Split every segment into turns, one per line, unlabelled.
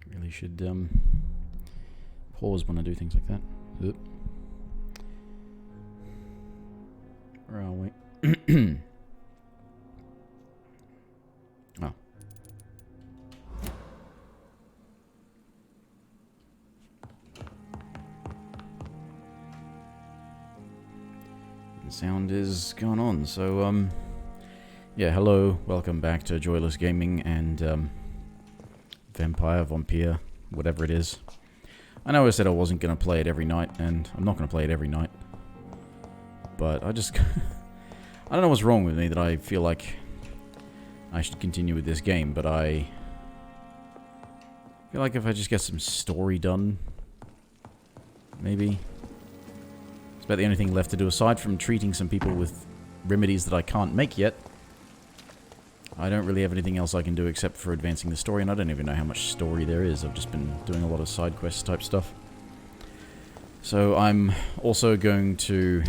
Really should pause when I do things like that. Oop. Where are we? Oh. The sound is going on, so yeah, hello, welcome back to Joyless Gaming and Vampyr, whatever it is. I know I said I wasn't going to play it every night, and I'm not going to play it every night. But I just... I don't know what's wrong with me that I feel like I should continue with this game, but I feel like if I just get some story done, maybe. It's about the only thing left to do, aside from treating some people with remedies that I can't make yet. I don't really have anything else I can do except for advancing the story, and I don't even know how much story there is. I've just been doing a lot of side quest type stuff. So I'm also going to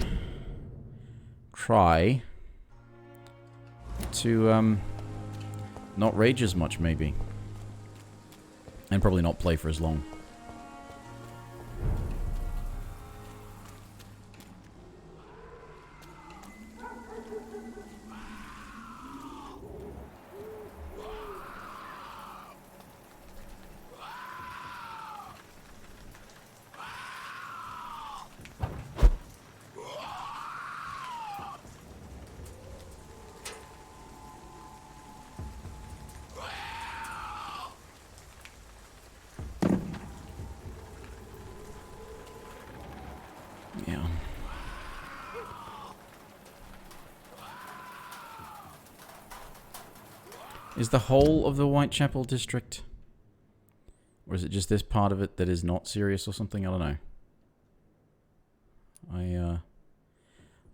try to not rage as much, maybe. And probably not play for as long. Yeah. Is the whole of the Whitechapel district? Or is it just this part of it that is not serious or something? I don't know.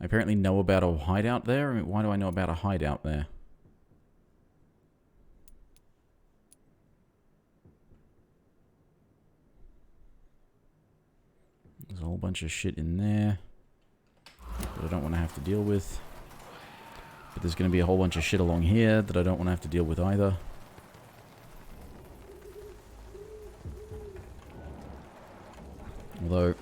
I apparently know about a hideout there. I mean, why do I know about a hideout there? There's a whole bunch of shit in there that I don't want to have to deal with. But there's going to be a whole bunch of shit along here that I don't want to have to deal with either. Although...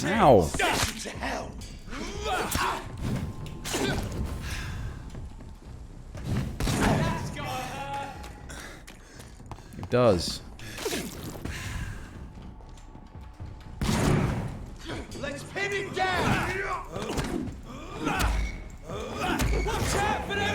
Ow! It does.
Let's pin it down! What's happening?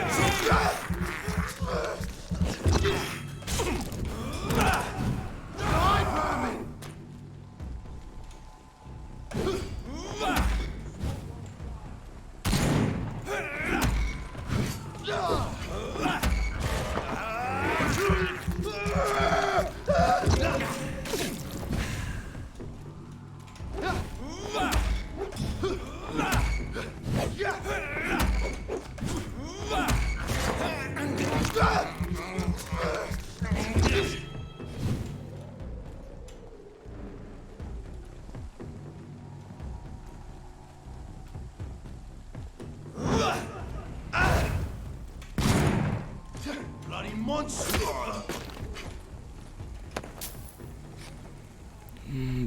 Bloody monster!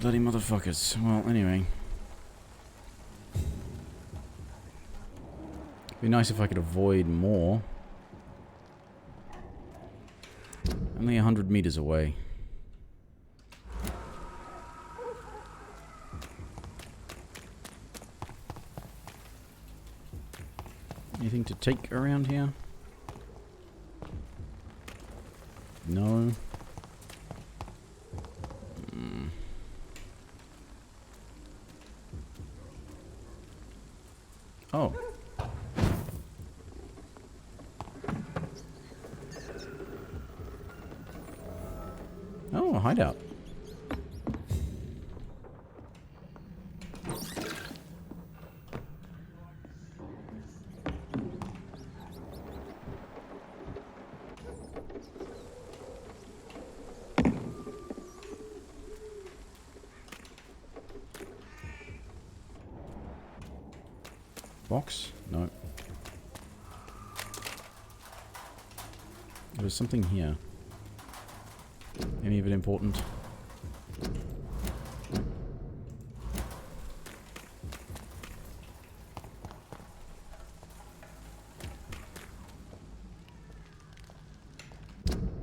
Bloody motherfuckers. Well, anyway. It'd be nice if I could avoid more. Only 100 meters away. Anything to take around here? No. Oh. Oh, a hideout. Box? No. There's something here. Any of it important?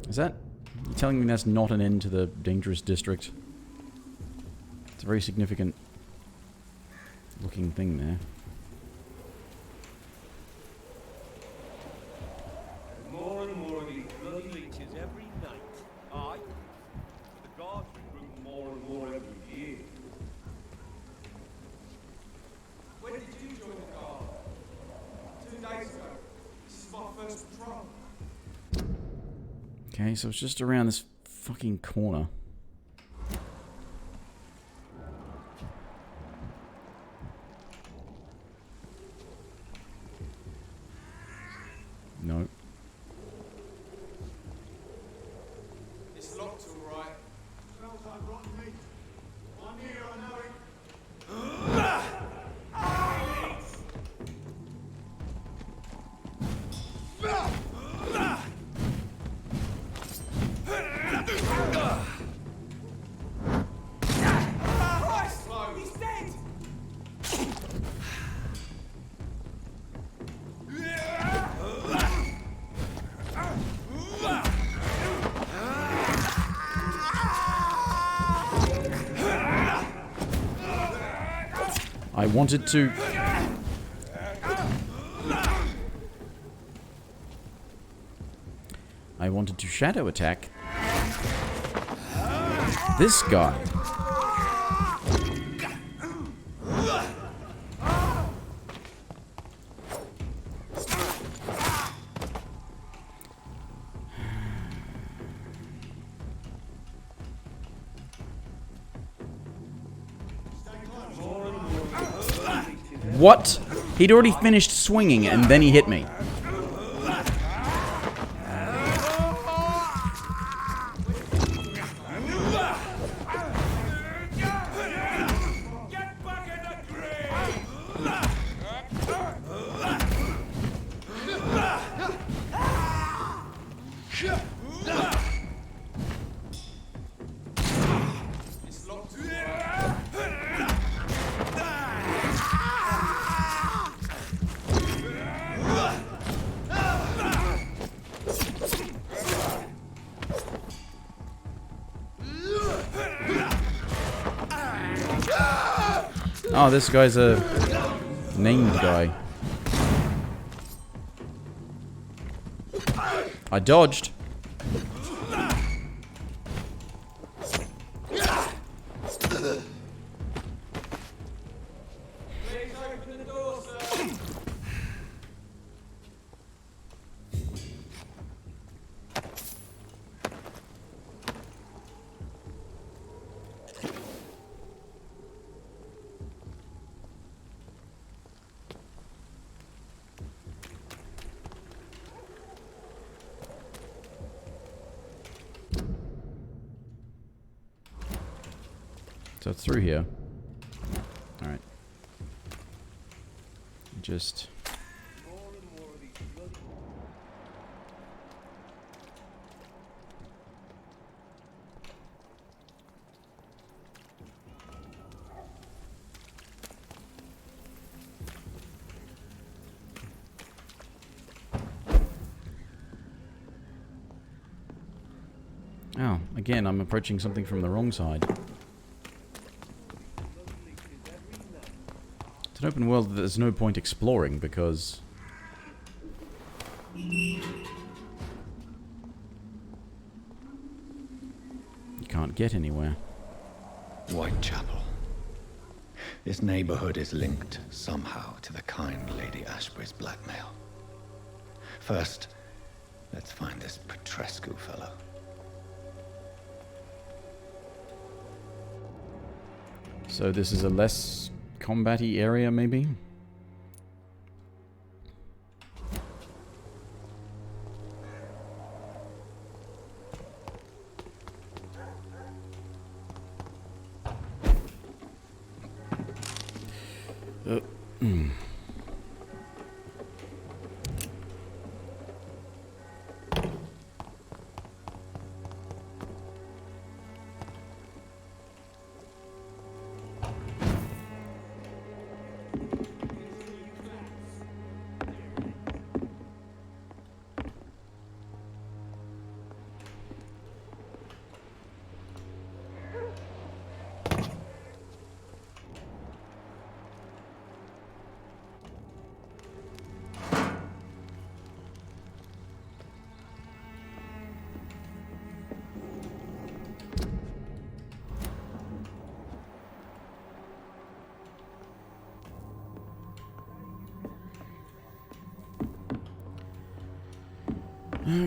Is that... You're telling me that's not an end to the dangerous district? It's a very significant looking thing there.
More and more of these bloody leeches every night. Aye. The guards recruit more and more every year. When did you join the guard? 2 days ago. This is my first patrol.
Okay, so it's just around this fucking corner. No.
It's locked all right. Smells like rotten meat. I'm here, I know it. He's dead!
I wanted to... I wanted to shadow attack this guy. What? He'd already finished swinging and then he hit me.
Get back in the grave! It's locked.
Oh, this guy's a named guy. I dodged.
Please open the door, sir.
So it's through here. Alright. Just... Oh, again, I'm approaching something from the wrong side. It's an open world that there's no point exploring because... you can't get anywhere.
Whitechapel. This neighborhood is linked somehow to the kind Lady Ashbury's blackmail. First, let's find this Petrescu fellow.
So this is a less combat-y area, maybe?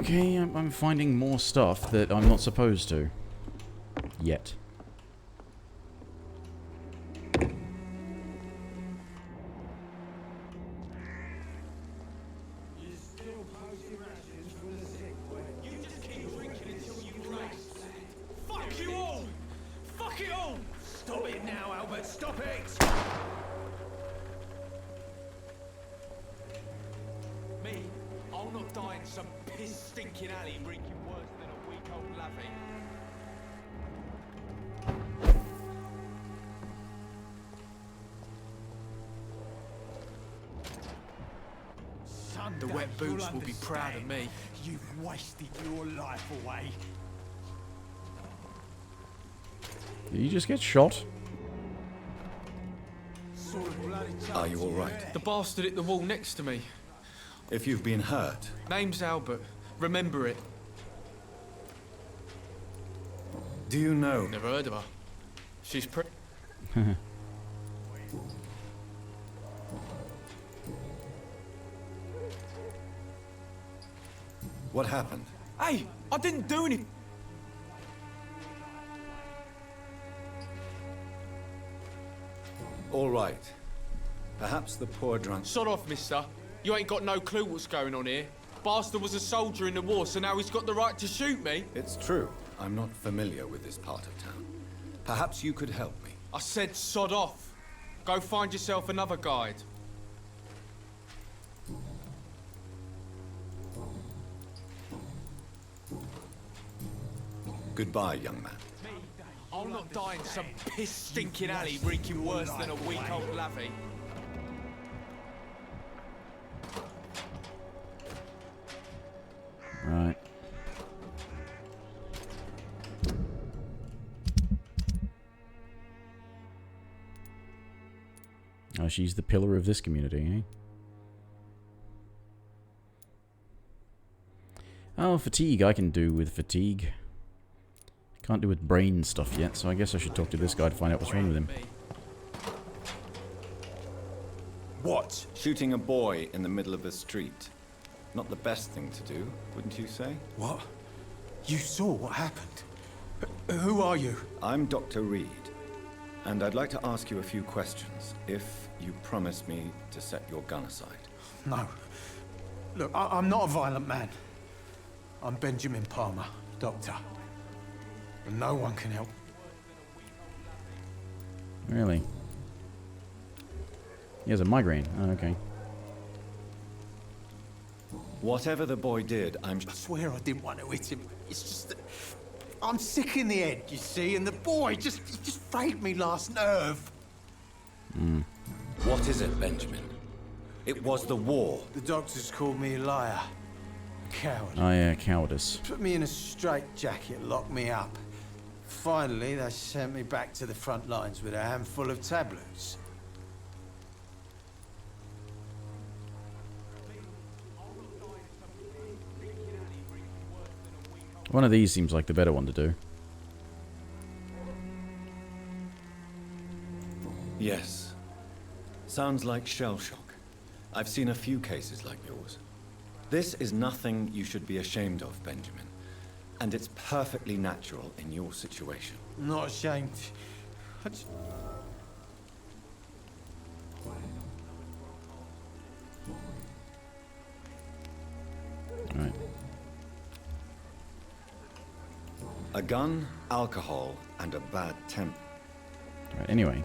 Okay, I'm finding more stuff that I'm not supposed to. Yet.
Fuck you all! Fuck it all! Stop it now, Albert! Stop it! Me? I'll not die in some piss-stinking alley reeking worse than a week-old lavvy.
The wet boots will be proud of me.
You've wasted your life away.
Did you just get shot?
Are you all right?
The bastard hit the wall next to me.
If you've been hurt,
Name's Albert. Remember it.
do you know?
Never heard of her. She's pretty.
What happened?
Hey, I didn't do anything.
All right. Perhaps the poor drunk...
Sod off, mister. You ain't got no clue what's going on here. Bastard was a soldier in the war, so now he's got the right to shoot me.
It's true. I'm not familiar with this part of town. Perhaps you could help me.
I said sod off. Go find yourself another guide.
Goodbye, young man.
I'll not die in some piss-stinking alley reeking worse than a week-old lavvy.
Right. Oh, she's the pillar of this community, eh? Oh, fatigue. I can do with fatigue. Can't do with brain stuff yet, so I guess I should talk to this guy to find out what's wrong with him.
What? Shooting a boy in the middle of the street. Not the best thing to do, wouldn't you say?
What? You saw what happened? Who are you?
I'm Dr. Reed, and I'd like to ask you a few questions, if you promise me to set your gun aside.
No. Look, I'm not a violent man. I'm Benjamin Palmer, doctor. And no one can help.
Really? He has a migraine. Oh, okay.
Whatever the boy did,
I swear I didn't want to hit him. It's just that I'm sick in the head, you see, and the boy just frayed me last nerve.
What is it, Benjamin? It was the war.
The doctors called me a liar. Coward.
Oh yeah, cowardice.
Put me in a straitjacket, locked me up. Finally, they sent me back to the front lines with a handful of tablets.
One of these seems like the better one to do.
Yes. Sounds like shell shock. I've seen a few cases like yours. This is nothing you should be ashamed of, Benjamin. And it's perfectly natural in your situation.
Not ashamed.
Right.
A gun, alcohol, and a bad temper.
Right. Anyway.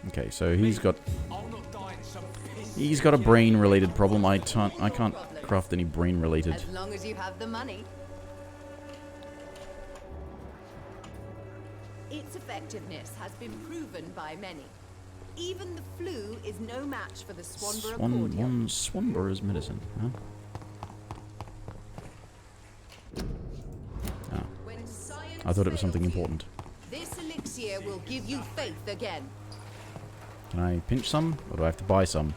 Okay, so he's got
I'll not die in some piss.
he's got a brain-related problem. I can't craft any brain-related.
As long as you have the money. Its effectiveness has been proven by many. Even the flu is no match for the Swanborough cordial.
Swanborough's medicine, huh? Oh.
When science
I thought it was something
fails you,
important.
This elixir will give you faith again.
Can I pinch some, or do I have to buy some?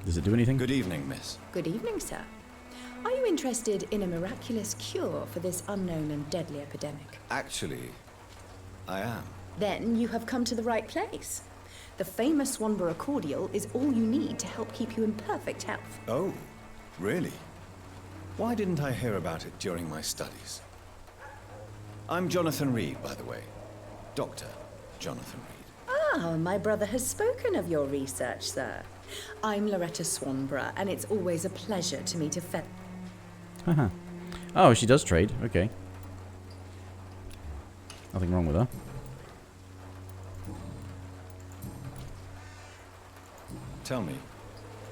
Does it do anything?
Good evening, miss.
Good evening, sir. Are you interested in a miraculous cure for this unknown and deadly epidemic?
Actually, I am.
Then you have come to the right place. The famous Swanborough cordial is all you need to help keep you in perfect health.
Oh, really? Why didn't I hear about it during my studies? I'm Jonathan Reed, by the way. Dr. Jonathan Reed.
Ah, my brother has spoken of your research, sir. I'm Loretta Swanborough, and it's always a pleasure to meet a
Haha. Oh, she does trade. Okay. Nothing wrong with her.
Tell me,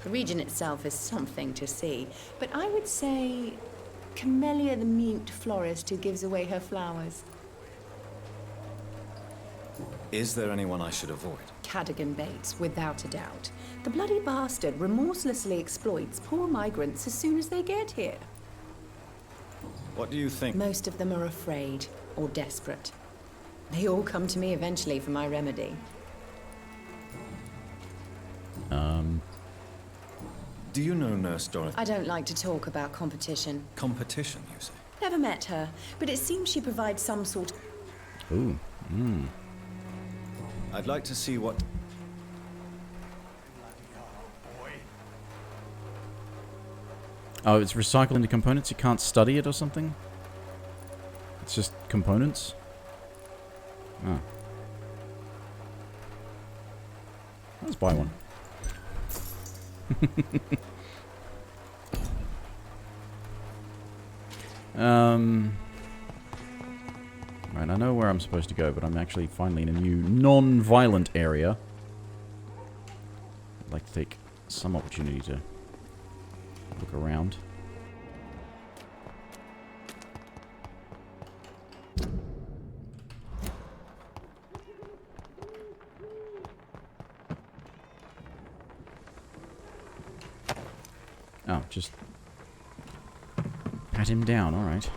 The region itself is something to see, but I would say Camellia the mute florist who gives away her flowers.
is there anyone I should avoid?
Cadogan Bates, without a doubt. The bloody bastard remorselessly exploits poor migrants as soon as they get here.
What do you think?
Most of them are afraid or desperate. They all come to me eventually for my remedy.
Do you know Nurse Dorothy?
I don't like to talk about competition.
Competition, you say?
Never met her, but it seems she provides some sort of...
Ooh.
I'd like to see what...
Oh, it's recycled into components? You can't study it or something? It's just components? Oh. Let's buy one. Right, I know where I'm supposed to go, but I'm actually finally in a new non-violent area. I'd like to take some opportunity to look around. Oh, just pat him down, alright.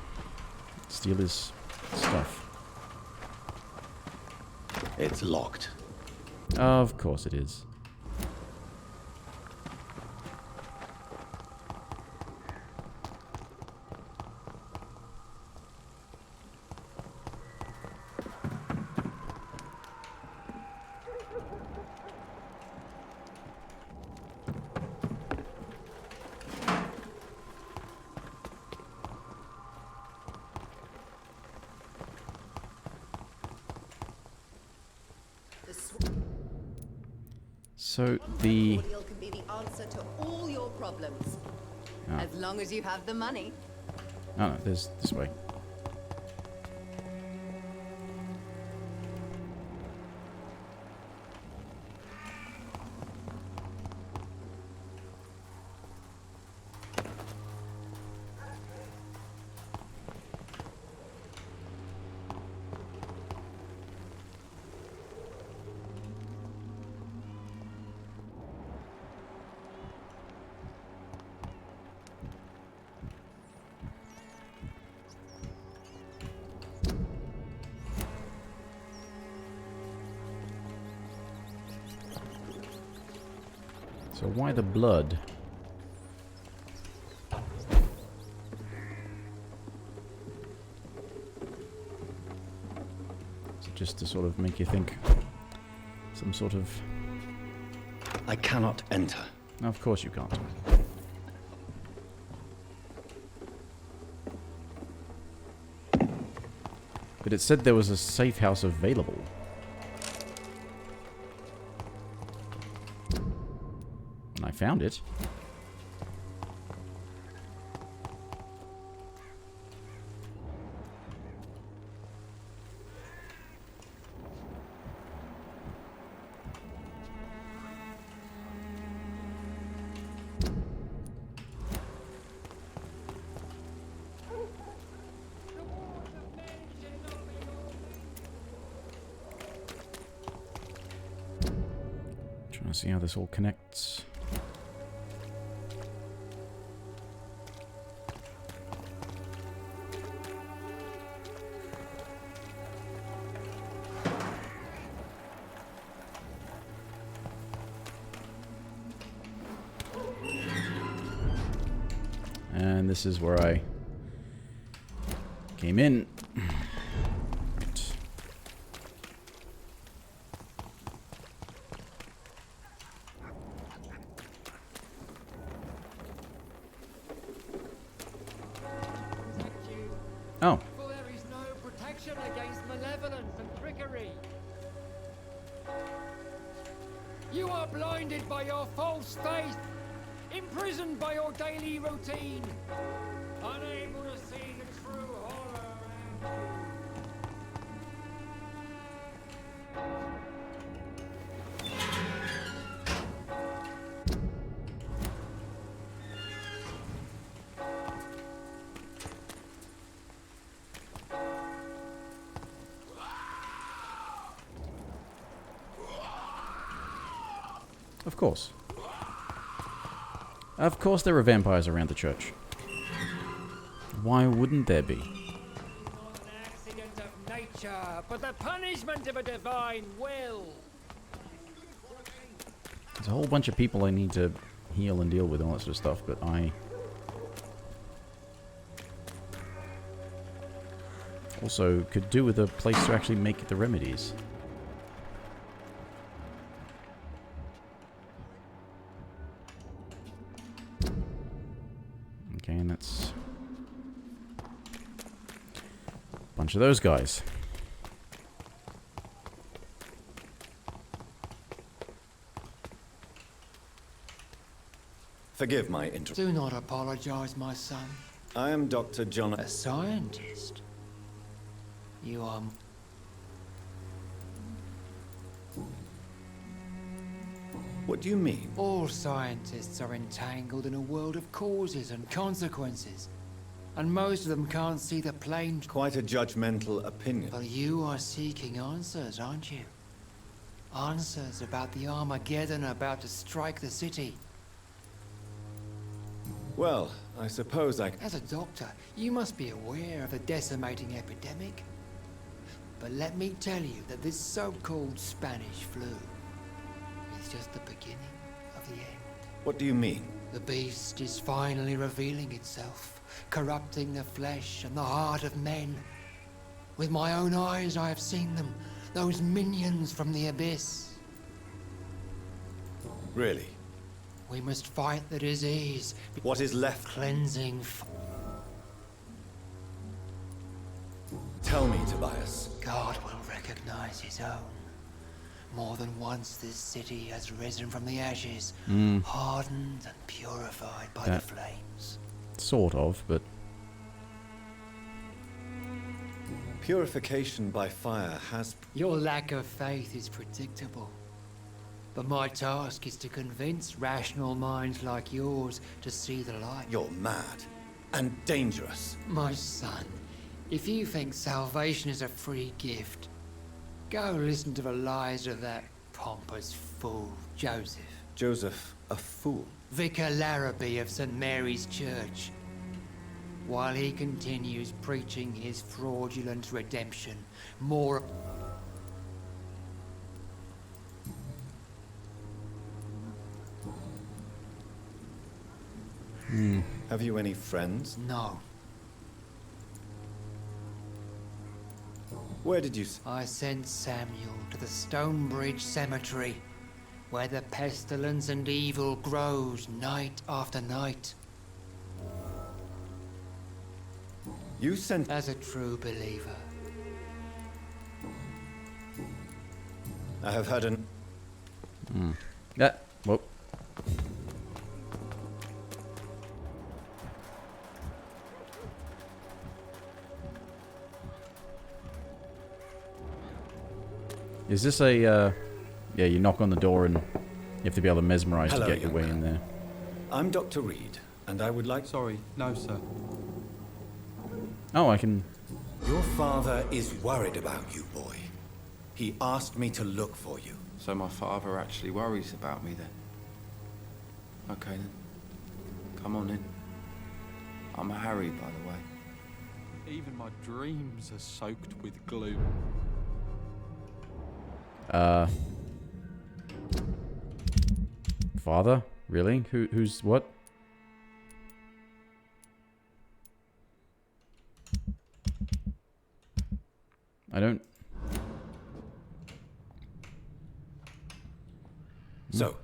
Steal his stuff.
It's locked.
Of course it is. So the...
Cordial can be the answer to all your problems.
Oh.
As long as you have the money.
Oh no, there's this way. So why the blood? Is it just to sort of make you think some sort of...
I cannot enter.
No, of course you can't. But it said there was a safe house available. And I found it. Trying to see how this all connects. And this is where I came in. Right. Oh.
For there is no protection against malevolence and trickery. You are blinded by your false faith, imprisoned by your daily routine, unable to see the true horror around you.
Of course. Of course there are vampires around the church. Why wouldn't there be?
Not an accident of nature, but the punishment of a divine will.
There's a whole bunch of people I need to heal and deal with and all that sort of stuff, but I... also could do with a place to actually make the remedies. Okay, and that's a bunch of those guys.
Forgive my interruption.
Do not apologize, my son.
I am Dr. John.
A scientist. You are...
What do you mean?
All scientists are entangled in a world of causes and consequences. And most of them can't see the plain...
Quite a judgmental opinion.
But you are seeking answers, aren't you? Answers about the Armageddon about to strike the city.
Well, I suppose I...
As a doctor, you must be aware of the decimating epidemic. But let me tell you that this so-called Spanish flu is just the beginning of the end.
What do you mean?
The beast is finally revealing itself, corrupting the flesh and the heart of men. With my own eyes I have seen them, those minions from the abyss.
Really?
We must fight the disease.
What is left?
Cleansing.
Tell me, Tobias.
God will recognize his own. More than once this city has risen from the ashes, hardened and purified by the flames.
Sort of, but...
Purification by fire has...
Your lack of faith is predictable. But my task is to convince rational minds like yours to see the light.
You're mad. And dangerous.
My son, if you think salvation is a free gift, go listen to the lies of that pompous fool, Joseph.
Joseph, a fool.
Vicar Larrabee of St. Mary's Church. While he continues preaching his fraudulent redemption, more...
Have you any friends?
No.
Where did you...
I sent Samuel to the Stonebridge Cemetery, where the pestilence and evil grows night after night.
You sent...
As a true believer.
I have had an...
Yeah. Whoa. Is this a, yeah, you knock on the door and you have to be able to mesmerize
Hello,
to get your
young
way
man.
in there.
I'm Dr. Reed, and I would like...
Sorry, no, sir.
Oh, I can...
Your father is worried about you, boy. He asked me to look for you.
So my father actually worries about me then? Okay then. Come on in. I'm Harry, by the way.
Even my dreams are soaked with gloom.
Father? Really? Who's what? I don't...
So,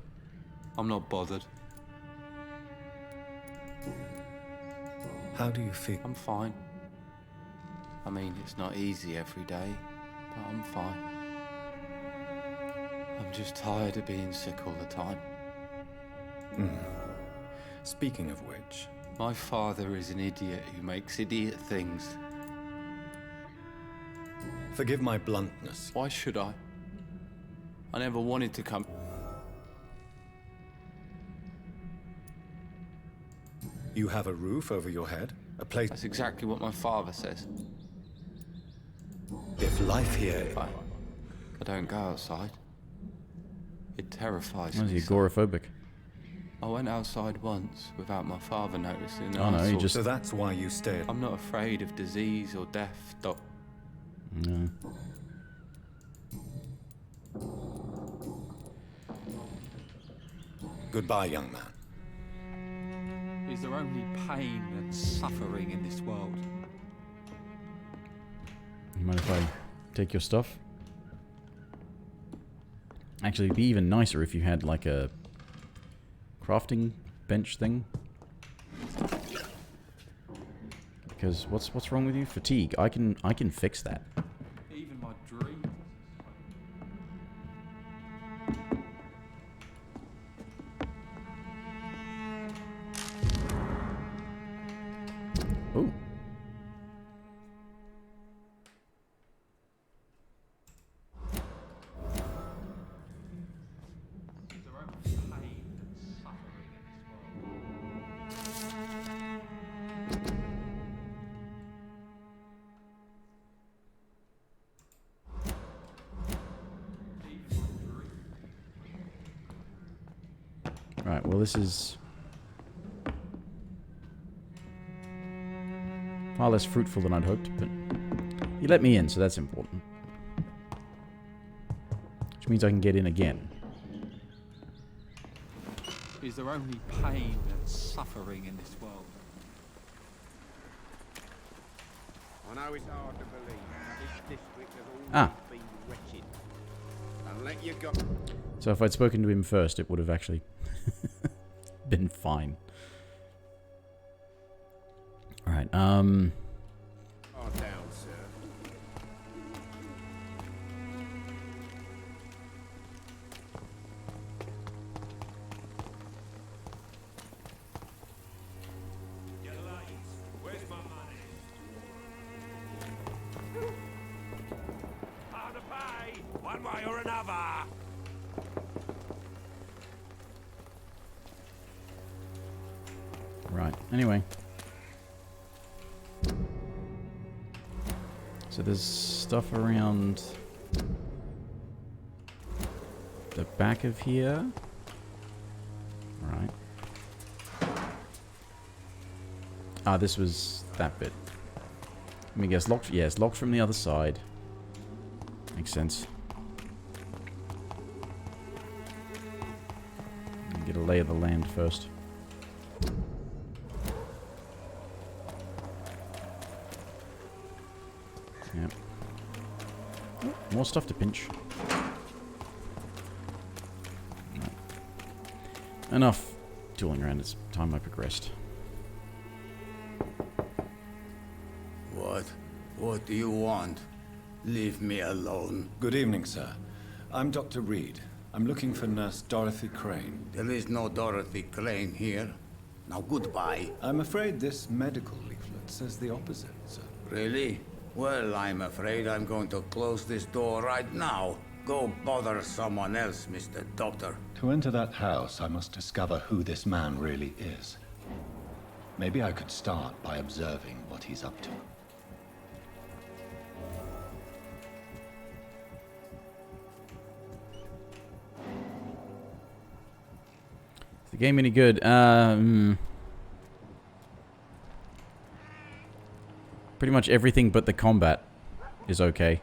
I'm not bothered.
How do you feel?
I'm fine. I mean, it's not easy every day, but I'm fine. I'm just tired of being sick all the time.
Speaking of which...
My father is an idiot who makes idiot things.
Forgive my bluntness.
Why should I? I never wanted to come...
You have a roof over your head? A place...
That's exactly what my father says.
If life here...
I don't go outside. It terrifies
Why is
me.
he agoraphobic?
I went outside once without my father noticing. And
Oh no,
I
he
saw-
just...
So that's why you stayed.
I'm not afraid of disease or death, Doc.
No.
goodbye, young man.
Is there only pain and suffering in this world?
You mind if I take your stuff? Actually, it'd be even nicer if you had like a crafting bench thing. Because what's wrong with you? Fatigue. I can fix that.
Even my dreams.
Ooh.
Is there only pain and suffering in this world?
Right, well this is far less fruitful than I'd hoped, but you let me in, so that's important. Which means I can get in again.
Is there only pain and suffering in this world?
I know it's hard to believe, but this district has always been wretched. And let you go.
So if I'd spoken to him first, it would have actually been fine. Alright,
Oh, down, sir. You late? Where's my money? Hard to pay, one way or another.
right, anyway. So there's stuff around the back of here. Right. Ah, this was that bit. Let me guess, locked? Yeah, it's locked from the other side. Makes sense. Get a lay of the land first. Yep. More stuff to pinch. Right. Enough tooling around. It's time I progressed.
What do you want? Leave me alone.
Good evening, sir. I'm Dr. Reed. I'm looking for Nurse Dorothy Crane.
There is no Dorothy Crane here. Now goodbye.
I'm afraid this medical leaflet says the opposite, sir.
Really? Well, I'm afraid I'm going to close this door right now. Go bother someone else, Mr. Doctor.
To enter that house, I must discover who this man really is. Maybe I could start by observing what he's up to.
Is the game any good? Pretty much everything but the combat is okay.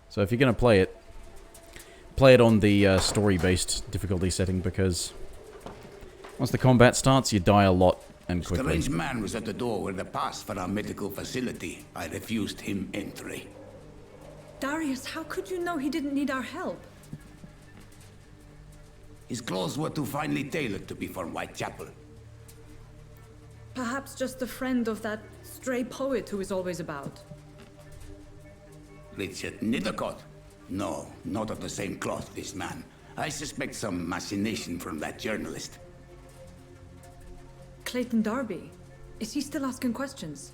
So if you're going to play it on the story-based difficulty setting, because once the combat starts, you die a lot and quickly.
Strange man was at the door with a pass for our medical facility. I refused him entry.
Darius, how could you know he didn't need our help?
His clothes were too finely tailored to be for Whitechapel.
Perhaps just a friend of that stray poet who is always about.
Richard Nithercott? No, not of the same cloth, this man. I suspect some machination from that journalist.
Clayton Darby. Is he still asking questions?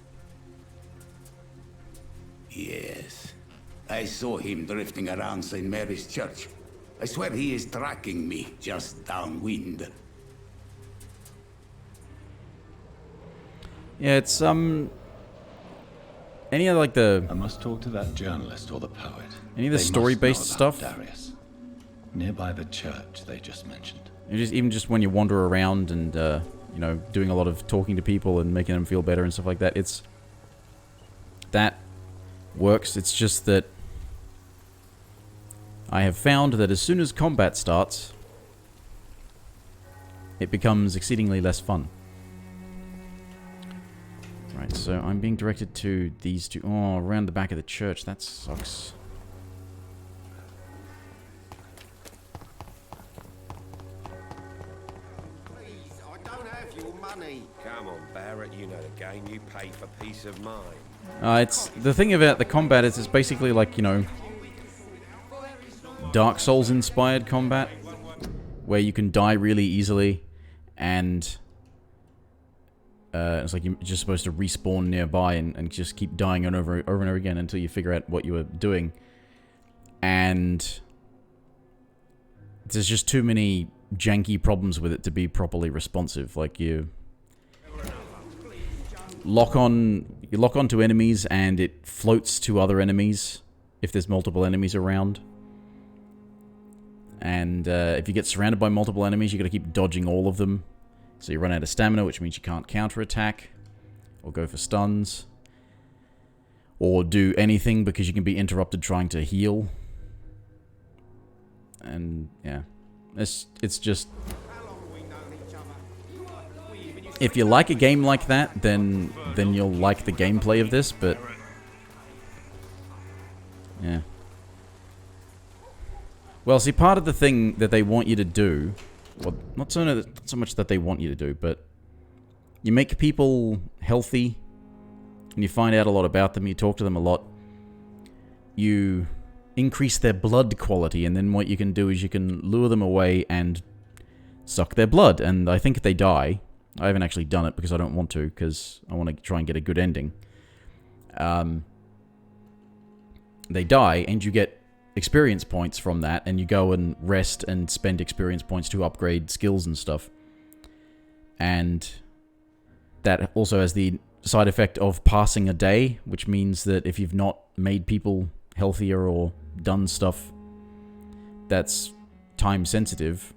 Yes. I saw him drifting around St. Mary's Church. I swear he is tracking me just downwind.
Yeah, it's any of like the
I must talk to that journalist or the poet.
Any of the story-based stuff?
Darius. Nearby the church they just mentioned.
Even just when you wander around and you know, doing a lot of talking to people and making them feel better and stuff like that, that works. It's just that I have found that as soon as combat starts, it becomes exceedingly less fun. Right, so I'm being directed to these two. Oh, around the back of the church. That sucks.
Please, I don't have your money. Come on, Barrett, you know the game. You pay for peace of mind.
It's the thing about the combat is it's basically like, you know, Dark Souls inspired combat, where you can die really easily, and it's like you're just supposed to respawn nearby and just keep dying over and over again until you figure out what you were doing. And there's just too many janky problems with it to be properly responsive. Like you lock onto enemies and it floats to other enemies if there's multiple enemies around. And if you get surrounded by multiple enemies, you got to keep dodging all of them. So you run out of stamina, which means you can't counterattack, or go for stuns, or do anything because you can be interrupted trying to heal. And yeah, it's just, if you like a game like that, then you'll like the gameplay of this. But yeah. Well, see, part of the thing that they want you to do, well, not so much that they want you to do, but you make people healthy, and you find out a lot about them, you talk to them a lot, you increase their blood quality, and then what you can do is you can lure them away and suck their blood, and I think if they die, I haven't actually done it because I don't want to, because I want to try and get a good ending. They die, and you get experience points from that, and you go and rest and spend experience points to upgrade skills and stuff. And that also has the side effect of passing a day, which means that if you've not made people healthier or done stuff that's time sensitive,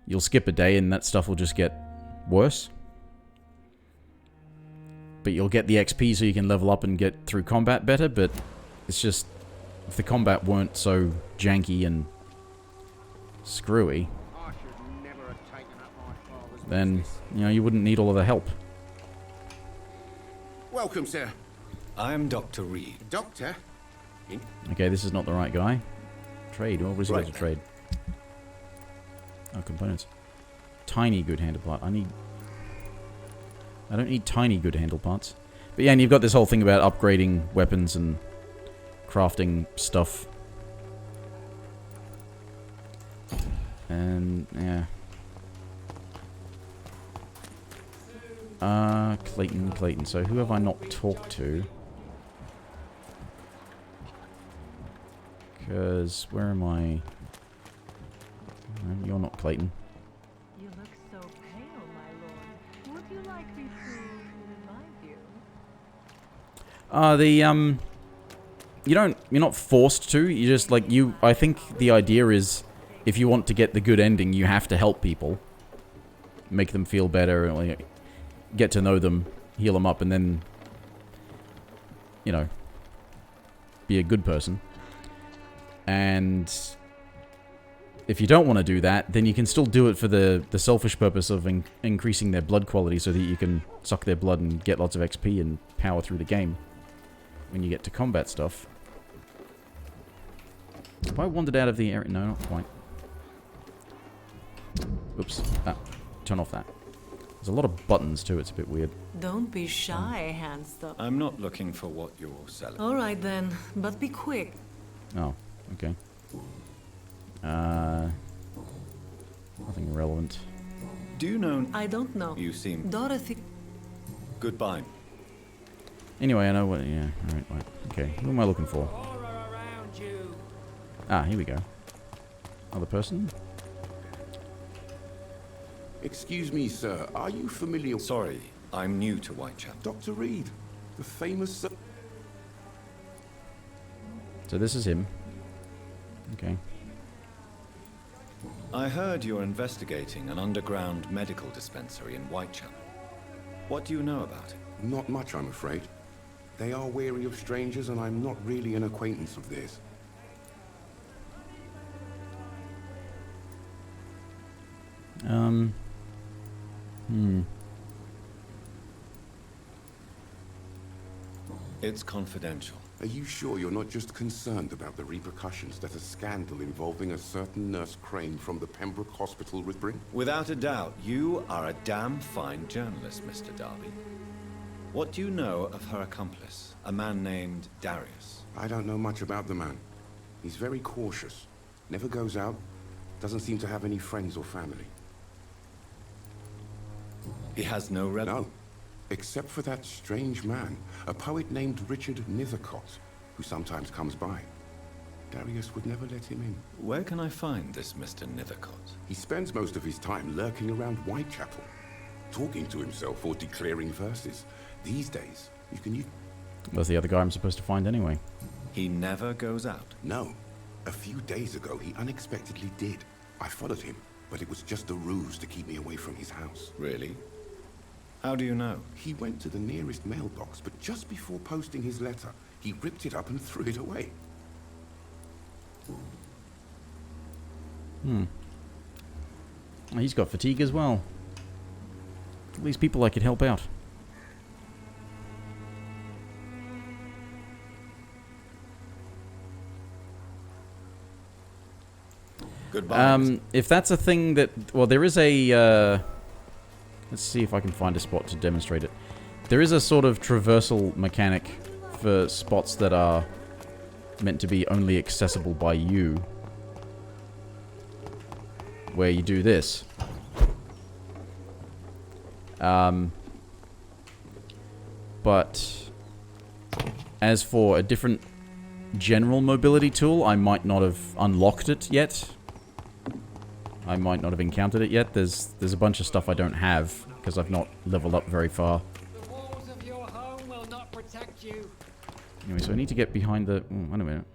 you'll skip a day and that stuff will just get worse. But you'll get the XP so you can level up and get through combat better, but it's just, if the combat weren't so janky and screwy, then, you know, you wouldn't need all of the help.
Welcome, sir.
I am Dr. Reed.
Doctor?
Okay, this is not the right guy. Trade. What was he got to trade? Oh, components. Tiny good handle part. I don't need tiny good handle parts. But yeah, and you've got this whole thing about upgrading weapons and crafting stuff. And, yeah. Clayton. So who have I not talked to? Because, where am I? No, you're not Clayton.
You look so pale, my lord. Would you like me to revive you?
You're not forced to. You just, like, I think the idea is, if you want to get the good ending, you have to help people. Make them feel better, and, like, get to know them, heal them up, and then, you know, be a good person. And if you don't want to do that, then you can still do it for the selfish purpose of increasing their blood quality so that you can suck their blood and get lots of XP and power through the game when you get to combat stuff. Have I wandered out of the area? No, not quite. Oops. Turn off that. There's a lot of buttons too, it's a bit weird.
Don't be shy, handsome.
I'm not looking for what you're selling.
All right then, but be quick.
Oh, okay. Nothing relevant.
Do you know?
I don't know.
You seem...
Dorothy.
Goodbye.
Anyway, I know what... Yeah, right. Okay, who am I looking for? Ah, here we go. Other person?
Excuse me, sir. Are you familiar...
Sorry, I'm new to Whitechapel.
Dr. Reed, the famous...
So this is him. Okay.
I heard you're investigating an underground medical dispensary in Whitechapel. What do you know about it?
Not much, I'm afraid. They are wary of strangers, and I'm not really an acquaintance of theirs.
It's confidential.
Are you sure you're not just concerned about the repercussions that a scandal involving a certain Nurse Crane from the Pembroke Hospital would bring?
Without a doubt, you are a damn fine journalist, Mr. Darby. What do you know of her accomplice, a man named Darius?
I don't know much about the man. He's very cautious. Never goes out. Doesn't seem to have any friends or family.
He has no relatives?
No. Except for that strange man, a poet named Richard Nethercott, who sometimes comes by. Darius would never let him in.
Where can I find this Mr. Nethercott?
He spends most of his time lurking around Whitechapel, talking to himself or declaring verses. These days, you can use...
That's the other guy I'm supposed to find anyway.
He never goes out?
No. A few days ago, he unexpectedly did. I followed him, but it was just a ruse to keep me away from his house.
Really? How do you know?
He went to the nearest mailbox, but just before posting his letter, he ripped it up and threw it away.
He's got fatigue as well. All these people I could help out.
Goodbye.
If that's a thing that... Well, there is a... let's see if I can find a spot to demonstrate it. There is a sort of traversal mechanic for spots that are meant to be only accessible by you. Where you do this. But as for a different general mobility tool, I might not have unlocked it yet. I might not have encountered it yet. There's a bunch of stuff I don't have because I've not leveled up very far.
The walls of your home will not protect you.
Anyway, so I need to get behind the... wait a minute.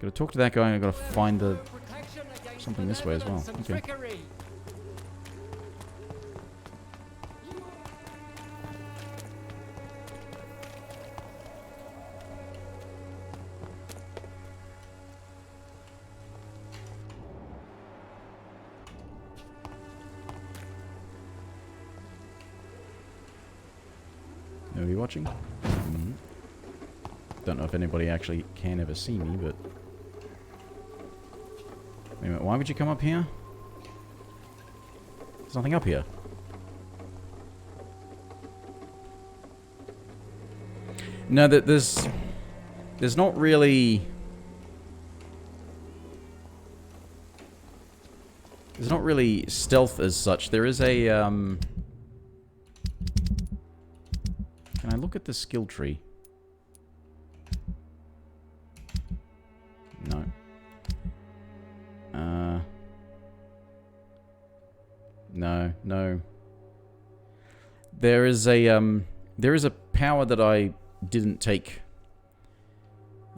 Gotta talk to that guy and I gotta find the... something this way as well. Okay. be watching. Don't know if anybody actually can ever see me, but... Wait a minute, why would you come up here? There's nothing up here. No, there's not really... There's not really stealth as such. There is a, Can I look at the skill tree? No. No. There is a power that I didn't take.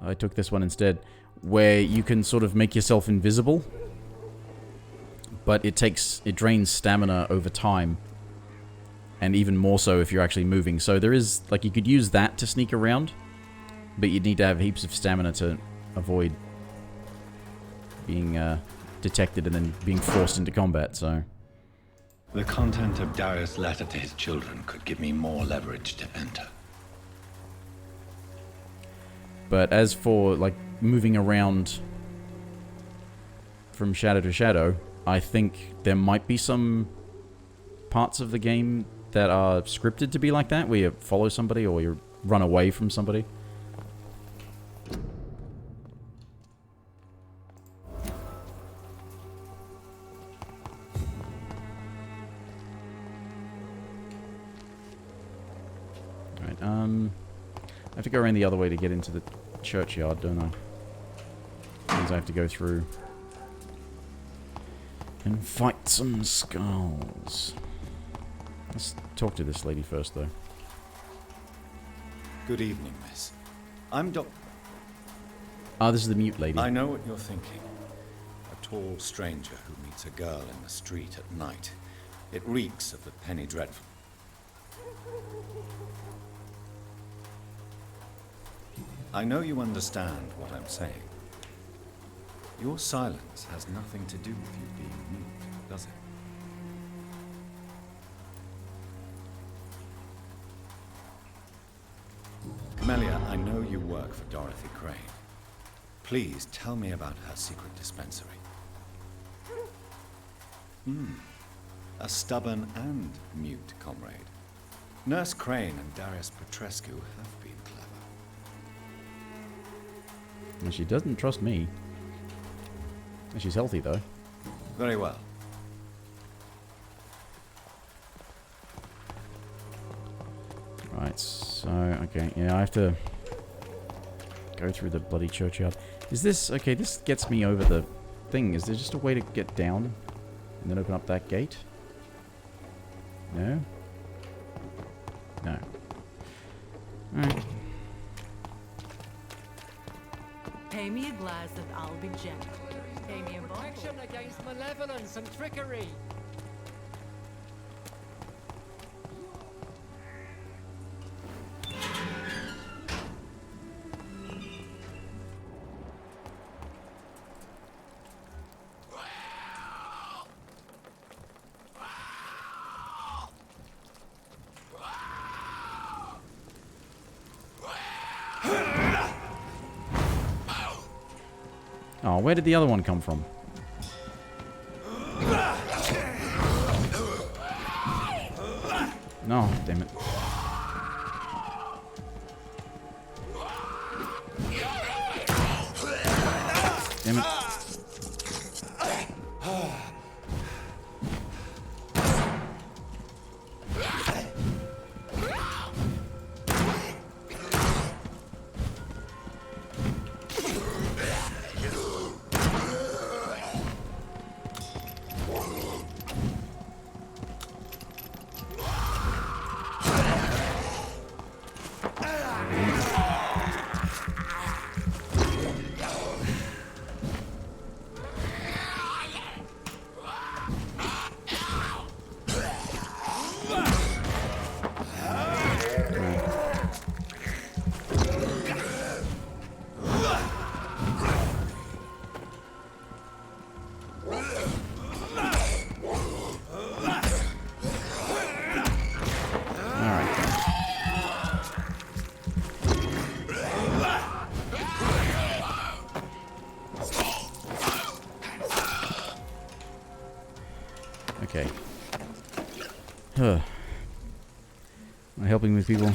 I took this one instead, where you can sort of make yourself invisible. But it drains stamina over time. And even more so if you're actually moving. So there is, like, you could use that to sneak around. But you'd need to have heaps of stamina to avoid being detected and then being forced into combat, so...
The content of Darius' letter to his children could give me more leverage to enter.
But as for, like, moving around from shadow to shadow, I think there might be some parts of the game that are scripted to be like that, where you follow somebody or you run away from somebody. Alright, I have to go around the other way to get into the churchyard, don't I? Means I have to go through and fight some skulls. Let's talk to this lady first, though.
Good evening, miss. I'm
Ah, this is the mute lady.
I know what you're thinking. A tall stranger who meets a girl in the street at night. It reeks of the penny dreadful. I know you understand what I'm saying. Your silence has nothing to do with you being mute, does it? Camellia, I know you work for Dorothy Crane. Please tell me about her secret dispensary. A stubborn and mute comrade. Nurse Crane and Darius Petrescu have been clever.
And she doesn't trust me. She's healthy, though.
Very well.
Right, so, okay, yeah, I have to go through the bloody churchyard. Is this, okay, this gets me over the thing. Is there just a way to get down and then open up that gate? No? No. Alright.
Pay me a glass and I'll be gentle. Pay me a bottle.
Protection against malevolence and trickery.
Oh, where did the other one come from? No, damn it. Damn it. Okay. Am I helping with people?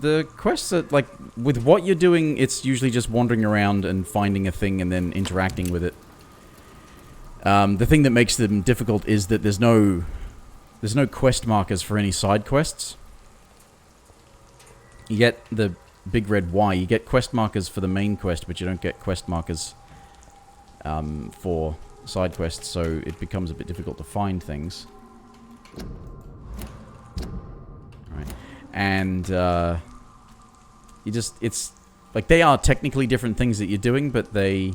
The quests are, like, with what you're doing, it's usually just wandering around and finding a thing and then interacting with it. The thing that makes them difficult is that there's no quest markers for any side quests. You get the big red Y. You get quest markers for the main quest, but you don't get quest markers for side quests, so it becomes a bit difficult to find things. Alright. And, it's, like, they are technically different things that you're doing, but they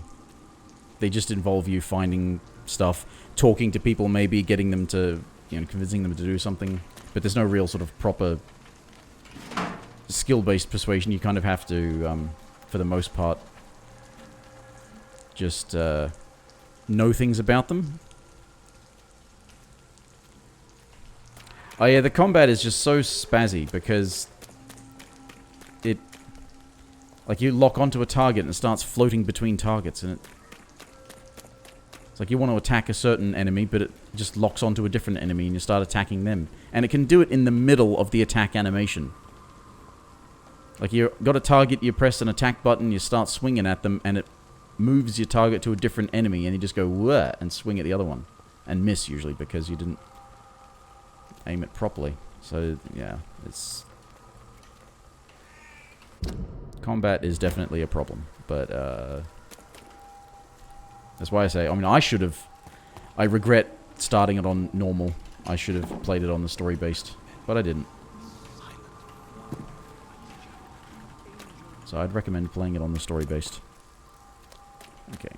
just involve you finding stuff, talking to people, maybe getting them to, convincing them to do something, but there's no real sort of proper skill-based persuasion. You kind of have to, for the most part, just, know things about them. Oh yeah, the combat is just so spazzy because it, like, you lock onto a target and it starts floating between targets, and it's like you want to attack a certain enemy, but it just locks onto a different enemy and you start attacking them. And it can do it in the middle of the attack animation. Like, you got a target, you press an attack button, you start swinging at them, and it moves your target to a different enemy, and you just go, wah, and swing at the other one. And miss, usually, because you didn't aim it properly. So, yeah, it's... Combat is definitely a problem, but, that's why I say, I mean, I regret starting it on normal. I should have played it on the story-based, but I didn't. So I'd recommend playing it on the story-based. Okay.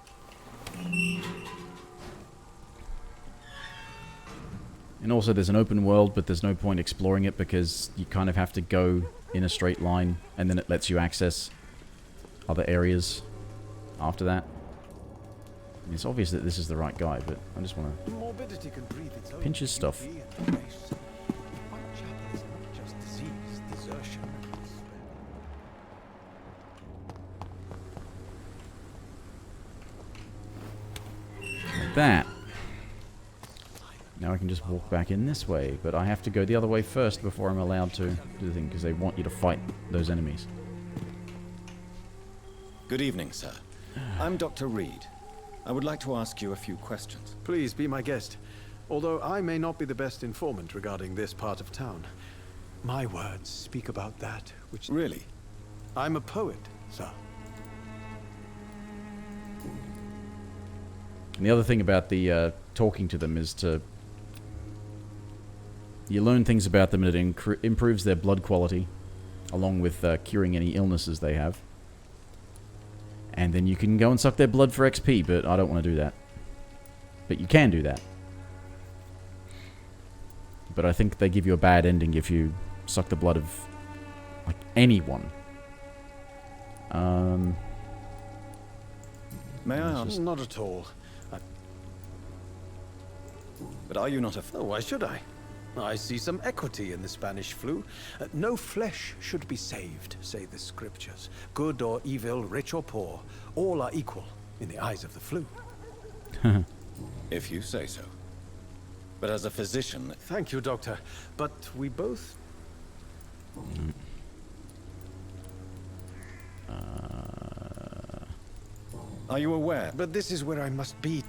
And also there's an open world, but there's no point exploring it because you kind of have to go in a straight line, and then it lets you access other areas after that. I mean, it's obvious that this is the right guy, but I just want to pinch his stuff. Like that. Now I can just walk back in this way, but I have to go the other way first before I'm allowed to do the thing, because they want you to fight those enemies.
Good evening, sir. I'm Dr. Reed. I would like to ask you a few questions.
Please be my guest. Although I may not be the best informant regarding this part of town, my words speak about that which...
Really?
I'm a poet, sir.
And the other thing about the talking to them is to... You learn things about them, and it improves their blood quality, along with curing any illnesses they have. And then you can go and suck their blood for XP, but I don't want to do that. But you can do that. But I think they give you a bad ending if you suck the blood of, like, anyone.
May I ask?
Not at all.
But are you not a...
Oh, why should I? I see some equity in the Spanish flu. No flesh should be saved, say the scriptures. Good or evil, rich or poor, all are equal in the eyes of the flu.
If you say so. But as a physician...
Thank you, Doctor. But we both...
Are you aware?
But this is where I must be.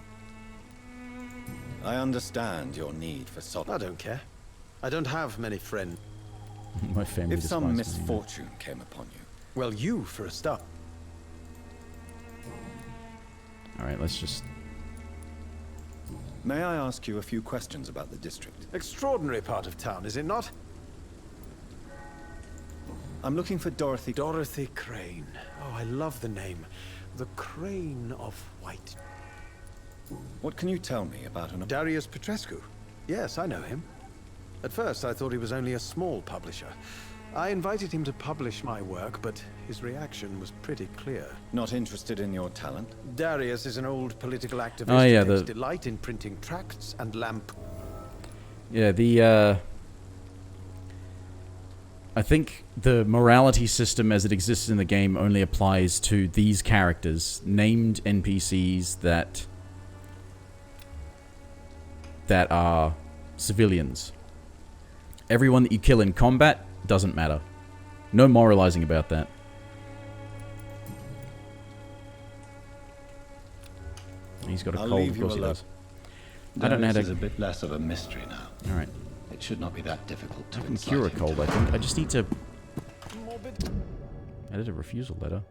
I understand your need for solitude.
I don't care. I don't have many friends.
My family.
If some misfortune came upon you.
Well, you for a start.
Alright, let's just...
May I ask you a few questions about the district?
Extraordinary part of town, is it not?
I'm looking for Dorothy...
Dorothy Crane. Oh, I love the name. The Crane of White.
What can you tell me about an...
Darius Petrescu. Yes, I know him. At first, I thought he was only a small publisher. I invited him to publish my work, but his reaction was pretty clear.
Not interested in your talent?
Darius is an old political activist
oh, yeah,
who takes delight in printing tracts and lamp...
Yeah, the I think the morality system as it exists in the game only applies to these characters, named NPCs that are civilians. Everyone that you kill in combat doesn't matter. No moralizing about that. He's got a cold, of course he does.
I don't know how to... This is a bit less of a mystery now.
Alright.
It should not be that difficult to
I can cure a cold, I think. I just need to... Edit a refusal letter.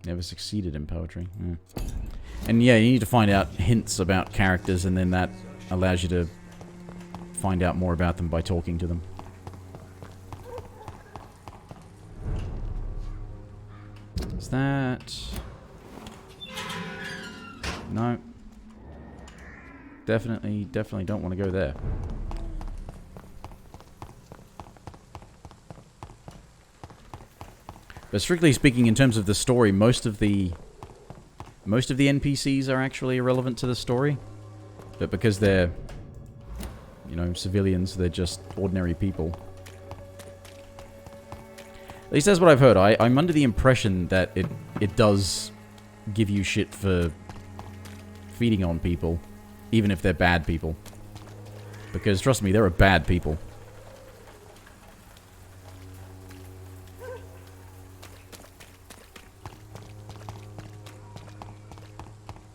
Never succeeded in poetry. And yeah, you need to find out hints about characters, and then that allows you to find out more about them by talking to them. Is that... No. Definitely don't want to go there. But strictly speaking, in terms of the story, most of the NPCs are actually irrelevant to the story. But because they're, you know, civilians, they're just ordinary people. At least that's what I've heard. I'm under the impression that it does give you shit for feeding on people, even if they're bad people. Because, trust me, there are bad people.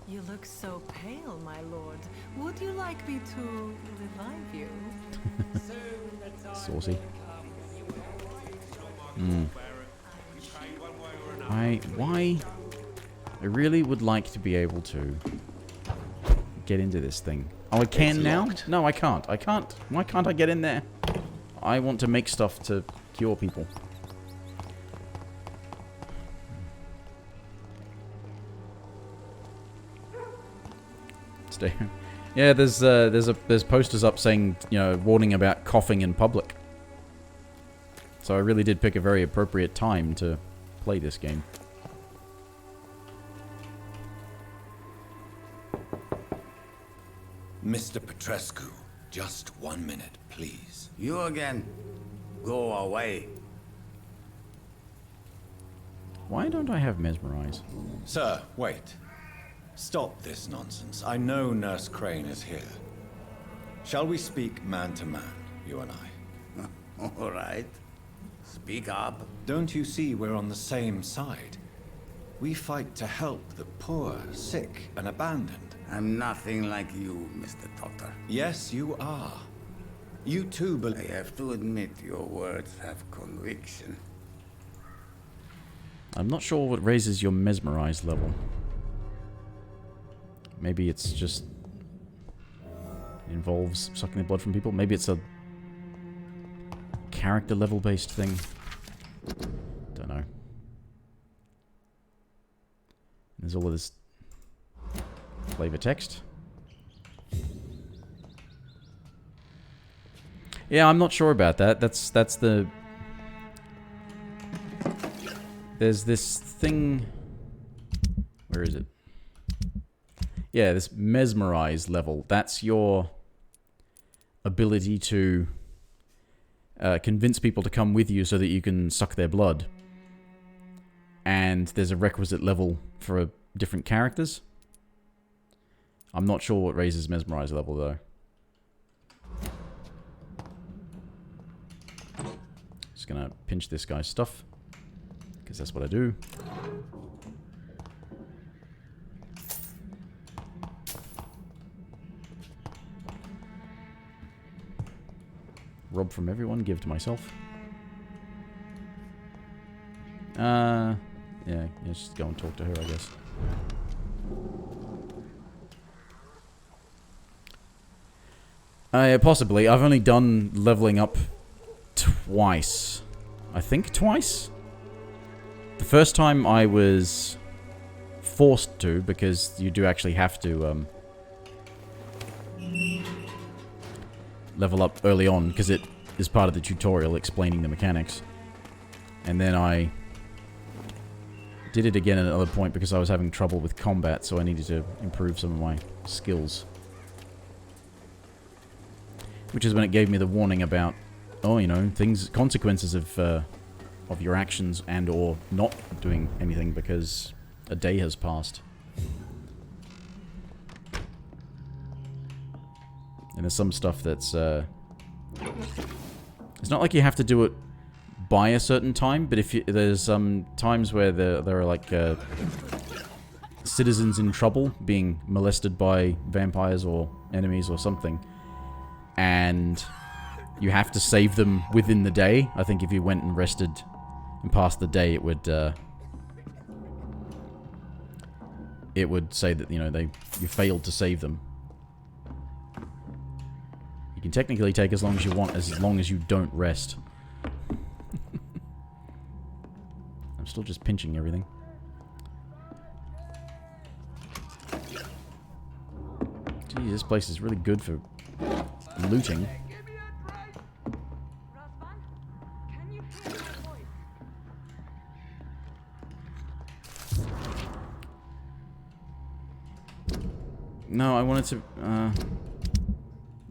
You look so pale, my lord. Would you like me to revive you?
Saucy. Why? I really would like to be able to get into this thing. Oh, I can now? No, I can't. I can't. Why can't I get in there? I want to make stuff to cure people. Stay. Yeah, there's posters up saying, you know, warning about coughing in public. So I really did pick a very appropriate time to play this game.
Mr. Petrescu, just 1 minute, please.
You again. Go away.
Why don't I have Mesmerize?
Sir, wait. Stop this nonsense. I know Nurse Crane is here. Shall we speak man to man, you and I?
All right. Speak up.
Don't you see we're on the same side? We fight to help the poor, sick, and abandoned.
I'm nothing like you, Mr. Doctor.
Yes, you are. You too believe...
I have to admit your words have conviction.
I'm not sure what raises your Mesmerize level. Maybe it's just... involves sucking the blood from people. Maybe it's a... character level based thing. Don't know. There's all of this flavor text. Yeah, I'm not sure about that. That's the... There's this thing... Where is it? Yeah, this Mesmerize level. That's your ability to convince people to come with you so that you can suck their blood. And there's a requisite level for different characters. I'm not sure what raises Mesmerize level, though. Just gonna pinch this guy's stuff, because that's what I do. Rob from everyone, give to myself. Yeah, just go and talk to her, I guess. Yeah, possibly. I've only done leveling up twice. I think twice? The first time I was forced to, because you do actually have to level up early on, because it is part of the tutorial explaining the mechanics. And then I did it again at another point because I was having trouble with combat, so I needed to improve some of my skills. Which is when it gave me the warning about, oh, you know, consequences of your actions and or not doing anything because a day has passed. And there's some stuff that's, it's not like you have to do it by a certain time, but if there's times where there are like citizens in trouble being molested by vampires or enemies or something, and you have to save them within the day. I think if you went and rested and passed the day, it would say that, you know, you failed to save them. You can technically take as long as you want, as long as you don't rest. I'm still just pinching everything. Gee, this place is really good for looting. No, I wanted to,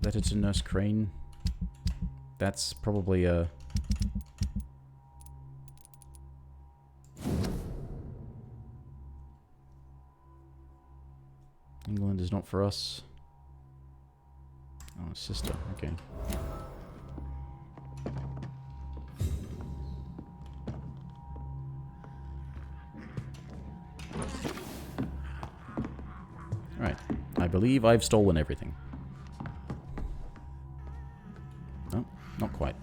letter to Nurse Crane. That's probably a... England is not for us. Oh, sister, okay. Right. I believe I've stolen everything. No, not quite.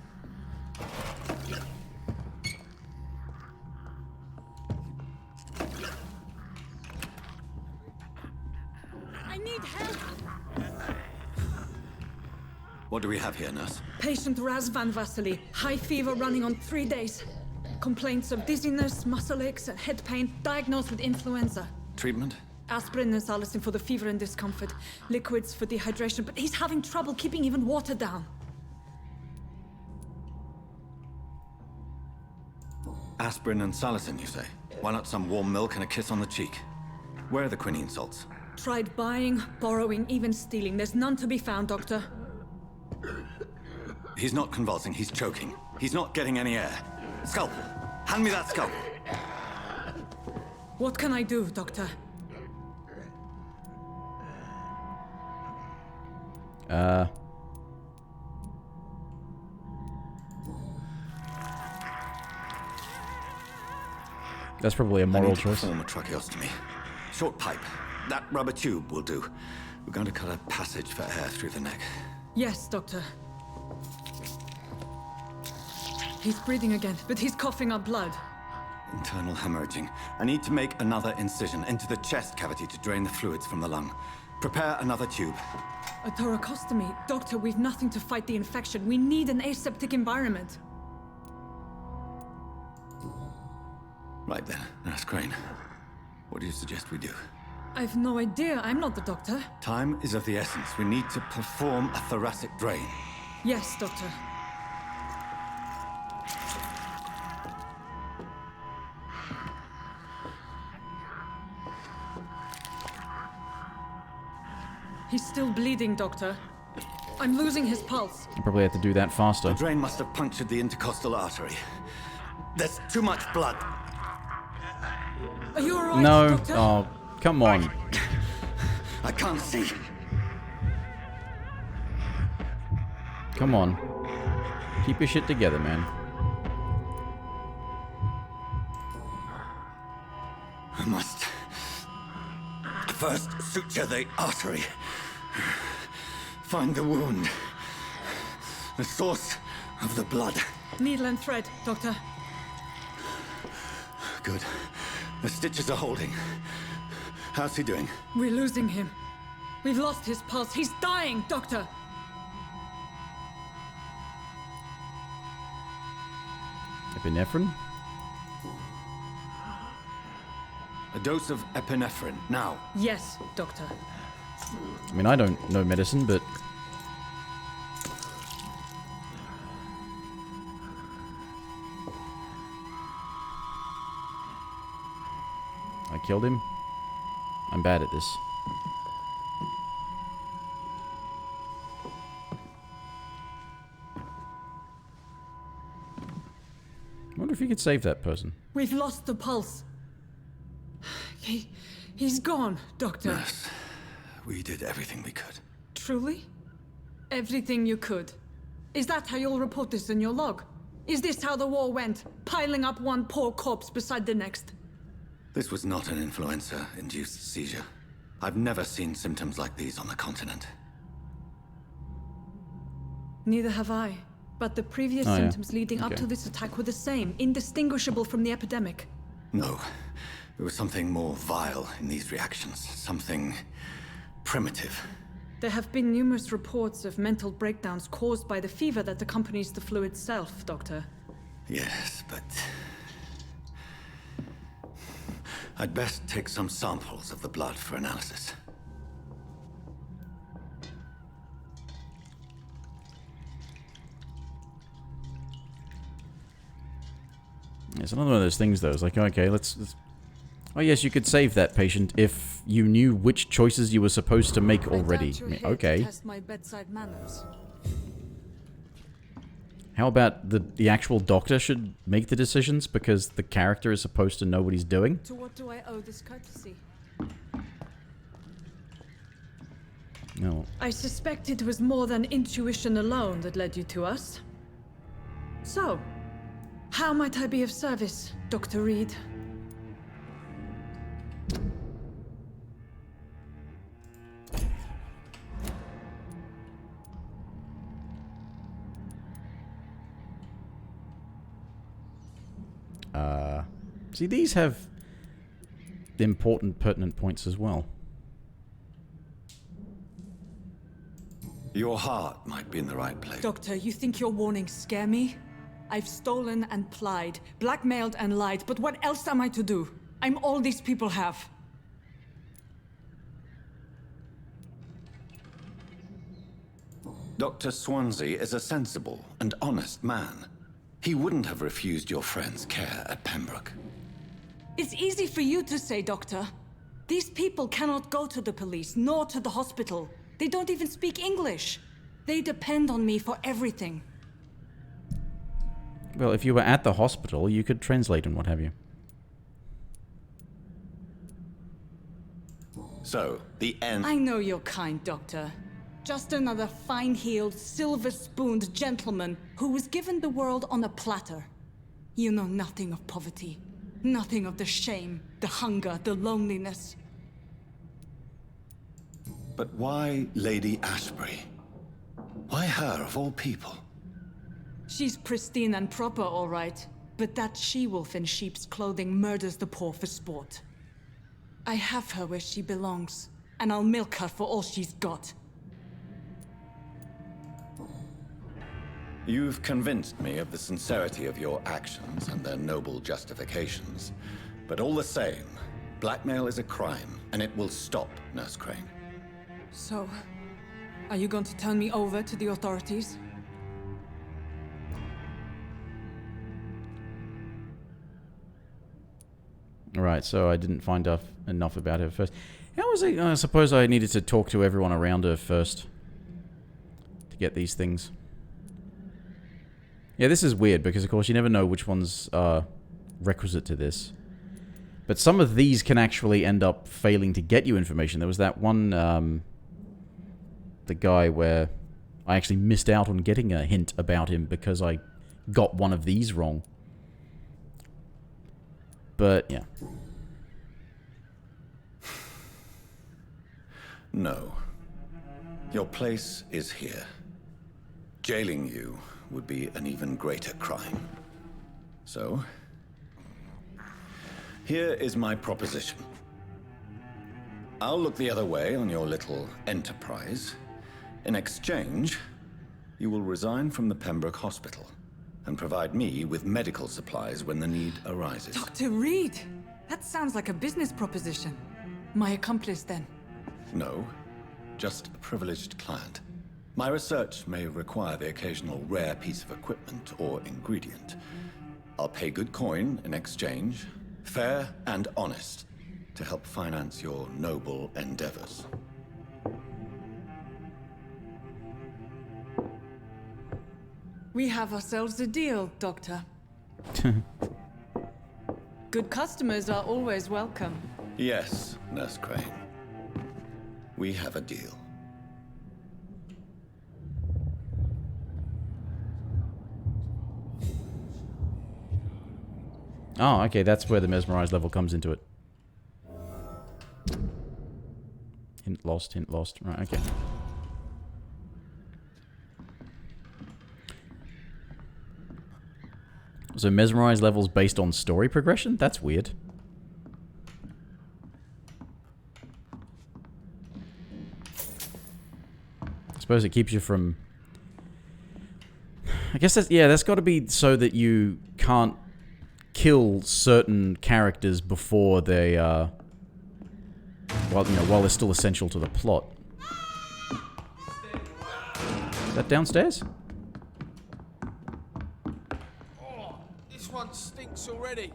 I need help!
What do we have here, nurse?
Patient Razvan Vasily. High fever running on 3 days. Complaints of dizziness, muscle aches, and head pain. Diagnosed with influenza.
Treatment?
Aspirin and salicin for the fever and discomfort. Liquids for dehydration, but he's having trouble keeping even water down.
Aspirin and salicin, you say? Why not some warm milk and a kiss on the cheek? Where are the quinine salts?
Tried buying, borrowing, even stealing. There's none to be found, Doctor.
He's not convulsing, he's choking. He's not getting any air. Scalpel! Hand me that scalpel!
What can I do, Doctor?
That's probably a moral choice.
Perform a tracheostomy. Short pipe. That rubber tube will do. We're going to cut a passage for air through the neck.
Yes, Doctor. He's breathing again, but he's coughing up blood.
Internal hemorrhaging. I need to make another incision into the chest cavity to drain the fluids from the lung. Prepare another tube.
A thoracostomy. Doctor, we've nothing to fight the infection. We need an aseptic environment.
Right then, Nurse Crane. What do you suggest we do?
I've no idea. I'm not the doctor.
Time is of the essence. We need to perform a thoracic drain.
Yes, Doctor. He's still bleeding, Doctor. I'm losing his pulse.
You probably have to do that faster.
The drain must have punctured the intercostal artery. There's too much blood.
Are you alright,
No.
Doctor?
Oh, come on.
I can't see.
Come on. Keep your shit together, man.
I must first suture the artery. Find the wound. The source of the blood.
Needle and thread, Doctor.
Good. The stitches are holding. How's he doing?
We're losing him. We've lost his pulse. He's dying, Doctor.
Epinephrine?
A dose of epinephrine, now.
Yes, Doctor.
I mean, I don't know medicine, but... killed him? I'm bad at this. I wonder if you could save that person.
We've lost the pulse. He's gone, Doctor.
Nurse, we did everything we could.
Truly? Everything you could. Is that how you'll report this in your log? Is this how the war went? Piling up one poor corpse beside the next?
This was not an influenza-induced seizure. I've never seen symptoms like these on the continent.
Neither have I. But the previous symptoms leading up to this attack were the same, indistinguishable from the epidemic.
No. There was something more vile in these reactions. Something primitive.
There have been numerous reports of mental breakdowns caused by the fever that accompanies the flu itself, Doctor.
Yes, but... I'd best take some samples of the blood for analysis.
It's another one of those things, though. It's like, okay, let's... Oh, yes, you could save that patient if you knew which choices you were supposed to make already. I mean, okay.
To test my bedside manners.
How about the actual doctor should make the decisions because the character is supposed to know what he's doing?
To what do I owe this courtesy?
No.
I suspect it was more than intuition alone that led you to us. So, how might I be of service, Dr. Reed?
See, these have important, pertinent points as well.
Your heart might be in the right place.
Doctor, you think your warnings scare me? I've stolen and plied, blackmailed and lied, but what else am I to do? I'm all these people have.
Dr. Swansea is a sensible and honest man. He wouldn't have refused your friend's care at Pembroke.
It's easy for you to say, Doctor. These people cannot go to the police, nor to the hospital. They don't even speak English. They depend on me for everything.
Well, if you were at the hospital, you could translate and what have you.
So, the end...
I know you're kind, Doctor. Just another fine-heeled, silver-spooned gentleman who was given the world on a platter. You know nothing of poverty. Nothing of the shame, the hunger, the loneliness.
But why Lady Ashbury? Why her, of all people?
She's pristine and proper, all right. But that she-wolf in sheep's clothing murders the poor for sport. I have her where she belongs, and I'll milk her for all she's got.
You've convinced me of the sincerity of your actions and their noble justifications. But all the same, blackmail is a crime, and it will stop, Nurse Crane.
So, are you going to turn me over to the authorities?
Right, so I didn't find enough about her first. How was it? I suppose I needed to talk to everyone around her first to get these things. Yeah, this is weird because, of course, you never know which ones are requisite to this. But some of these can actually end up failing to get you information. There was that one, the guy where I actually missed out on getting a hint about him because I got one of these wrong. But, yeah.
No. Your place is here. Jailing you would be an even greater crime. So, here is my proposition. I'll look the other way on your little enterprise. In exchange, you will resign from the Pembroke Hospital and provide me with medical supplies when the need arises.
Dr. Reed! That sounds like a business proposition. My accomplice, then?
No, just a privileged client. My research may require the occasional rare piece of equipment or ingredient. I'll pay good coin in exchange, fair and honest. to help finance your noble endeavors.
We have ourselves a deal, Doctor. Good customers are always welcome.
Yes, Nurse Crane. We have a deal.
Oh, okay, that's where the mesmerized level comes into it. Hint lost, hint lost. Right, okay. So mesmerized levels based on story progression? That's weird. I suppose it keeps you from... I guess that's... Yeah, that's got to be so that you can't kill certain characters before they, while they're still essential to the plot. Is that downstairs?
Oh, this one stinks already.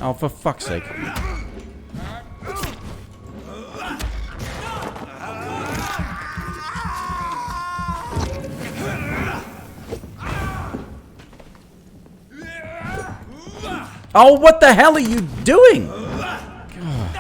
Oh, for fuck's sake. Oh, what the hell are you doing? God.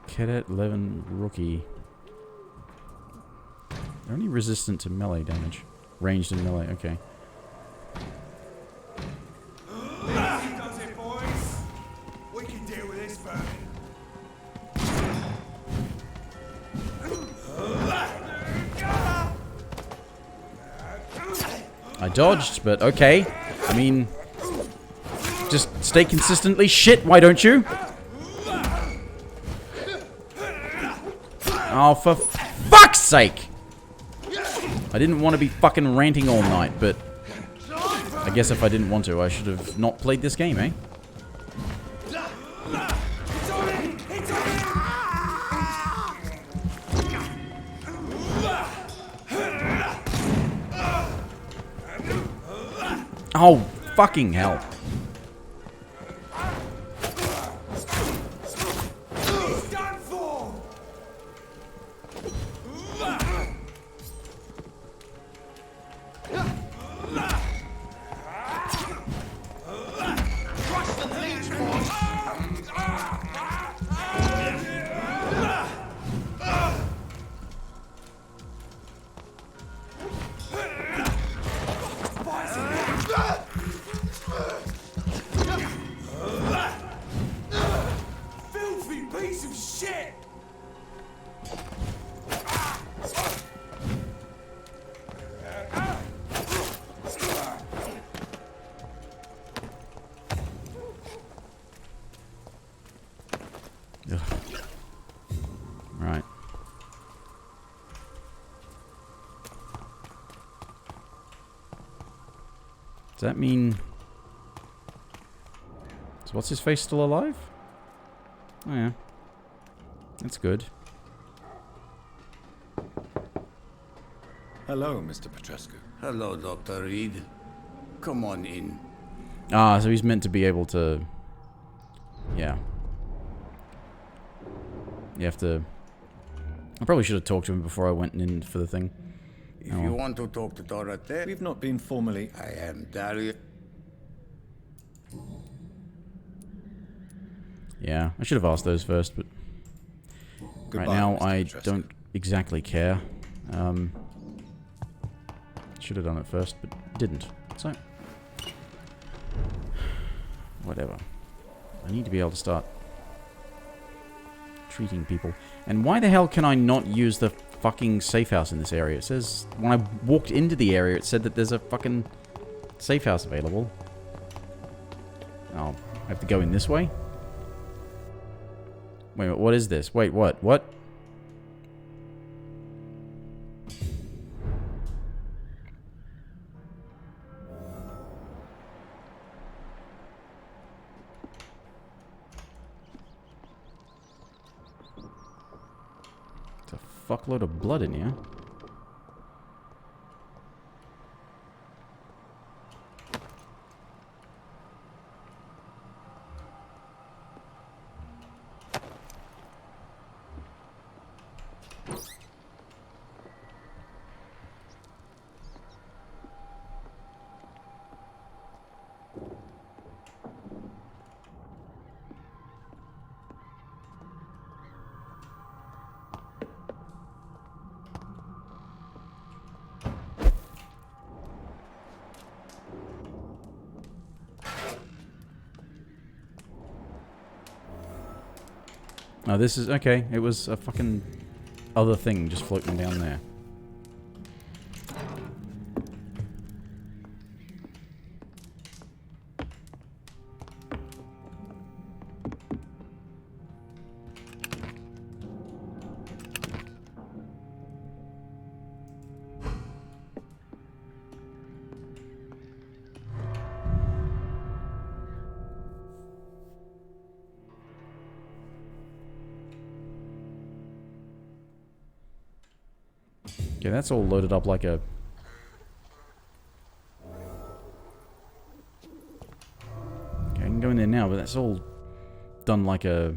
Cadet 11 rookie. They're only resistant to melee damage. Ranged and melee, okay.
Easy does it, boys. We can deal with this vermin.
I dodged, but okay. I mean, just stay consistently shit, why don't you? Oh, for fuck's sake! I didn't want to be fucking ranting all night, but I guess if I didn't want to, I should have not played this game, eh? Oh, fucking hell.
Filthy piece of shit!
Ugh. Right. Does that mean... So what's his face still alive? Oh yeah. That's good.
Hello, Mr. Petrescu.
Hello, Dr. Reed. Come on in.
Ah, so he's meant to be able to... Yeah. You have to... I probably should have talked to him before I went in for the thing.
If you want to talk to Dorothy...
We've not been formally...
I am Darius.
Yeah, I should have asked those first, but... Right now, I don't exactly care. Should have done it first, but didn't. So, whatever. I need to be able to start treating people. And why the hell can I not use the fucking safe house in this area? It says, when I walked into the area, it said that there's a fucking safe house available. Oh, I have to go in this way? Wait, what is this? Wait, what? What? It's a fuckload of blood in here. Oh, this is... okay, it was a fucking other thing just floating down there. Yeah, that's all loaded up like a... okay, I can go in there now, but that's all done like a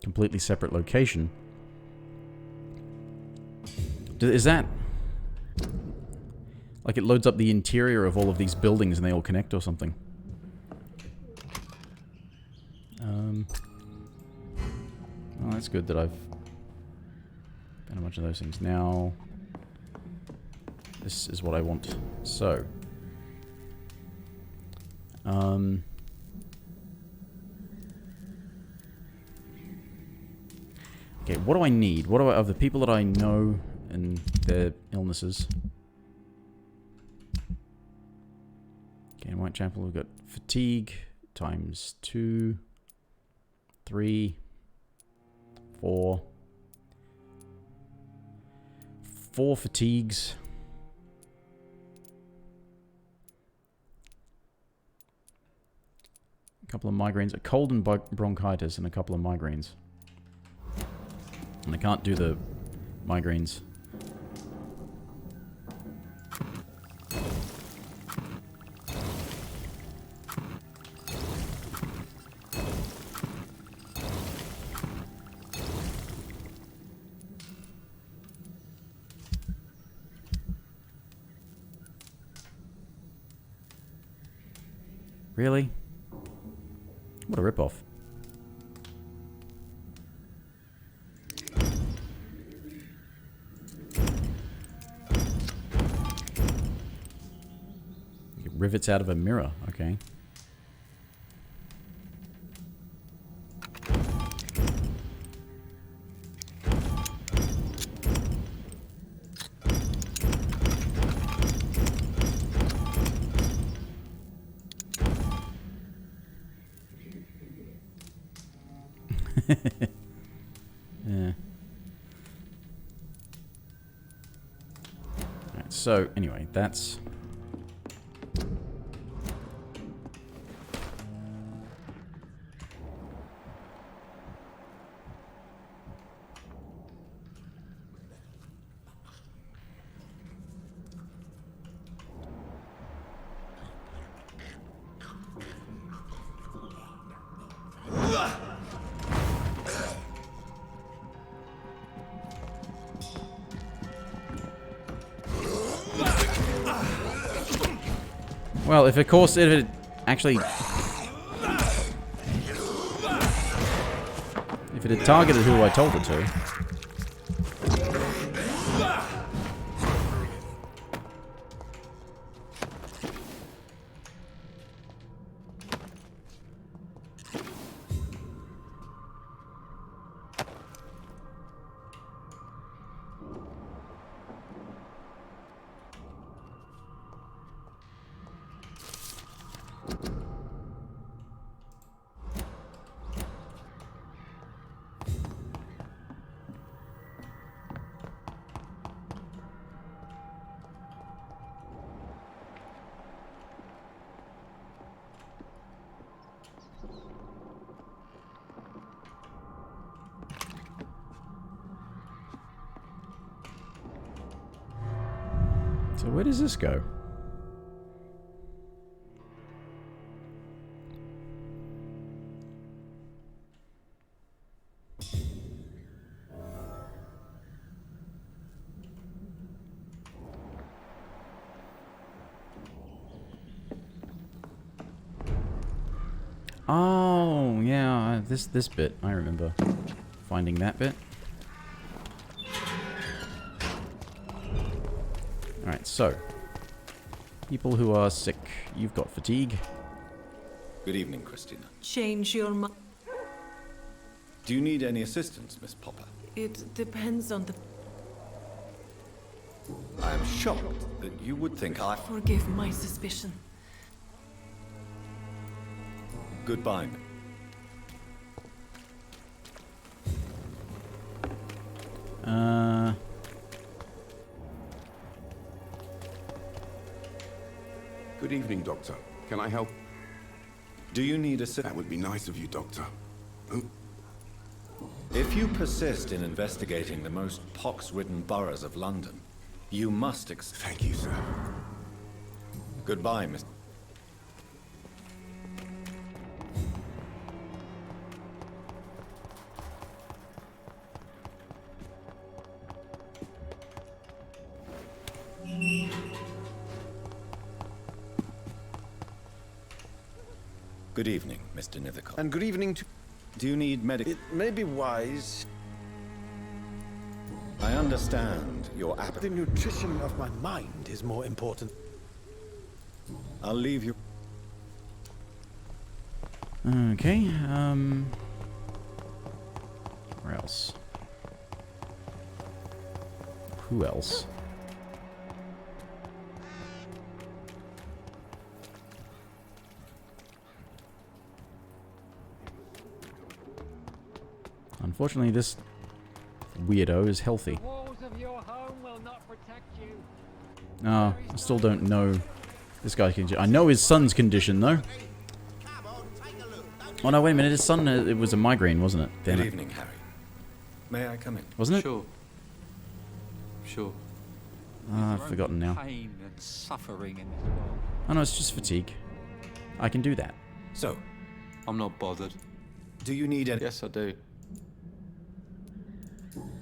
completely separate location. Is that... like it loads up the interior of all of these buildings and they all connect or something? Well, that's good that I've done a bunch of those things. Now... this is what I want. So. Okay, what do I need? What do I... of the people that I know and their illnesses. Okay, in Whitechapel we've got fatigue times 2, 3, 4. 4 fatigues. A couple of migraines, a cold and bronchitis, and a couple of migraines. And I can't do the migraines. Really? What a ripoff. It rivets out of a mirror, okay. Yeah. Right, so, anyway, that's... well, if it actually... if it had targeted who I told it to... So where does this go? Oh, yeah, this bit, I remember finding that bit. Alright, so, people who are sick, you've got fatigue.
Good evening, Christina.
Change your mind.
Do you need any assistance, Miss Popper?
It depends on the...
I am shocked that you would think I...
Forgive my suspicion.
Goodbye.
Good evening, Doctor. Can I help?
Do you need
That would be nice of you, Doctor.
If you persist in investigating the most pox-ridden boroughs of London, you must
Thank you, sir.
Goodbye, Miss... Good evening, Mr. Nithercott.
And good evening to...
Do you need medical...
It may be wise...
I understand your appetite.
The nutrition of my mind is more important.
I'll leave you...
Okay, where else? Who else? Unfortunately, this weirdo is healthy.
Walls of your home will not protect you.
Oh, I still don't know this guy's condition. I know his son's condition, though. Oh, no, wait a minute. His son, it was a migraine, wasn't it? Damn
Good
it.
evening, Harry. May I come in?
Wasn't it?
Sure. Sure.
I've forgotten now.
Pain and suffering in this world.
Oh, no, it's just fatigue. I can do that.
So,
I'm not bothered.
do you need any...
Yes, I do.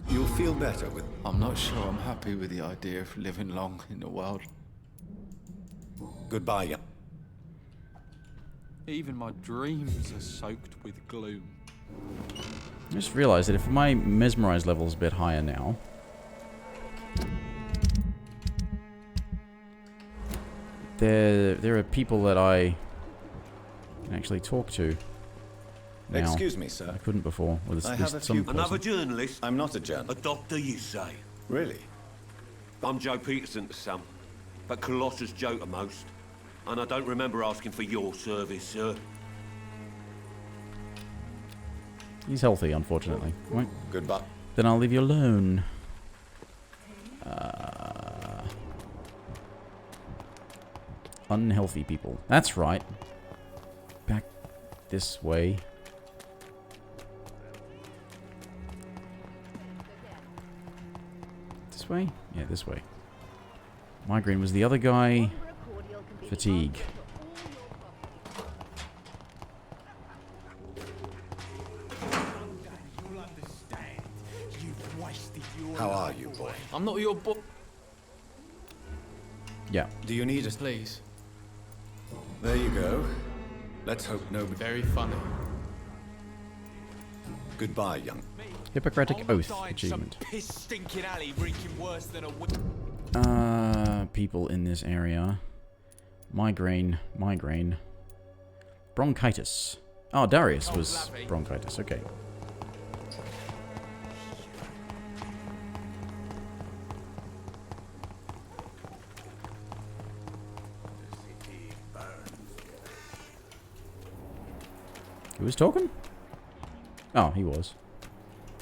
You'll feel better with...
I'm not sure I'm happy with the idea of living long in the world.
Goodbye, young...
Even my dreams are soaked with gloom.
I just realized that if my mesmerize level is a bit higher now... There are people that I can actually talk to now.
Excuse me, sir.
I couldn't before. Well,
I have a few...
Another journalist?
I'm not a journalist.
A doctor, you say?
Really?
I'm Joe Peterson to some, but Colossus Joe to most. And I don't remember asking for your service, sir.
He's healthy, unfortunately. Right.
Goodbye.
Then I'll leave you alone. Unhealthy people. That's right. Back this way. This way? Yeah, this way. Migraine was the other guy. Fatigue.
How are you, boy?
I'm not your boy.
Yeah.
Do you need us?
Please.
There you go. Let's hope nobody...
Very funny.
Goodbye, young...
Hippocratic Oath achievement.
Piss-stinking alley reeking worse than a...
People in this area. Migraine. Bronchitis. Oh, Darius was bronchitis. Okay. Who was talking? Oh, he was.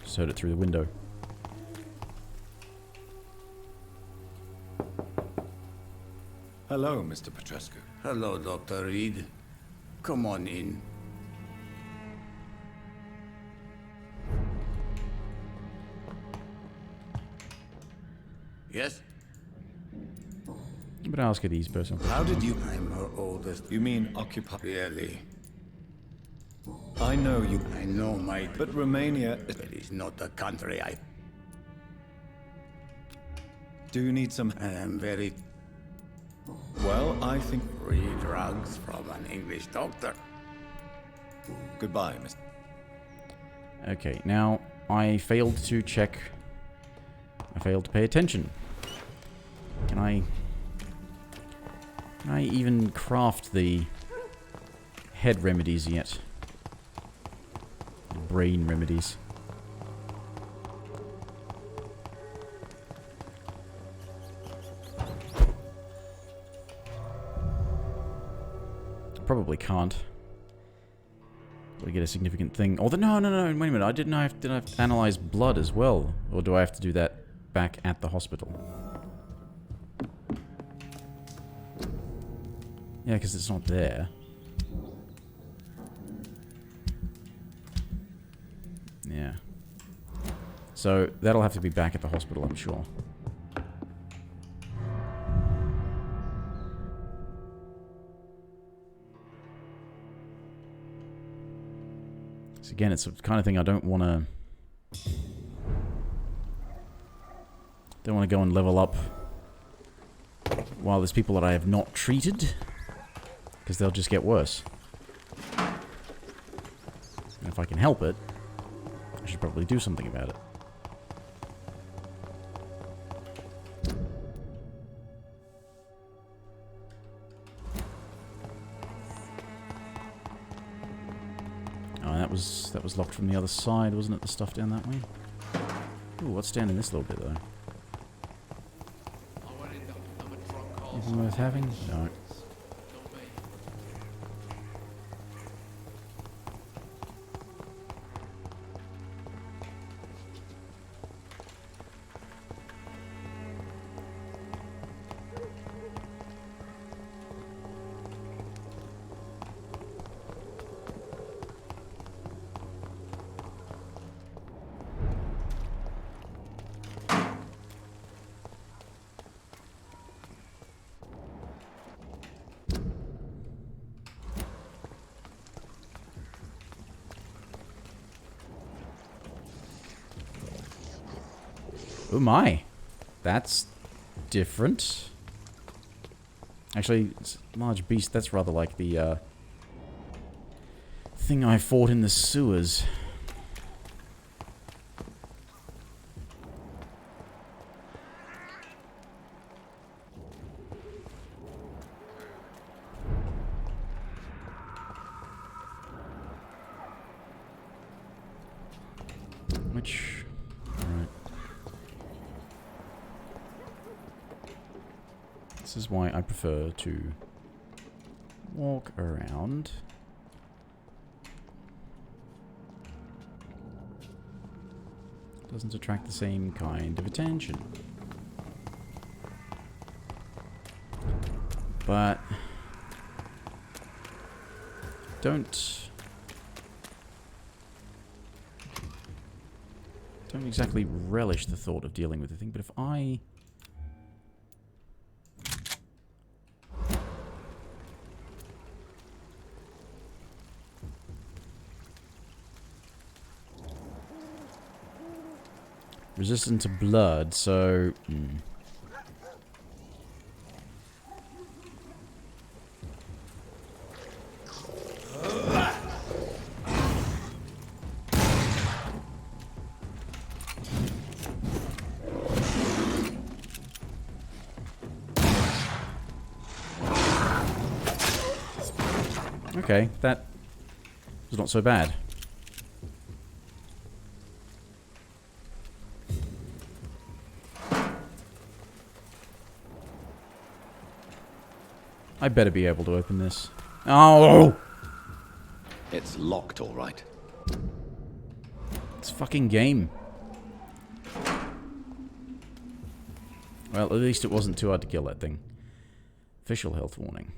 Just heard it through the window.
Hello, Mr. Petrescu.
Hello, Dr. Reed. Come on in. Yes?
But ask it easy person.
How did you... I'm her oldest...
You mean occupy...
Really?
I know you...
I know my...
But Romania...
It is not the country I...
Do you need some...
I am very...
Well, I think...
Free drugs from an English doctor.
Goodbye, Mr.
Okay, now I failed to check. I failed to pay attention. Can I even craft the head remedies yet? Brain remedies. Probably can't. We get a significant thing. Oh, no, wait a minute. Did I have to analyze blood as well? Or do I have to do that back at the hospital? Yeah, because it's not there. Yeah. So, that'll have to be back at the hospital, I'm sure. Again, it's the kind of thing I don't want to... Don't want to go and level up while there's people that I have not treated, because they'll just get worse. And if I can help it, I should probably do something about it. That was locked from the other side, wasn't it? The stuff down that way. Ooh, what's down in this little bit though? Anything worth having? No. Oh my. That's different. Actually, it's a large beast. That's rather like the thing I fought in the sewers. Which... Right. This is why I prefer to walk around. Doesn't attract the same kind of attention. But don't exactly relish the thought of dealing with the thing, but if I resistant to blood, so okay, that was not so bad. I better be able to open this. Oh!
It's locked, all right.
It's a fucking game. Well, at least it wasn't too hard to kill that thing. Official health warning.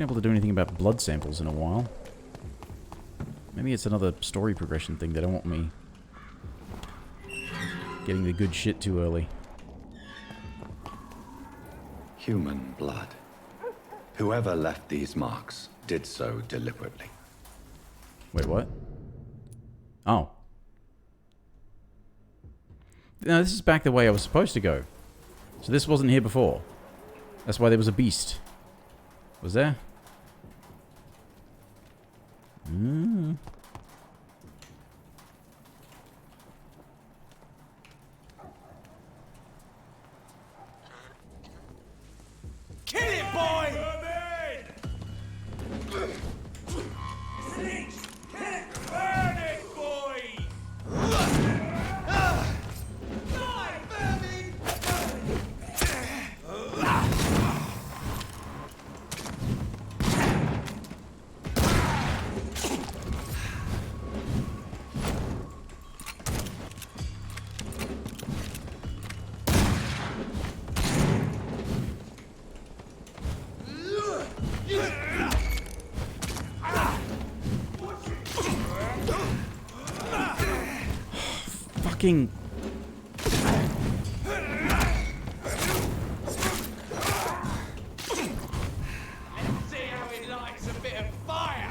been able to do anything about blood samples in a while. Maybe it's another story progression thing. They don't want me getting the good shit too early.
Human blood. Whoever left these marks did so deliberately.
Wait, what? Oh. No, this is back the way I was supposed to go. So this wasn't here before. That's why there was a beast. Was there? Mm.
Kill it, boy! Burn it, boy!
Fucking...
See how he likes a bit of fire!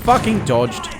Fucking dodged.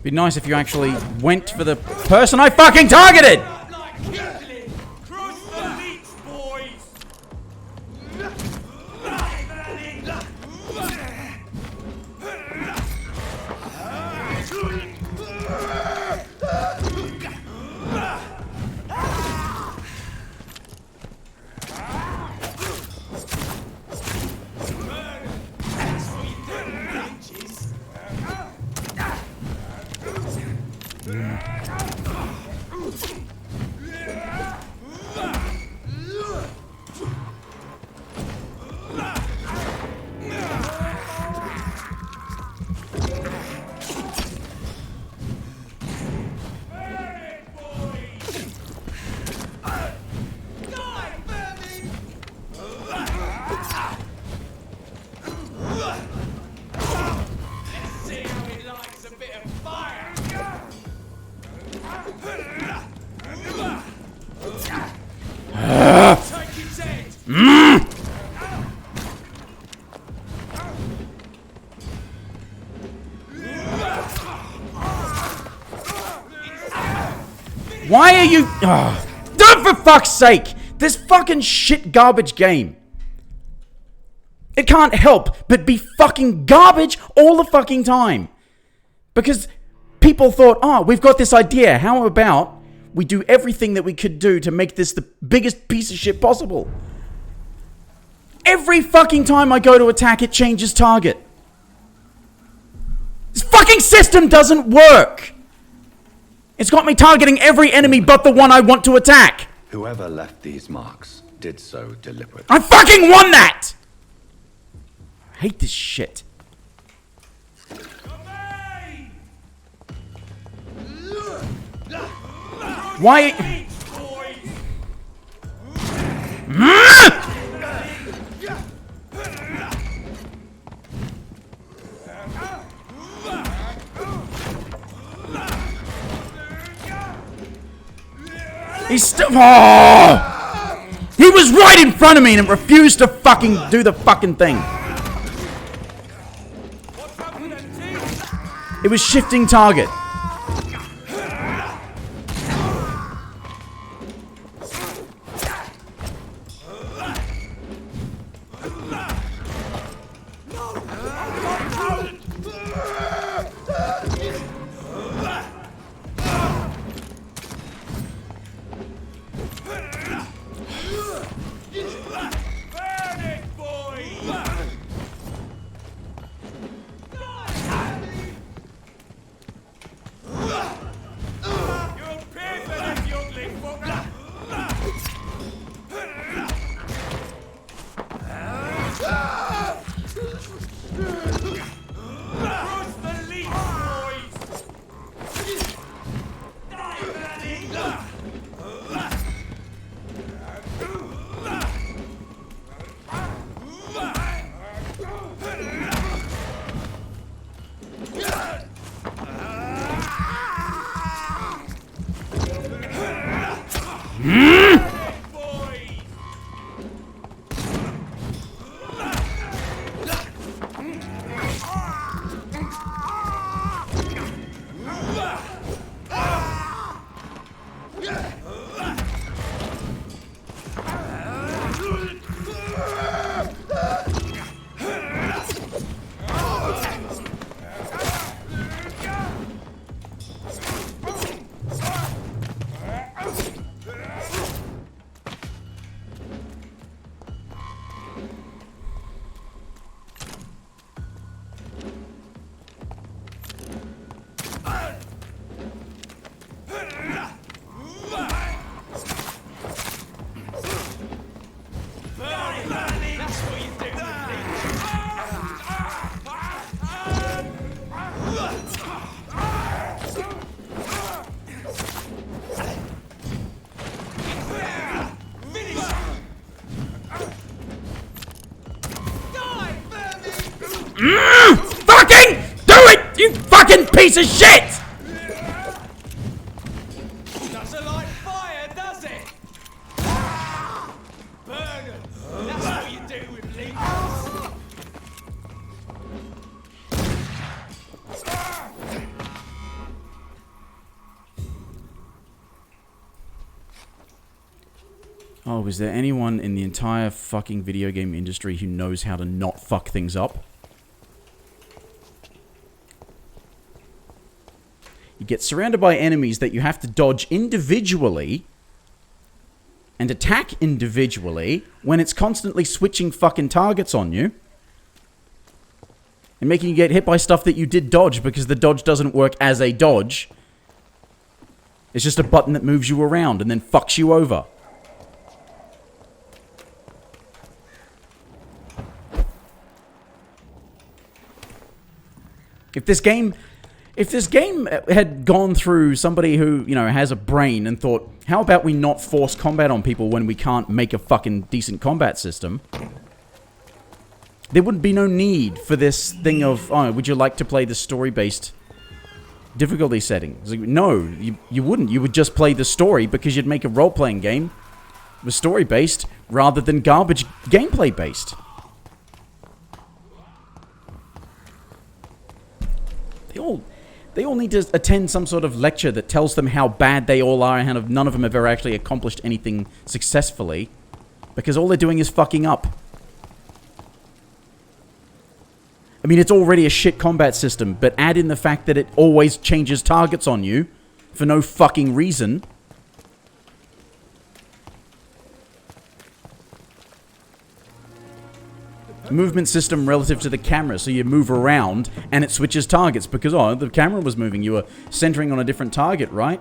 Be nice if you actually went for the person I fucking targeted! Why are you... Don't, for fuck's sake! This fucking shit garbage game. It can't help but be fucking garbage all the fucking time. Because people thought, oh, we've got this idea. How about we do everything that we could do to make this the biggest piece of shit possible? Every fucking time I go to attack, it changes target. This fucking system doesn't work. It's got me targeting every enemy but the one I want to attack.
Whoever left these marks did so deliberately.
I fucking won that! I hate this shit. Why? He's still. Oh! He was right in front of me and refused to fucking do the fucking thing. It was shifting target. Fucking do it, you fucking piece of shit!
Doesn't like fire, does it? Burn 'em. That's what you do with leaders.
Oh, is there anyone in the entire fucking video game industry who knows how to not fuck things up? You get surrounded by enemies that you have to dodge individually and attack individually when it's constantly switching fucking targets on you and making you get hit by stuff that you did dodge because the dodge doesn't work as a dodge. It's just a button that moves you around and then fucks you over. If this game had gone through somebody who, you know, has a brain and thought, how about we not force combat on people when we can't make a fucking decent combat system? There would be no need for this thing of, oh, would you like to play the story-based difficulty setting? It's like, no, you wouldn't. You would just play the story because you'd make a role-playing game with story-based rather than garbage gameplay-based. They all need to attend some sort of lecture that tells them how bad they all are and how none of them have ever actually accomplished anything successfully. Because all they're doing is fucking up. I mean, it's already a shit combat system, but add in the fact that it always changes targets on you for no fucking reason. Movement system relative to the camera, so you move around and it switches targets because, oh, the camera was moving, you were centering on a different target, right?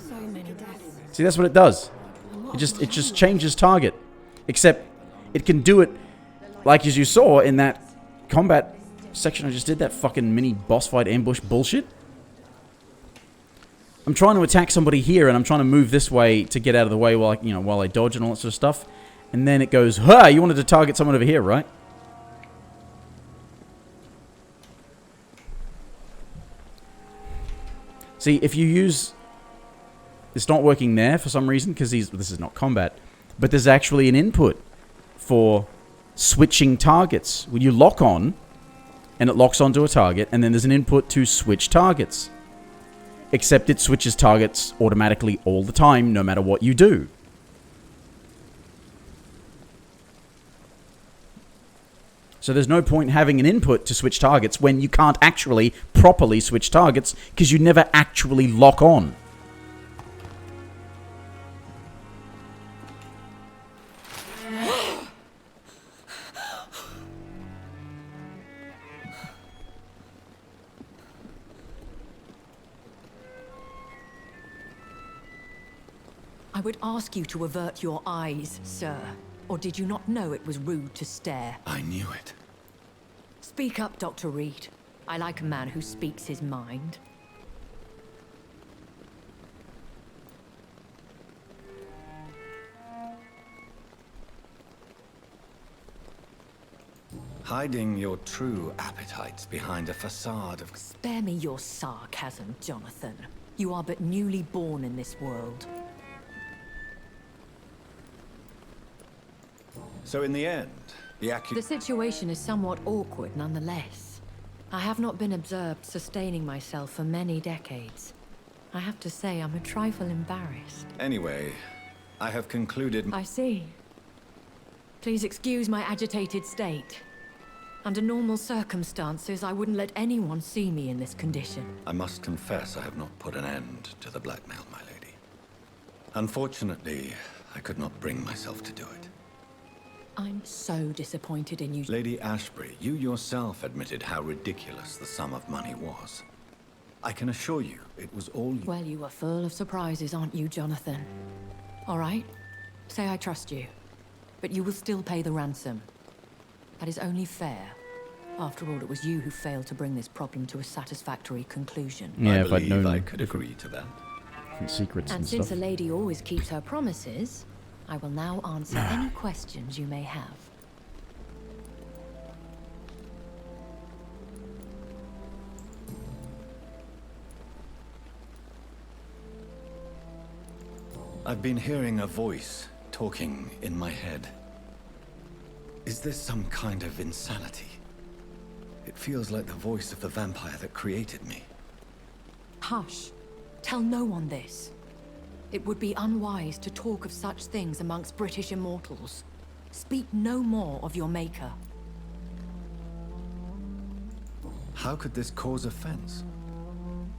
So many deaths.
See, that's what it does. It just changes target. Except it can do it like as you saw in that combat section I just did, that fucking mini boss fight ambush bullshit. I'm trying to attack somebody here, and I'm trying to move this way to get out of the way while I dodge and all that sort of stuff. And then it goes, "Ha! You wanted to target someone over here, right?" See, if you use... It's not working there for some reason, because this is not combat. But there's actually an input for switching targets. When you lock on, and it locks onto a target, and then there's an input to switch targets. Except it switches targets automatically all the time, no matter what you do. So there's no point having an input to switch targets when you can't actually properly switch targets because you never actually lock on.
I would ask you to avert your eyes, sir. Or did you not know it was rude to stare?
I knew it.
Speak up, Dr. Reed. I like a man who speaks his mind.
Hiding your true appetites behind a facade of...
Spare me your sarcasm, Jonathan. You are but newly born in this world.
So in the end,
the situation is somewhat awkward nonetheless. I have not been observed sustaining myself for many decades. I have to say I'm a trifle embarrassed.
Anyway, I have concluded...
I see. Please excuse my agitated state. Under normal circumstances, I wouldn't let anyone see me in this condition.
I must confess I have not put an end to the blackmail, my lady. Unfortunately, I could not bring myself to do it.
I'm so disappointed in you.
Lady Ashbury, you yourself admitted how ridiculous the sum of money was. I can assure you, it was all you...
Well, you are full of surprises, aren't you, Jonathan? All right, say I trust you. But you will still pay the ransom. That is only fair. After all, it was you who failed to bring this problem to a satisfactory conclusion.
Yeah,
I believe I could agree to that.
Different secrets and
since
stuff.
a lady always keeps her promises, I will now answer any questions you may have.
I've been hearing a voice talking in my head. Is this some kind of insanity? It feels like the voice of the vampire that created me.
Hush. Tell no one this. It would be unwise to talk of such things amongst British immortals. Speak no more of your maker.
How could this cause offense?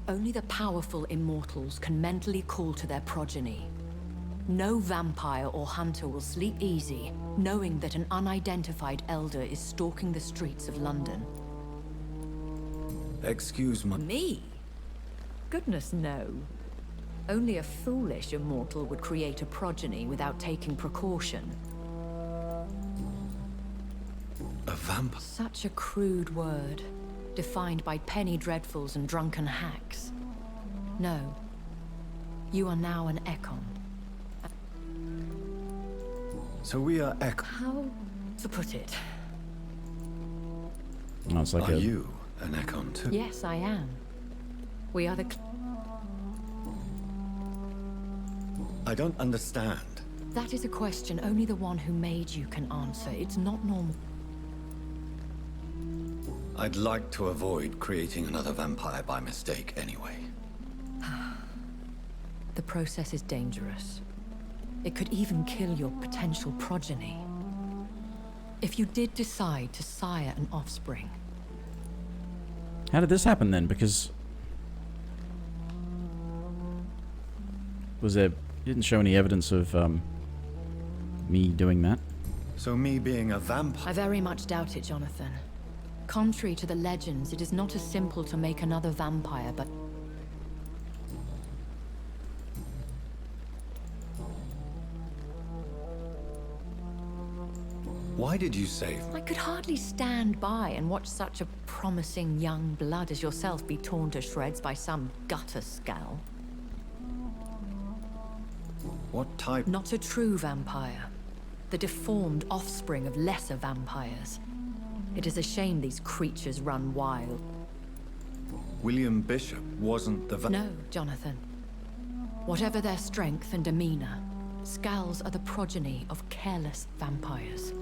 Only the powerful immortals can mentally call to their progeny. No vampire or hunter will sleep easy, knowing that an unidentified elder is stalking the streets of London.
Excuse me.
Me? Goodness, no. Only a foolish immortal would create a progeny without taking precaution.
A vampire?
Such a crude word, defined by penny dreadfuls and drunken hacks. No. You are now an Ekon.
So we are Ekon.
How to put it?
Oh, it's like
are you an Ekon too?
Yes, I am. We are the...
I don't understand.
That is a question only the one who made you can answer. It's not normal.
I'd like to avoid creating another vampire by mistake anyway.
The process is dangerous. It could even kill your potential progeny. If you did decide to sire an offspring.
How did this happen then? Because... was there... You didn't show any evidence of me doing that.
So me being a vampire...
I very much doubt it, Jonathan. Contrary to the legends, it is not as simple to make another vampire, but...
Why did you save me?
I could hardly stand by and watch such a promising young blood as yourself be torn to shreds by some gutter scowl.
What type?
Not a true vampire. The deformed offspring of lesser vampires. It is a shame these creatures run wild.
William Bishop wasn't the
No, Jonathan. Whatever their strength and demeanor, Scowls are the progeny of careless vampires.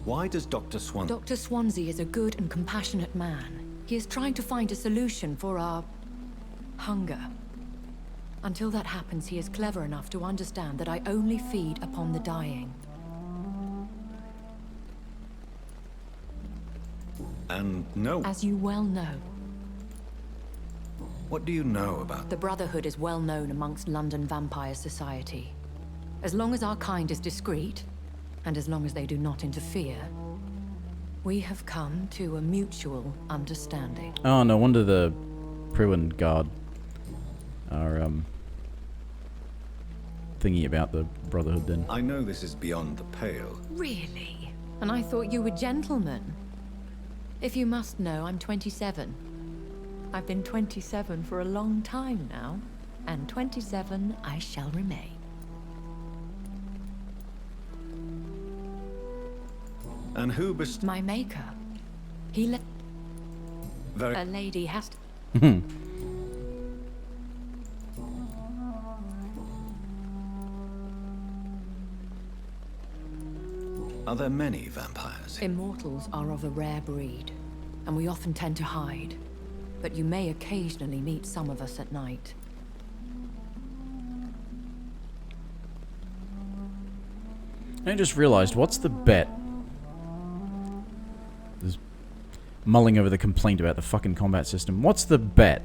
Why does Dr. Swansea...
Dr. Swansea is a good and compassionate man. He is trying to find a solution for our... hunger. Until that happens, he is clever enough to understand that I only feed upon the dying.
And no...
As you well know.
What do you know about...
The Brotherhood is well known amongst London vampire society. As long as our kind is discreet, and as long as they do not interfere, we have come to a mutual understanding.
Oh, no wonder the Pruin Guard are, thingy about the Brotherhood then.
I know this is beyond the pale.
Really? And I thought you were gentlemen. If you must know, I'm 27. I've been 27 for a long time now, and 27 I shall remain.
And who
My maker. He let...
Very...
A lady has to...
Are there many vampires?
Immortals are of a rare breed, and we often tend to hide. But you may occasionally meet some of us at night.
I just realized, what's the bet? There's mulling over the complaint about the fucking combat system. What's the bet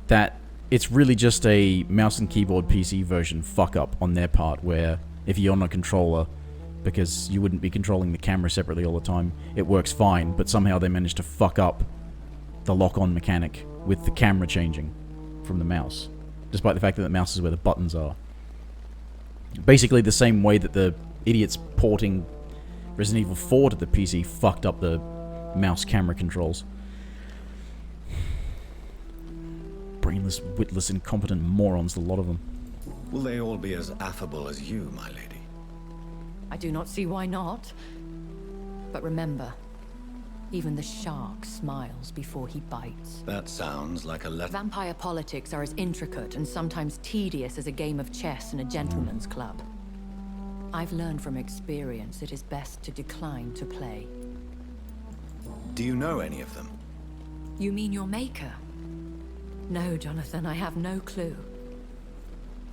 that it's really just a mouse and keyboard PC version fuck up on their part, where if you're on a controller, because you wouldn't be controlling the camera separately all the time, it works fine, but somehow they managed to fuck up the lock-on mechanic with the camera changing from the mouse, despite the fact that the mouse is where the buttons are. Basically the same way that the idiots porting Resident Evil 4 to the PC fucked up the mouse camera controls. Brainless, witless, incompetent morons, a lot of them.
Will they all be as affable as you, my lady?
I do not see why not. But remember, even the shark smiles before he bites.
That sounds like a letter.
Vampire politics are as intricate and sometimes tedious as a game of chess in a gentleman's club. I've learned from experience it is best to decline to play.
Do you know any of them?
You mean your maker? No, Jonathan, I have no clue.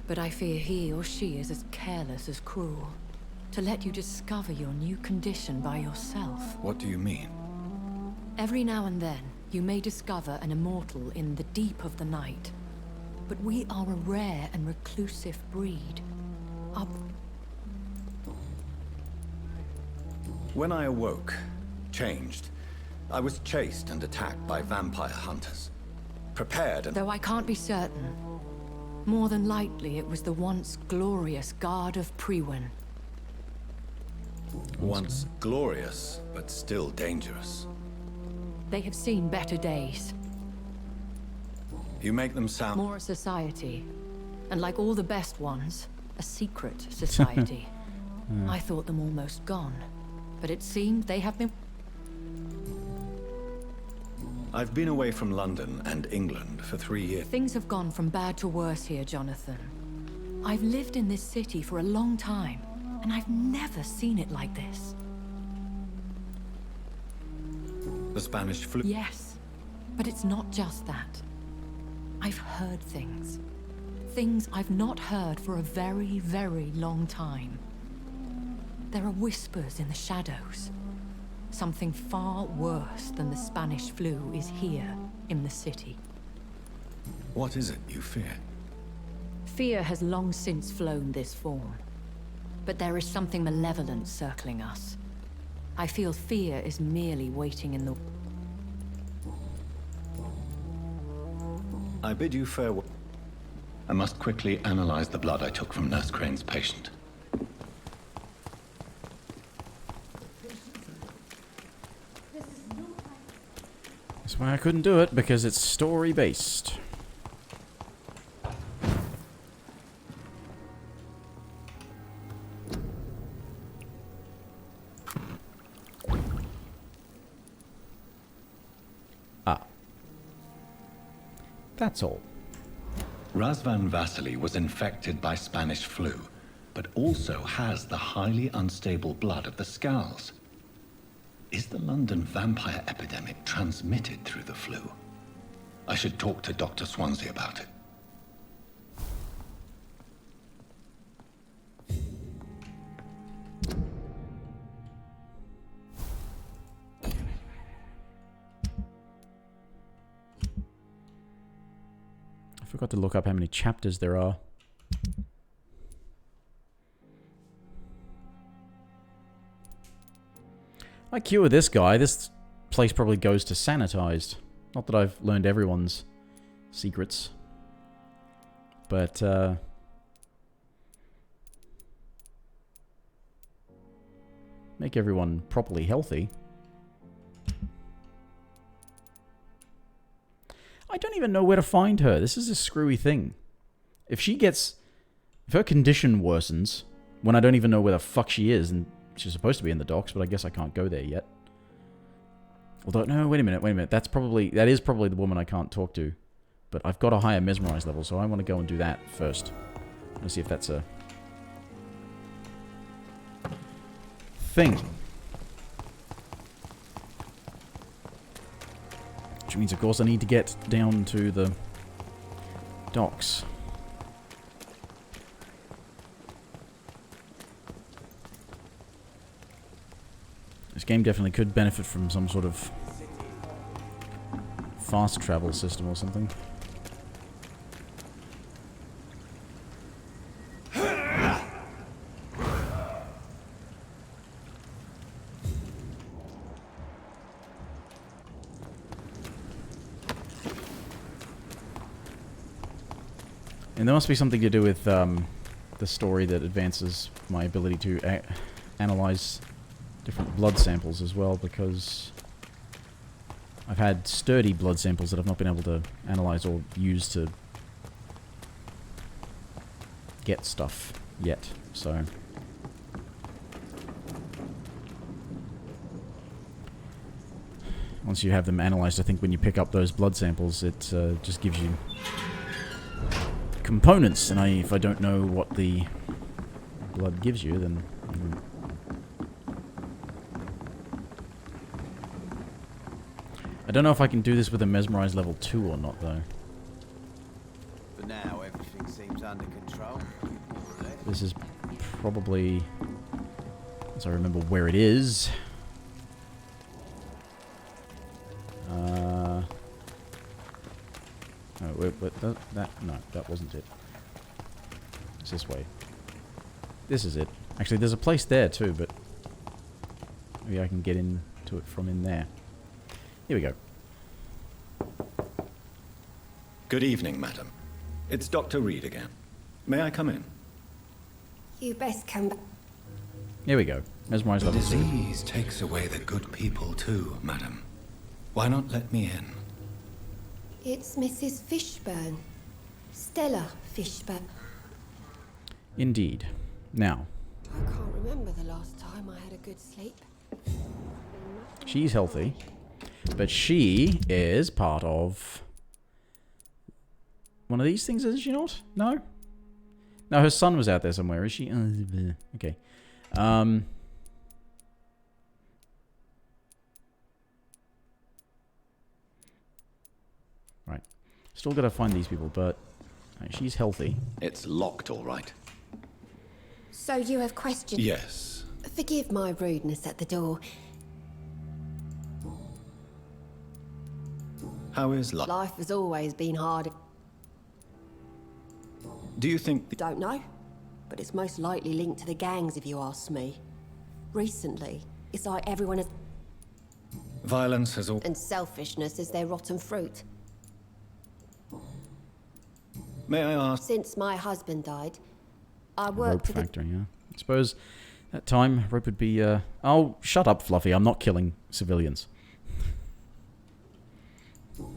But I fear he or she is as careless as cruel. To let you discover your new condition by yourself.
What do you mean?
Every now and then, you may discover an immortal in the deep of the night. But we are a rare and reclusive breed.
When I awoke, changed, I was chased and attacked by vampire hunters. Prepared and...
Though I can't be certain, more than likely it was the once glorious Guard of Pruin.
Once glorious, but still dangerous.
They have seen better days.
You make them sound...
More a society. And like all the best ones, a secret society. I thought them almost gone. But it seemed they have been...
I've been away from London and England for 3 years.
Things have gone from bad to worse here, Jonathan. I've lived in this city for a long time, and I've never seen it like this.
The Spanish flu?
Yes, but it's not just that. I've heard things. Things I've not heard for a very, very long time. There are whispers in the shadows. Something far worse than the Spanish flu is here in the city.
What is it you fear?
Fear has long since flown this form. But there is something malevolent circling us. I feel fear is merely waiting in the...
I bid you farewell. I must quickly analyze the blood I took from Nurse Crane's patient.
That's why I couldn't do it, because it's story-based. That's all.
Razvan Vasily was infected by Spanish flu, but also has the highly unstable blood of the Scowls. Is the London vampire epidemic transmitted through the flu? I should talk to Dr. Swansea about it.
I forgot to look up how many chapters there are. I cure this guy. This place probably goes to sanitized. Not that I've learned everyone's secrets. But, make everyone properly healthy. I don't even know where to find her. This is a screwy thing. If her condition worsens, when I don't even know where the fuck she is, and she's supposed to be in the docks, but I guess I can't go there yet. Although, no, wait a minute. That is probably the woman I can't talk to. But I've got a higher mesmerize level, so I want to go and do that first. Let's see if that's a thing. Which means, of course, I need to get down to the docks. This game definitely could benefit from some sort of fast travel system or something. And there must be something to do with the story that advances my ability to analyze different blood samples as well, because I've had sturdy blood samples that I've not been able to analyze or use to get stuff yet, so... Once you have them analyzed, I think when you pick up those blood samples, it just gives you components, and if I don't know what the blood gives you, then... I don't know if I can do this with a mesmerize level 2 or not, though.
For now, everything seems under control.
This is probably... As I remember where it is. Oh, wait, no, that wasn't it. It's this way. This is it. Actually, there's a place there too, but maybe I can get into it from in there. Here we go.
Good evening, madam. It's Dr. Reed again. May I come in?
You best come back.
Here we go. Mesmerize level 2.
Disease takes away the good people too, madam. Why not let me in?
It's Mrs. Fishburne. Stella Fishburne.
Indeed. Now.
I can't remember the last time I had a good sleep.
She's healthy. But she is part of one of these things, is she not? No? No, her son was out there somewhere, is she? Okay. Right. Still gotta find these people, but she's healthy.
It's locked, all right.
So you have questions?
Yes.
Forgive my rudeness at the door.
How is life?
Life has always been hard.
Do you think...
Don't know, but it's most likely linked to the gangs if you ask me. Recently, it's like everyone has...
Violence has all...
And selfishness is their rotten fruit.
May I ask...
Since my husband died, I
Rope
worked for
factory, yeah. I suppose that time rope would be... Oh, shut up, Fluffy. I'm not killing civilians.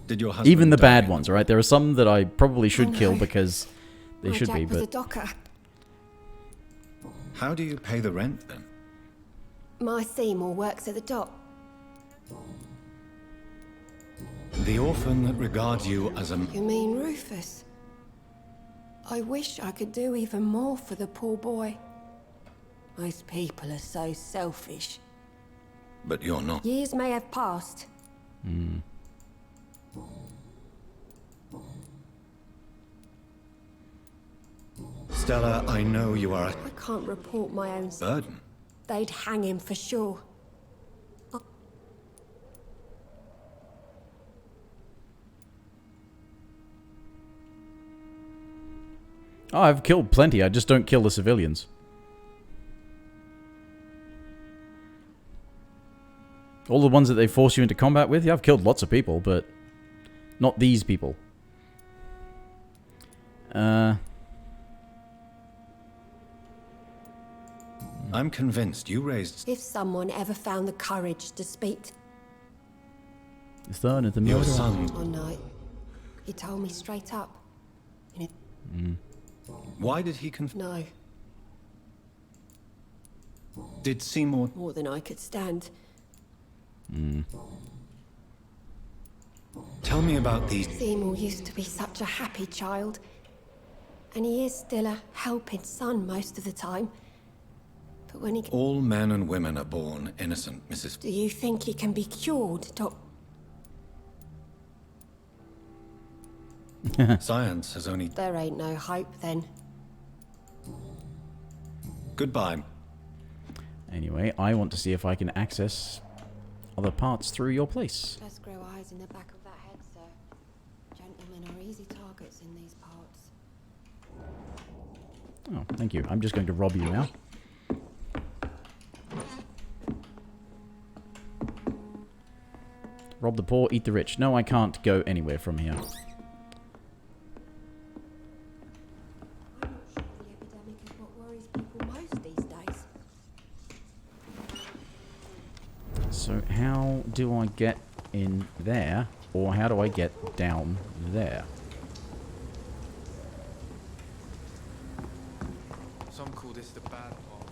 Did your husband
Even the
die?
bad ones, alright? There are some that I probably should kill because they
My
should
dad
be,
was a
but...
docker.
How do you pay the rent, then?
My Seymour works at the dock.
The orphan that regards you as a...
You mean Rufus? I wish I could do even more for the poor boy. Most people are so selfish.
But you're not.
Years may have passed.
Hmm.
Stella, I know you are a
I can't report my own...
burden.
They'd hang him for sure.
Oh, I've killed plenty, I just don't kill the civilians. All the ones that they force you into combat with, yeah, I've killed lots of people, but not these people.
I'm convinced you raised...
If someone ever found the courage to speak...
The son of the
Your
murderer.
son...
One night, he told me straight up. And it...
Why did he
No,
Did Seymour...
more than I could stand.
Tell me about these...
Seymour used to be such a happy child. And he is still a helping son most of the time. But when he...
All men and women are born innocent, Mrs.
Do you think he can be cured, Doc?
Science has only...
There ain't no hope then.
Goodbye.
Anyway, I want to see if I can access other parts through your place.
Just grow eyes in the back of that head, sir. Gentlemen are easy targets in these parts.
Oh, thank you. I'm just going to rob you now. Rob the poor, eat the rich. No, I can't go anywhere from here. So how do I get in there? Or how do I get down there?
Some call this the bad part.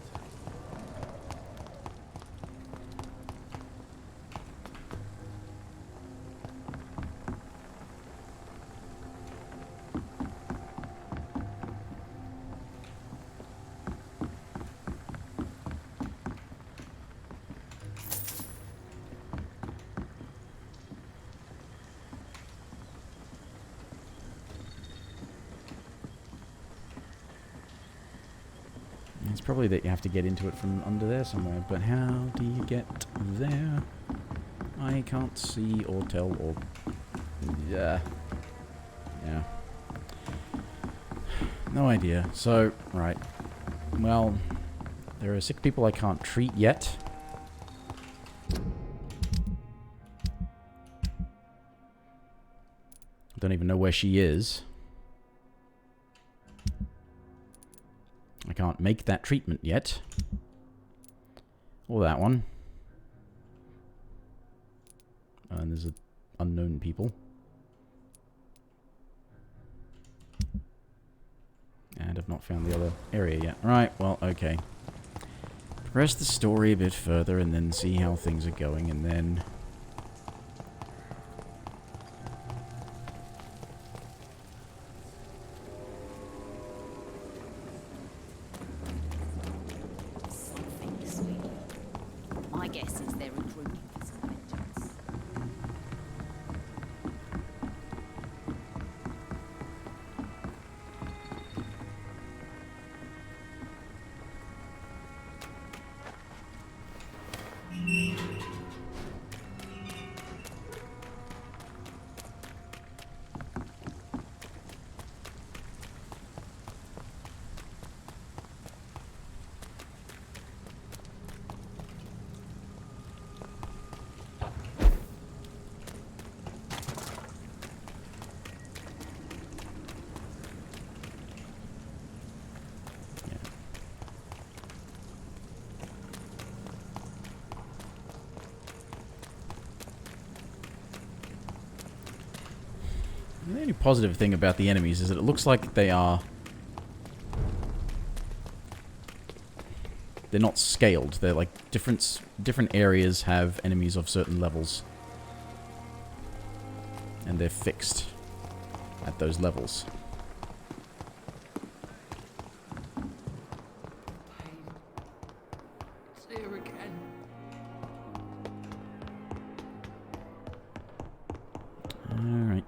It's probably that you have to get into it from under there somewhere, but how do you get there? I can't see or tell or... Yeah. No idea. So, right. Well, there are sick people I can't treat yet. Don't even know where she is. I can't make that treatment yet. Or that one. And there's unknown people. And I've not found the other area yet. Right, well, okay. Progress the story a bit further and then see how things are going and then...
My guess is they're recruiting for some vengeance. The only positive thing about the enemies is that it looks like they are... They're not scaled. They're like different areas have enemies of certain levels.
And they're fixed at those levels.
It's here again.
Alright.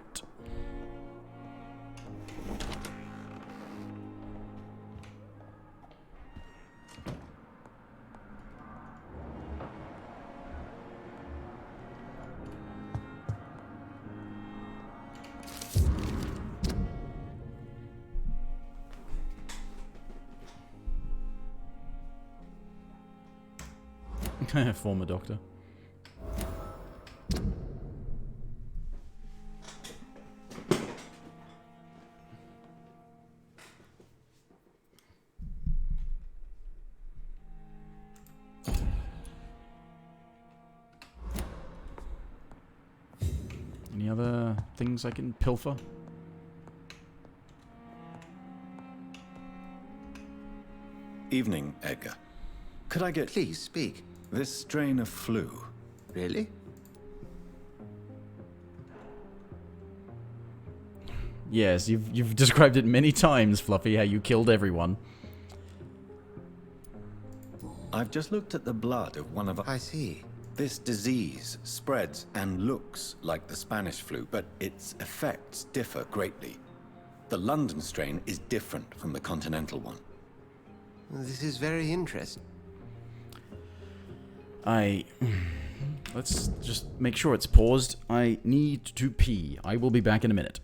Former doctor. Any other things I can pilfer?
Evening, Edgar. Could I get... Please, speak. This strain of flu. Really?
Yes, you've described it many times, Fluffy, how you killed everyone.
I've just looked at the blood of one of... I see. This disease spreads and looks like the Spanish flu, but its effects differ greatly. The London strain is different from the continental one.
This is very interesting.
Let's just make sure it's paused. I need to pee. I will be back in a minute.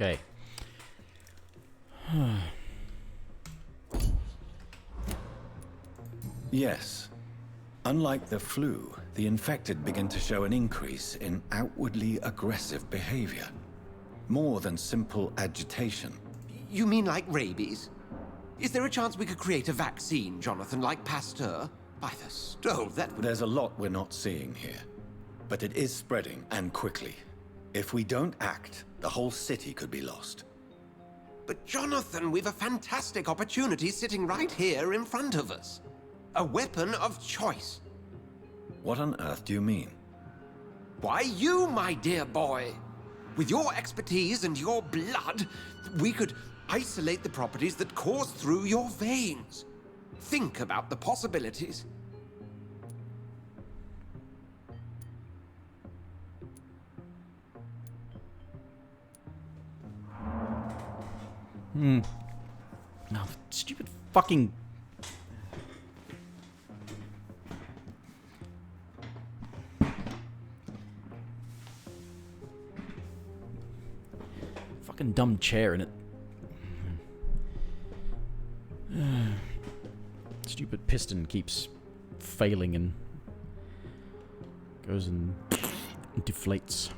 Okay.
Yes. Unlike the flu, the infected begin to show an increase in outwardly aggressive behavior. More than simple agitation.
You mean like rabies? Is there a chance we could create a vaccine, Jonathan, like Pasteur? By the stove, that would...
There's a lot we're not seeing here. But it is spreading, and quickly. If we don't act, the whole city could be lost.
But Jonathan, we've a fantastic opportunity sitting right here in front of us. A weapon of choice.
What on earth do you mean?
Why, you, my dear boy. With your expertise and your blood, we could isolate the properties that course through your veins. Think about the possibilities.
No, stupid fucking... Fucking dumb chair in it. Stupid piston keeps failing and goes and deflates.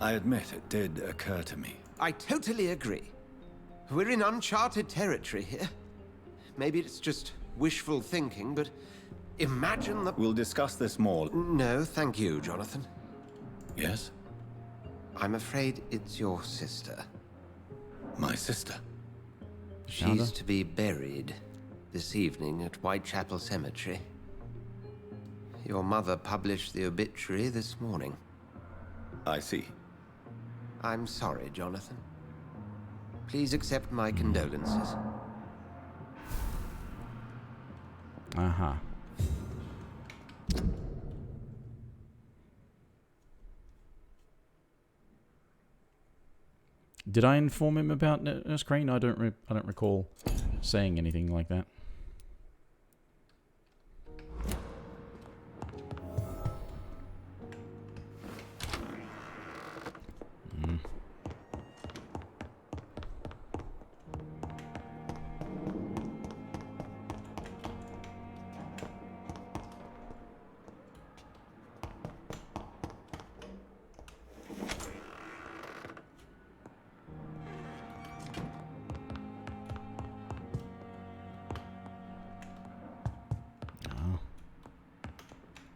I admit it did occur to me.
I totally agree. We're in uncharted territory here. Maybe it's just wishful thinking, but imagine that...
We'll discuss this more.
No, thank you, Jonathan.
Yes?
I'm afraid it's your sister.
My sister?
Shounder?
to be buried this evening at Whitechapel Cemetery. Your mother published the obituary this morning.
I see.
I'm sorry, Jonathan. Please accept my condolences.
Uh-huh. Did I inform him about Nurse Crane? I don't recall saying anything like that.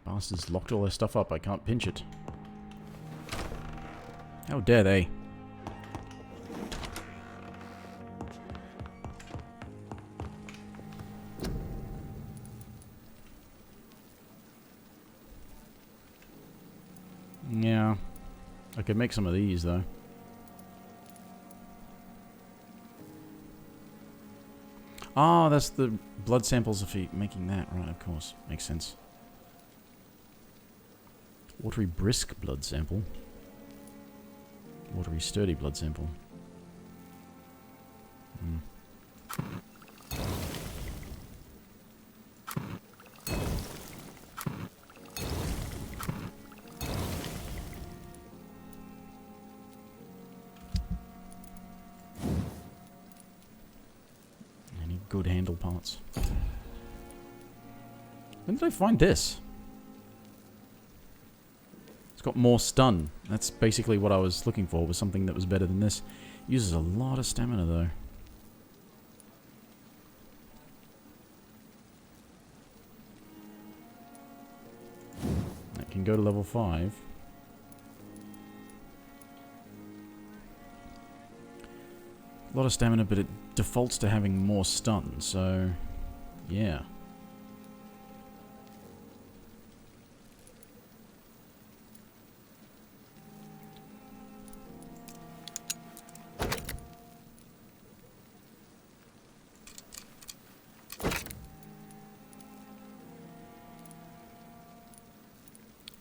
Bastards locked all their stuff up. I can't pinch it. How dare they? Yeah. I could make some of these, though. Ah, that's the blood samples of making that. Right, of course. Makes sense. Watery brisk blood sample. Watery sturdy blood sample. Any good handle parts? When did I find this? Got more stun. That's basically what I was looking for, was something that was better than this. Uses a lot of stamina, though. That can go to level 5. A lot of stamina, but it defaults to having more stun, so... yeah.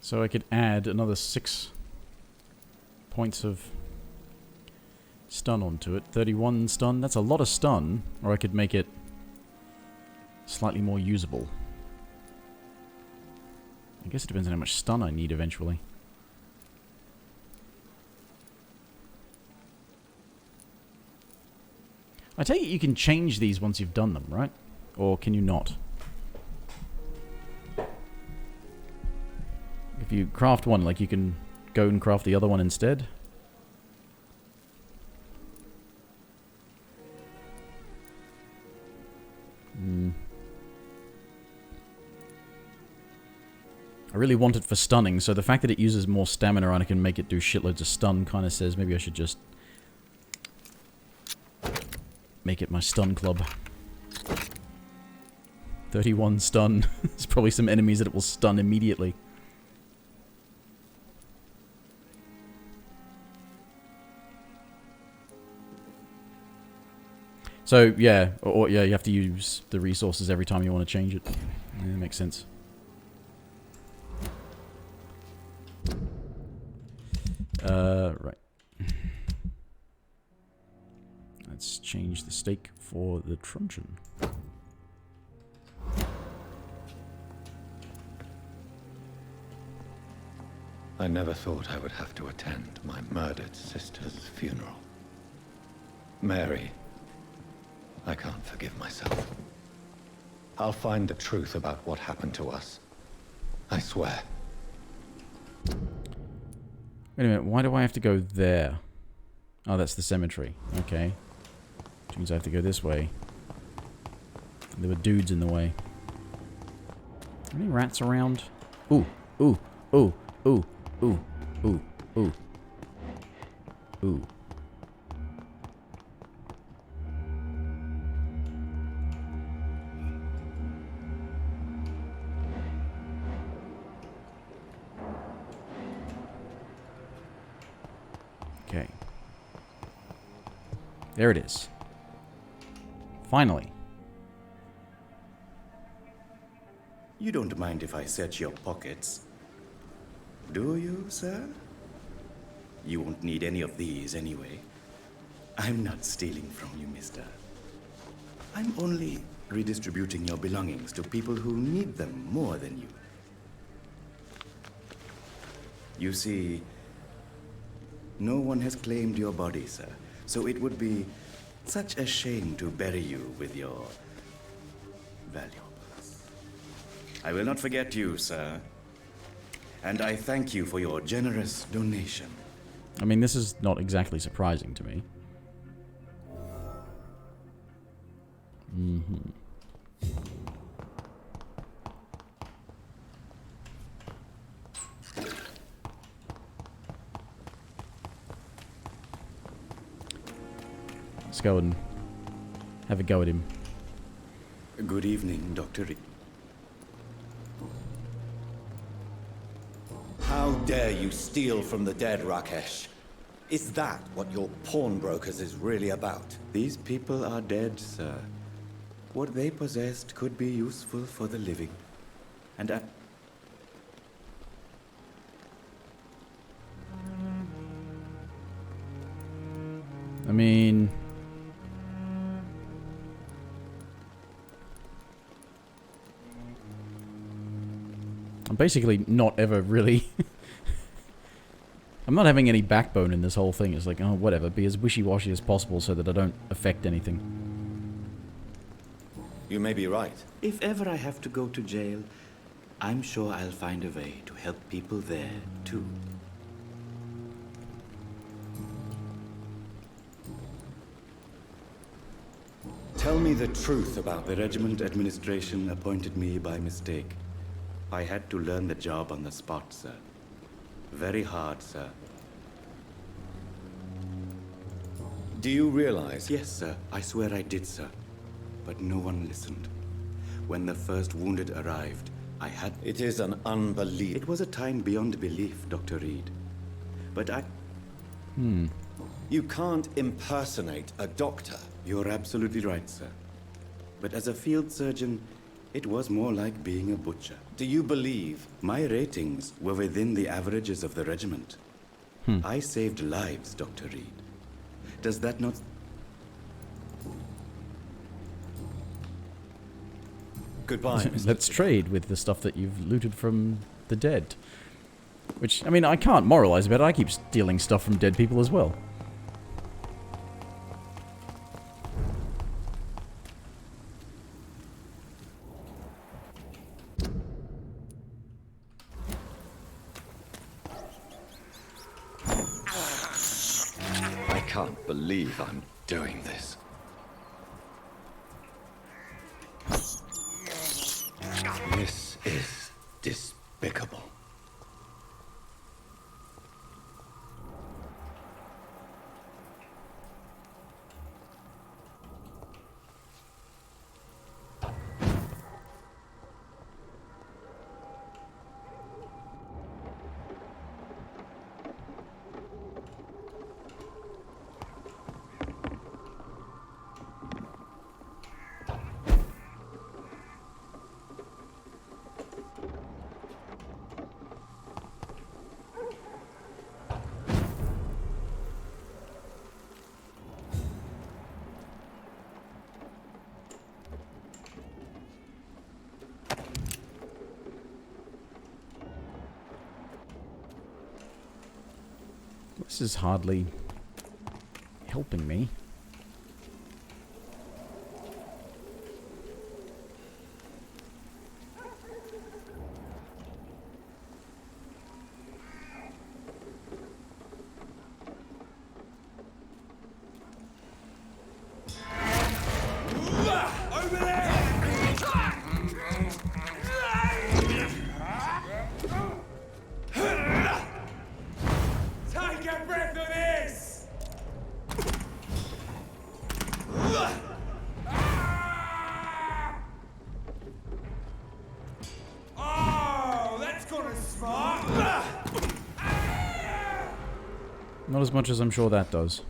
So I could add another 6 points of stun onto it. 31 stun, that's a lot of stun. Or I could make it slightly more usable. I guess it depends on how much stun I need eventually. I take it you can change these once you've done them, right? Or can you not? If you craft one, like, you can go and craft the other one instead. I really want it for stunning, so the fact that it uses more stamina and I can make it do shitloads of stun kind of says maybe I should just make it my stun club. 31 stun. There's probably some enemies that it will stun immediately. So, yeah, or yeah, you have to use the resources every time you want to change it. Yeah, that makes sense. Right. Let's change the stake for the truncheon.
I never thought I would have to attend my murdered sister's funeral. Mary, I can't forgive myself. I'll find the truth about what happened to us. I swear.
Wait a minute, why do I have to go there? Oh, that's the cemetery. Okay. Which means I have to go this way. There were dudes in the way. Are any rats around? Ooh, ooh, ooh, ooh, ooh, ooh, ooh. Ooh. There it is. Finally.
You don't mind if I search your pockets, do you, sir? You won't need any of these anyway. I'm not stealing from you, mister. I'm only redistributing your belongings to people who need them more than you. You see, no one has claimed your body, sir, so it would be such a shame to bury you with your valuables. I will not forget you, sir. And I thank you for your generous donation.
I mean, this is not exactly surprising to me. Let's go and have a go at him.
Good evening, Dr. Reed.
How dare you steal from the dead, Rakesh? Is that what your pawnbrokers is really about?
These people are dead, sir. What they possessed could be useful for the living. And
I mean... I'm basically not ever really... I'm not having any backbone in this whole thing. It's like, oh, whatever, be as wishy-washy as possible so that I don't affect anything.
You may be right.
if ever I have to go to jail, I'm sure I'll find a way to help people there, too. Tell me the truth about the regiment administration appointed me by mistake. I had to learn the job on the spot, sir. Very hard, sir.
Do you realize?
Yes, sir. I swear I did, sir. But no one listened. When the first wounded arrived, I had...
It is an unbelief.
It was a time beyond belief, Dr. Reed. But I...
You can't impersonate a doctor.
You're absolutely right, sir. But as a field surgeon, it was more like being a butcher.
Do you believe?
My ratings were within the averages of the regiment. I saved lives, Dr. Reed. Does that not...
Goodbye, Mr.
Let's trade with the stuff that you've looted from the dead. Which, I mean, I can't moralize about it. I keep stealing stuff from dead people as well.
I can't believe I'm doing this. This is despicable.
This is hardly helping me.
Over there! Take a breath of this! Oh, that's gonna smart!
Not as much as I'm sure that does.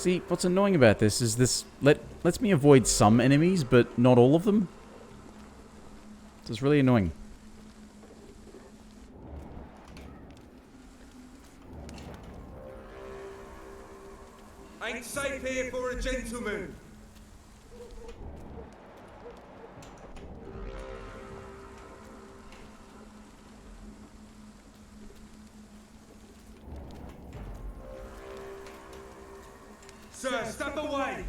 See, what's annoying about this is this lets me avoid some enemies, but not all of them. So it's really annoying.
Ain't safe here for a gentleman. Sir, step away.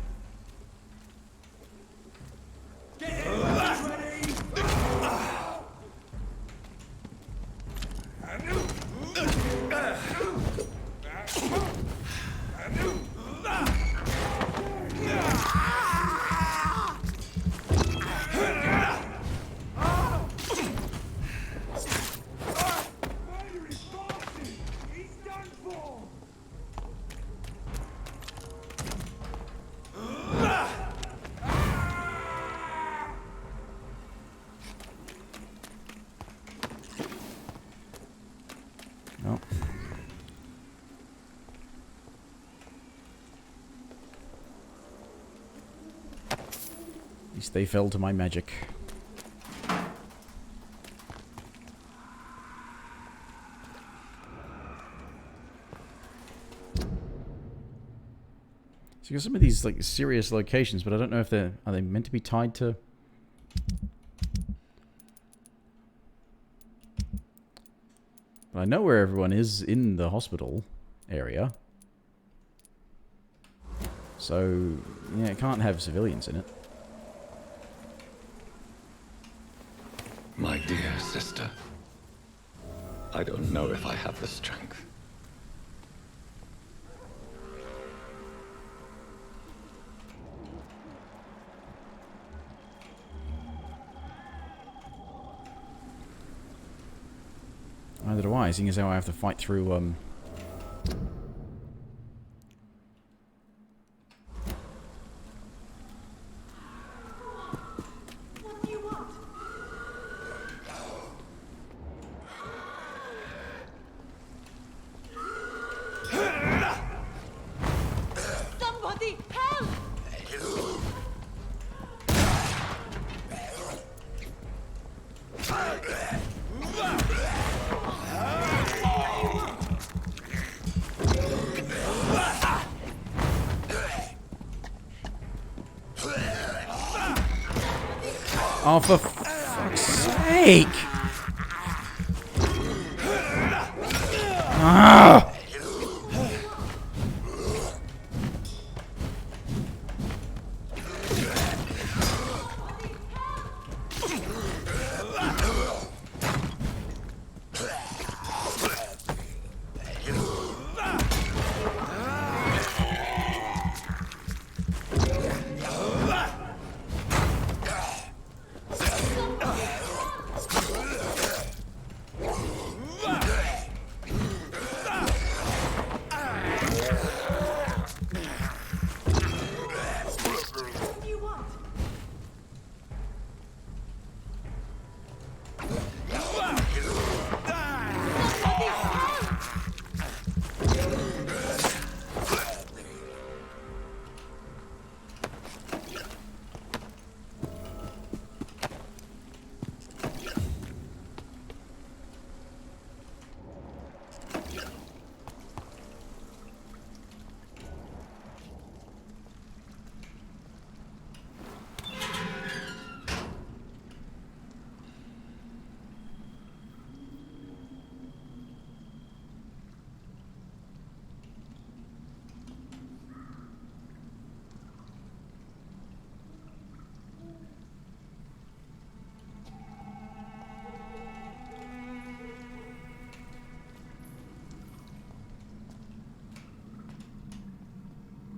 Get in. Ready.
No. At least they fell to my magic. So you got some of these like serious locations, but I don't know if are they meant to be tied to. But I know where everyone is in the hospital area. So yeah, it can't have civilians in it.
My dear sister, I don't know if I have the strength.
Neither do I, seeing as how I have to fight through,
What do you want? Somebody help!
oh, for fuck's sake! Ah!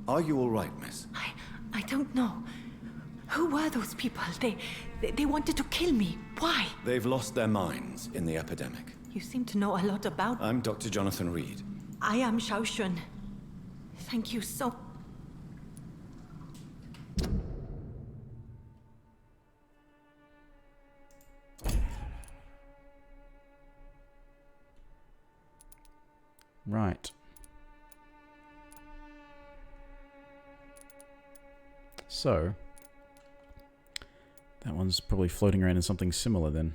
Are you all right, miss?
I don't know. Who were those people? They wanted to kill me. Why?
They've lost their minds in the epidemic.
You seem to know a lot about...
I'm Dr. Jonathan Reed.
I am Shaoshun. Thank you so...
Right. So, that one's probably floating around in something similar then.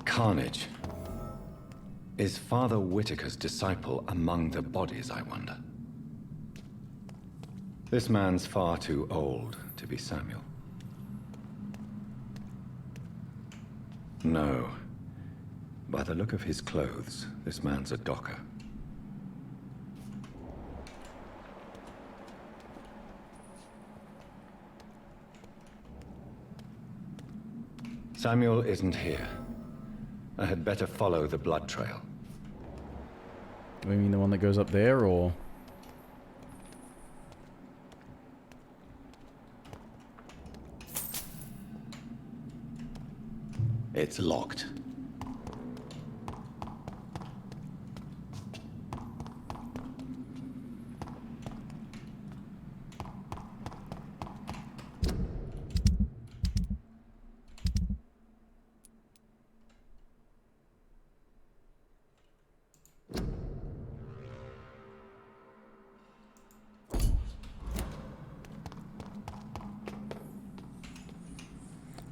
Carnage. Is Father Whitaker's disciple among the bodies, I wonder? This man's far too old to be Samuel. No. By the look of his clothes, this man's a docker. Samuel isn't here. I had better follow the blood trail.
Do you mean the one that goes up there, or...?
It's locked.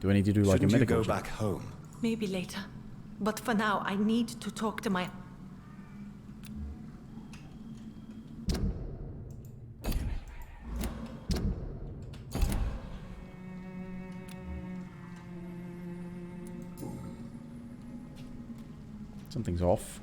Do I need to do like a medical check?
Back home.
Maybe later. But for now, I need to talk to my...
Something's off.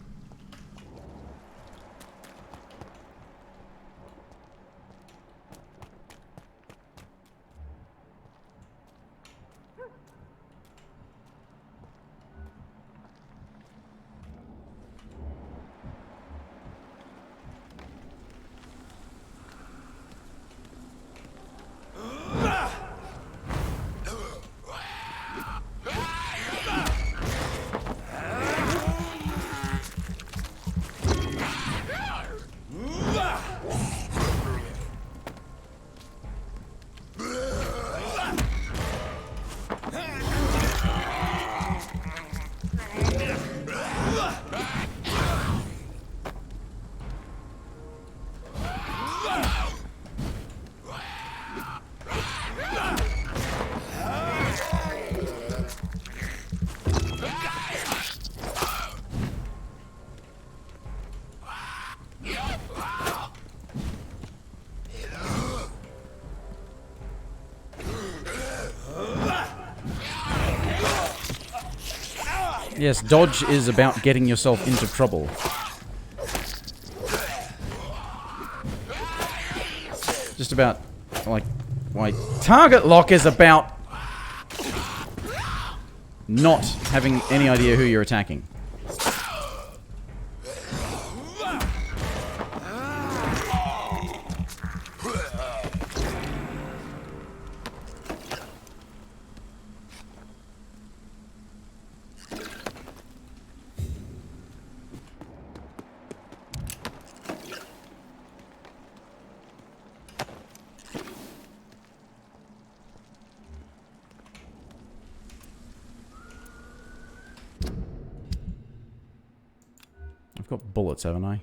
Yes, dodge is about getting yourself into trouble. Just about, like, why target lock is about not having any idea who you're attacking. I've got bullets, haven't I?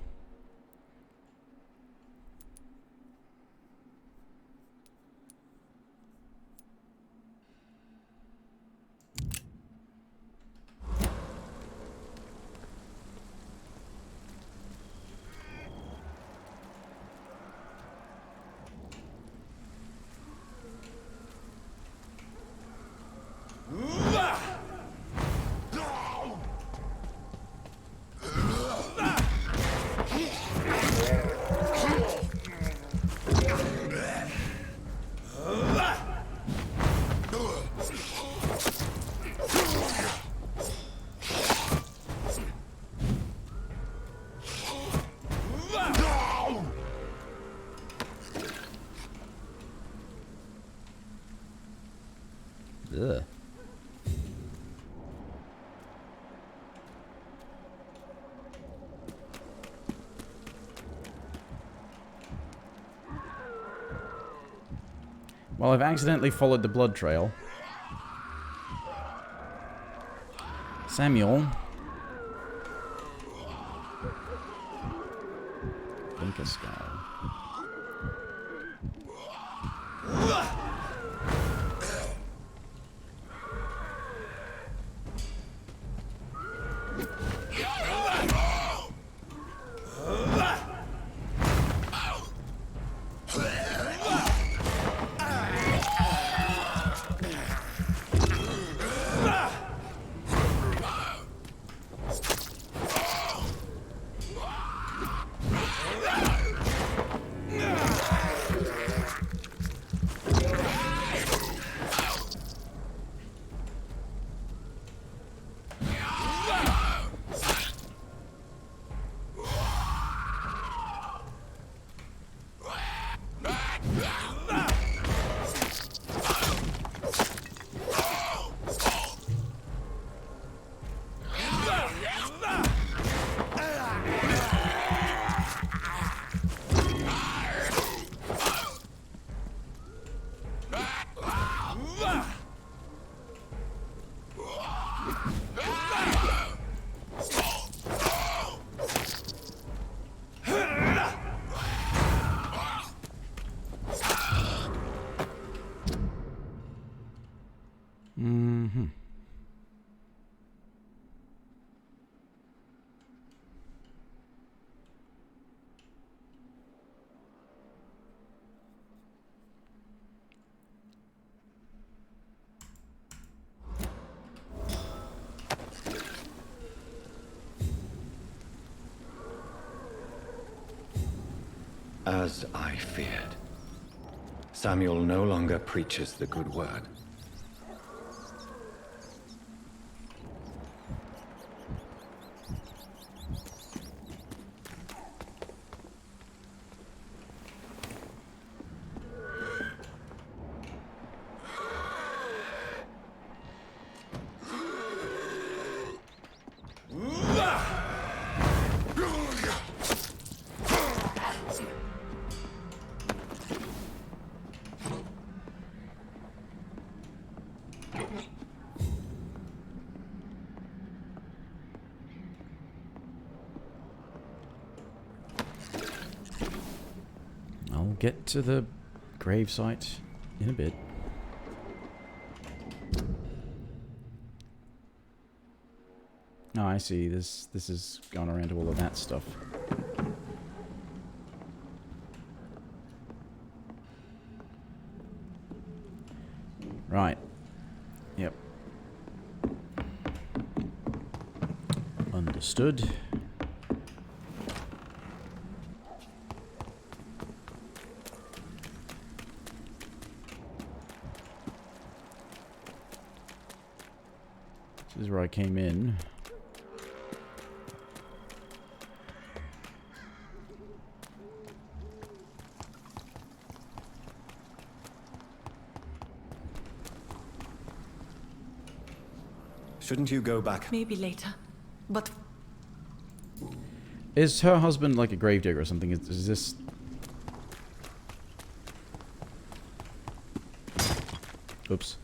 Ugh. Well, I've accidentally followed the blood trail. Blinker skull. Mm-hmm.
As I feared, Samuel no longer preaches the good word.
I'll get to the gravesite in a bit. Oh, I see. This is going around to all of that stuff. Right. Yep. Understood. This is where I came in.
Shouldn't you go back?
Maybe later, but...
Is her husband like a gravedigger or something? Is this... Oops.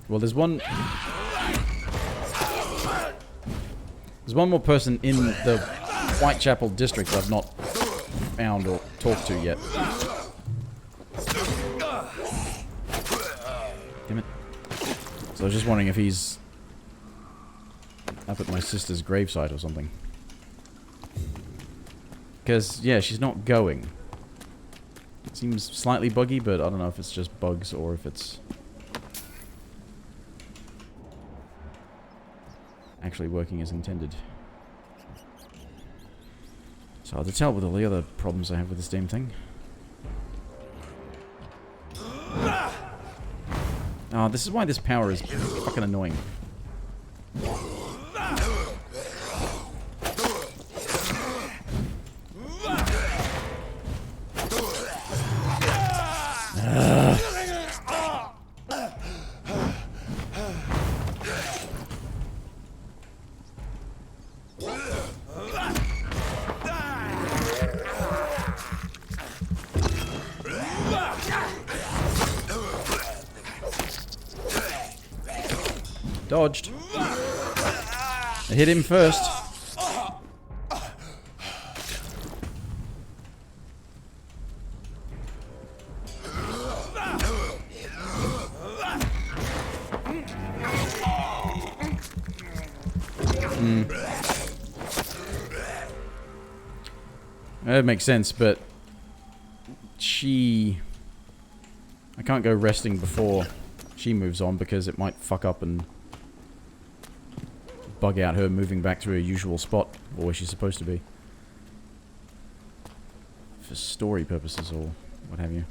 Well, there's one more person in the Whitechapel district I've not found or talked to yet. Damn it. So I was just wondering if he's up at my sister's gravesite or something. Because, yeah, she's not going. It seems slightly buggy, but I don't know if it's just bugs or if it's actually working as intended. It's hard to tell with all the other problems I have with this damn thing. Oh, this is why this power is fucking annoying. Dodged. I hit him first. That makes sense, but I can't go resting before she moves on because it might fuck up and bug out her moving back to her usual spot or where she's supposed to be. For story purposes or what have you.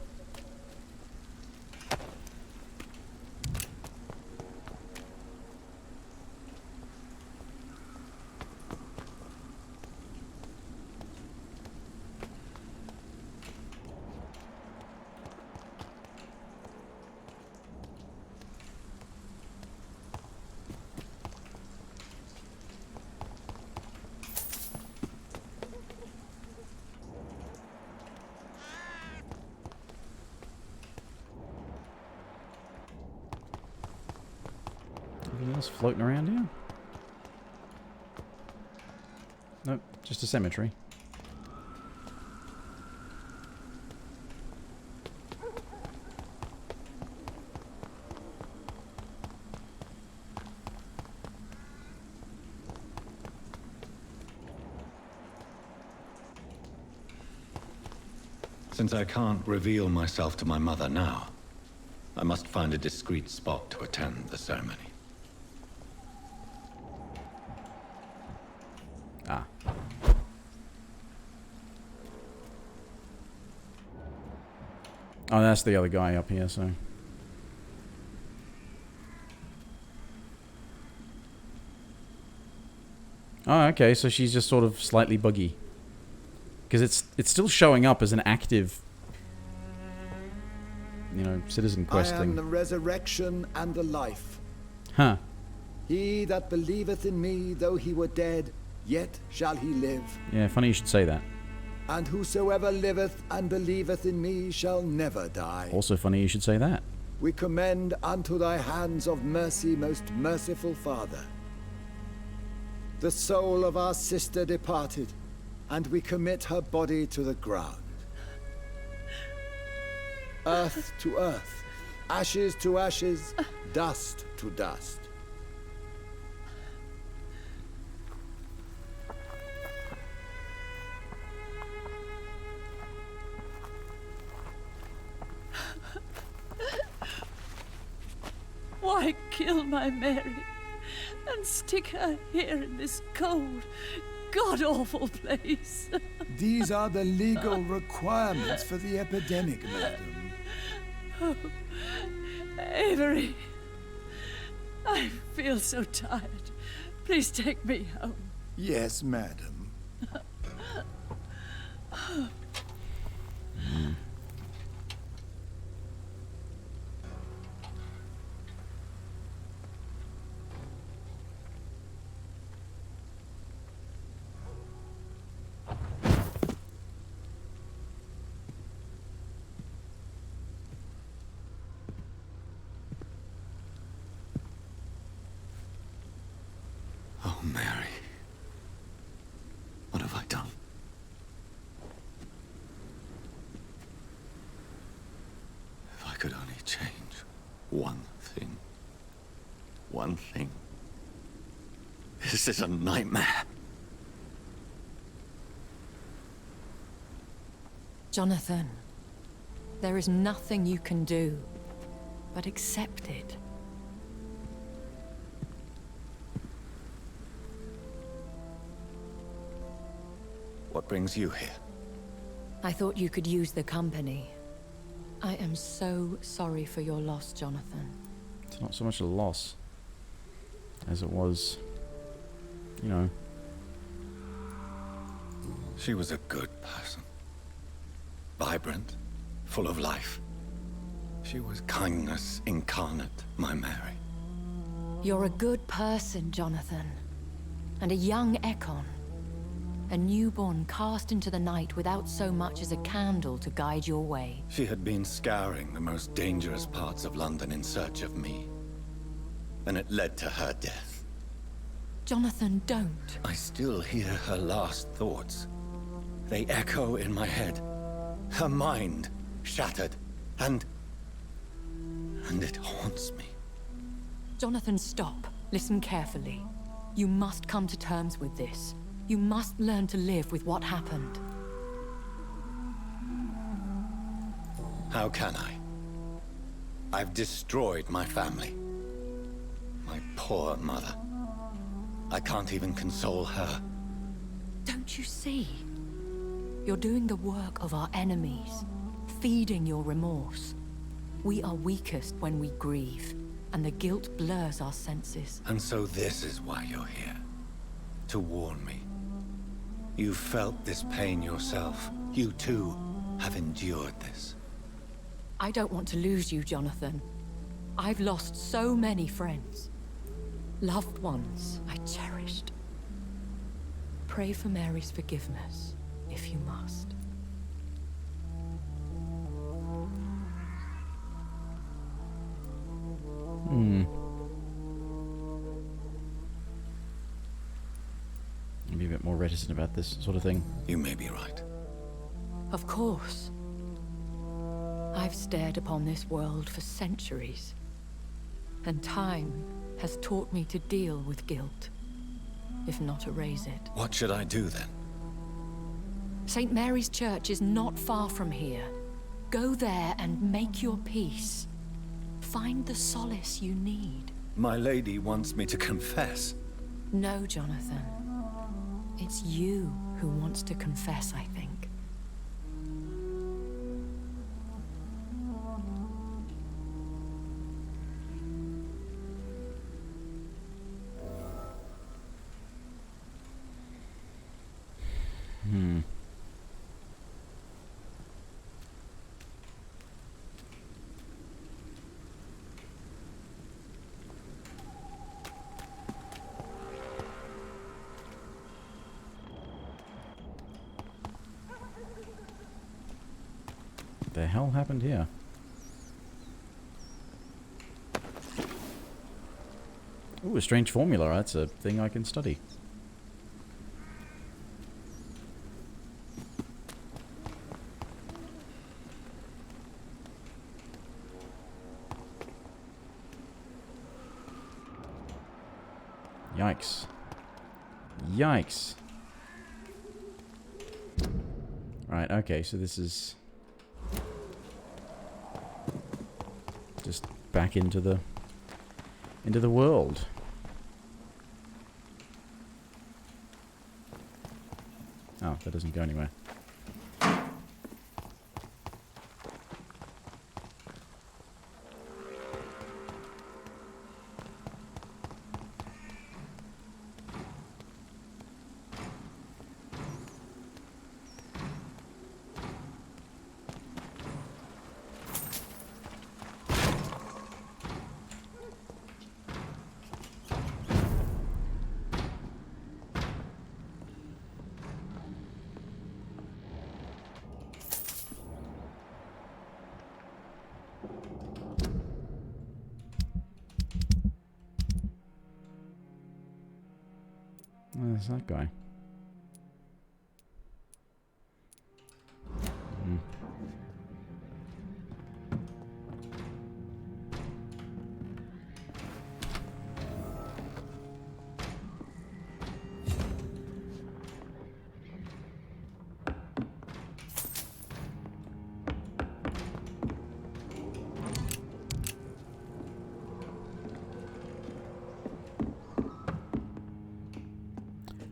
Anything else floating around here? Nope, just a cemetery.
Since I can't reveal myself to my mother now, I must find a discreet spot to attend the ceremony.
Ah. Oh, that's the other guy up here, so... Oh, okay, so she's just sort of slightly buggy. Because it's still showing up as an active, you know, citizen quest
I am
thing.
the resurrection and the life.
Huh.
He that believeth in me, though he were dead, yet shall he live.
Yeah, funny you should say that.
And whosoever liveth and believeth in me shall never die.
Also funny you should say that.
We commend unto thy hands of mercy, most merciful Father, the soul of our sister departed, and we commit her body to the ground. Earth to earth, ashes to ashes, dust to dust.
Why kill my Mary and stick her here in this cold, god-awful place?
These are the legal requirements for the epidemic, madam.
Oh, Avery, I feel so tired. Please take me home.
Yes, madam.
Oh, Mary. What have I done? If I could only change one thing. One thing. This is a nightmare.
Jonathan, there is nothing you can do but accept it.
What brings you here?
I thought you could use the company. I am so sorry for your loss, Jonathan.
It's not so much a loss as it was, you know.
She was a good person. Vibrant, full of life. She was kindness incarnate, my Mary.
You're a good person, Jonathan. And a young Ekon. A newborn cast into the night without so much as a candle to guide your way.
She had been scouring the most dangerous parts of London in search of me. And it led to her death.
Jonathan, don't.
I still hear her last thoughts. They echo in my head. Her mind shattered, and it haunts me.
Jonathan, stop. Listen carefully. You must come to terms with this. You must learn to live with what happened.
How can I? I've destroyed my family. My poor mother. I can't even console her.
Don't you see? You're doing the work of our enemies, feeding your remorse. We are weakest when we grieve, and the guilt blurs our senses.
And so this is why you're here. To warn me. You felt this pain yourself. You too have endured this.
I don't want to lose you, Jonathan. I've lost so many friends. Loved ones I cherished. Pray for Mary's forgiveness, if you must.
I'll be a bit more reticent about this sort of thing.
You may be right.
Of course. I've stared upon this world for centuries, and time has taught me to deal with guilt, if not erase it.
What should I do then?
St. Mary's Church is not far from here. Go there and make your peace. Find the solace you need.
My lady wants me to confess.
No, Jonathan. It's you who wants to confess, I think.
The hell happened here? Ooh, a strange formula. That's a thing I can study. Yikes. Yikes. Right, okay, so this is just back into the world. Oh, that doesn't go anywhere. Where's that guy?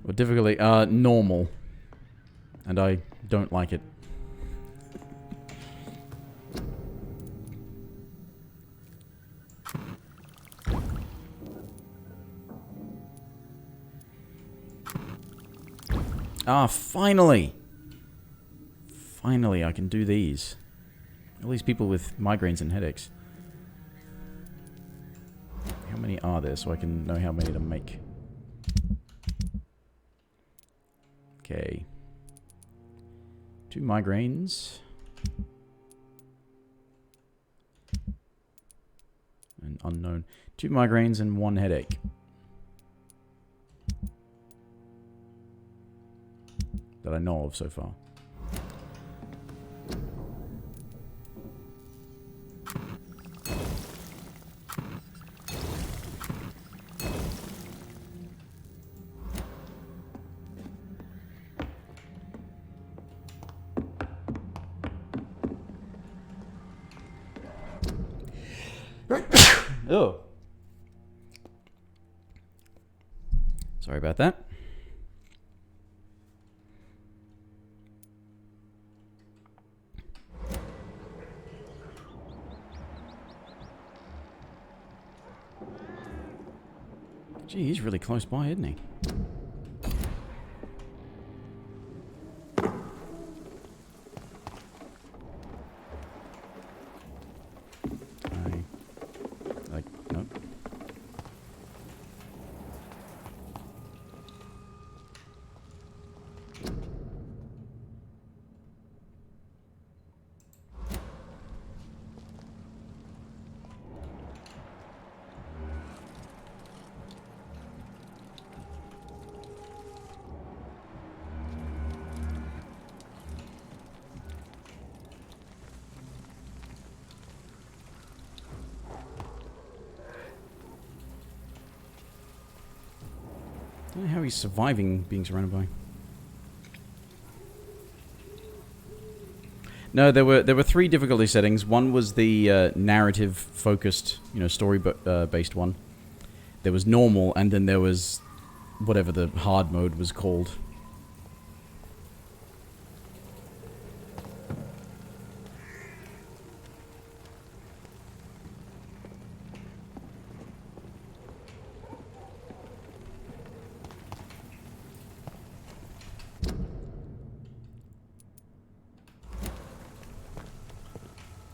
Well, difficulty, normal. And I don't like it. Ah, finally! Finally, I can do these. All these people with migraines and headaches. How many are there so I can know how many to make? Okay. 2 migraines. An unknown. 2 migraines and 1 headache. That I know of so far. Oh. Sorry about that. Gee, he's really close by, isn't he? Nope. I don't know how he's surviving being surrounded by. No, there were 3 difficulty settings. One was the narrative focused, story based one. There was normal, and then there was whatever the hard mode was called.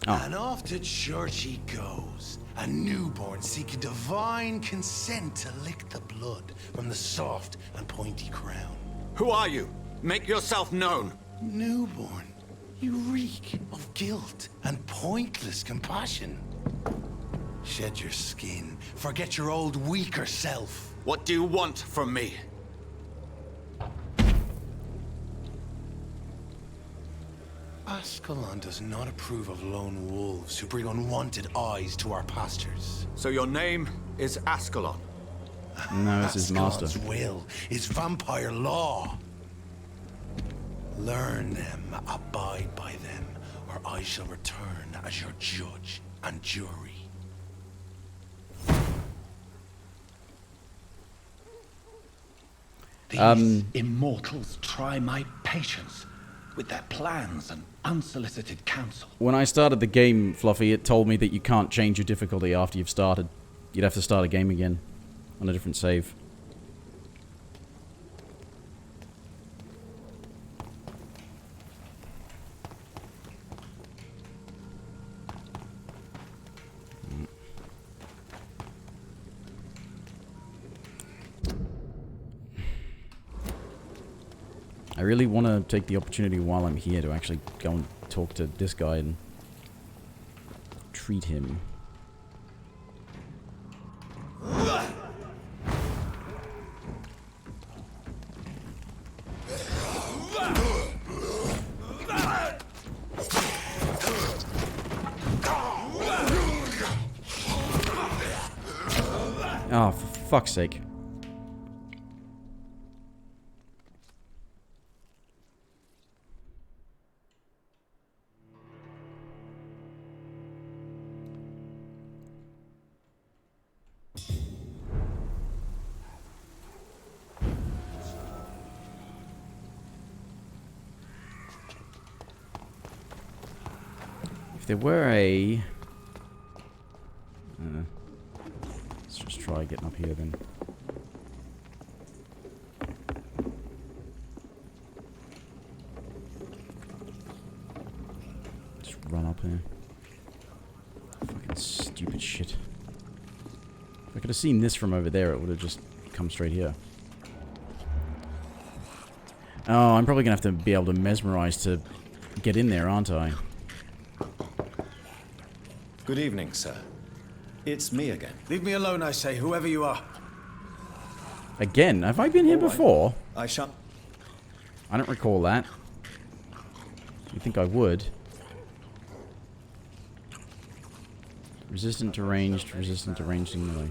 And off to church he goes, a newborn seeking divine consent to lick the blood from the soft and pointy crown.
Who are you? Make yourself known.
Newborn, you reek of guilt and pointless compassion. Shed your skin, forget your old weaker self.
What do you want from me?
Ascalon does not approve of lone wolves who bring unwanted eyes to our pastures.
So your name is Ascalon?
No, it's his master.
Ascalon's will is vampire law. Learn them, abide by them, or I shall return as your judge and jury.
These immortals try my patience with their plans and unsolicited counsel.
When I started the game, Fluffy, it told me that you can't change your difficulty after you've started. You'd have to start a game again on a different save. I really want to take the opportunity while I'm here to actually go and talk to this guy and treat him. Oh, for fuck's sake. If there were a... let's just try getting up here then. just run up here. Fucking stupid shit. If I could have seen this from over there, it would have just come straight here. Oh, I'm probably going to have to be able to mesmerize to get in there, aren't I?
Good evening, sir. It's me again.
Leave me alone, I say, whoever you are.
Again? Have I been here before?
I shan't.
I don't recall that. You think I would? Resistant to ranged melee.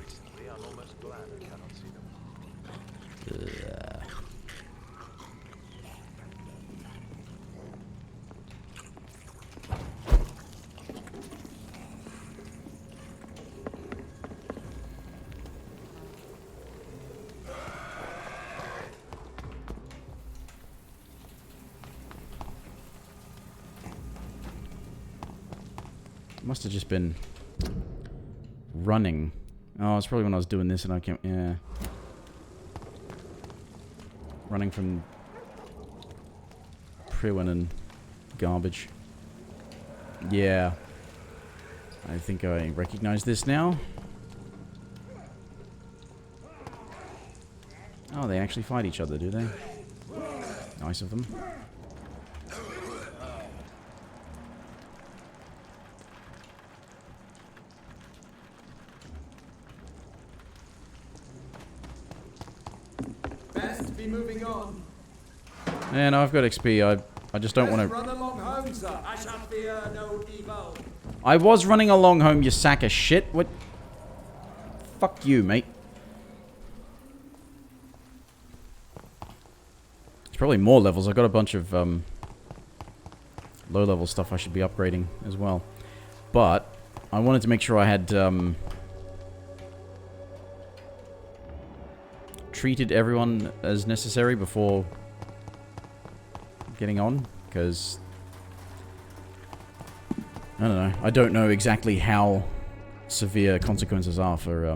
Must have just been running. Oh, it's probably when I was doing this and I can't. Yeah. Running from Priwen and garbage. Yeah. I think I recognize this now. Oh, they actually fight each other, do they? Nice of them.
Best be moving on.
Yeah, no, I've got XP. I just don't want to.
Run along home, sir. I shall fear no evil.
I was running along home, you sack of shit. What? Fuck you, mate. It's probably more levels. I've got a bunch of low-level stuff I should be upgrading as well. But I wanted to make sure I had treated everyone as necessary before getting on, because I don't know. I don't know exactly how severe consequences are for I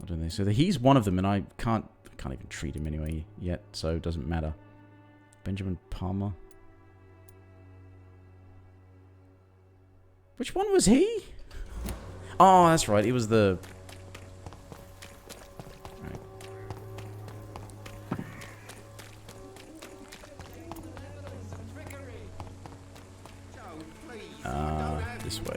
don't know. So he's one of them, and I can't even treat him anyway yet, so it doesn't matter. Benjamin Palmer. Which one was he? Oh, that's right. He was the. This way.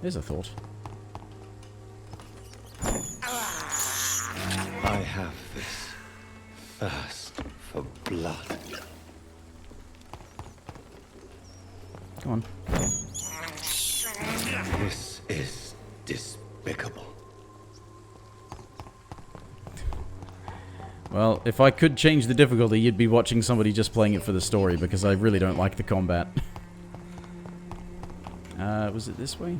There's a thought.
I have this thirst for blood.
Come on.
This is despicable.
Well, if I could change the difficulty, you'd be watching somebody just playing it for the story, because I really don't like the combat. Was it this way?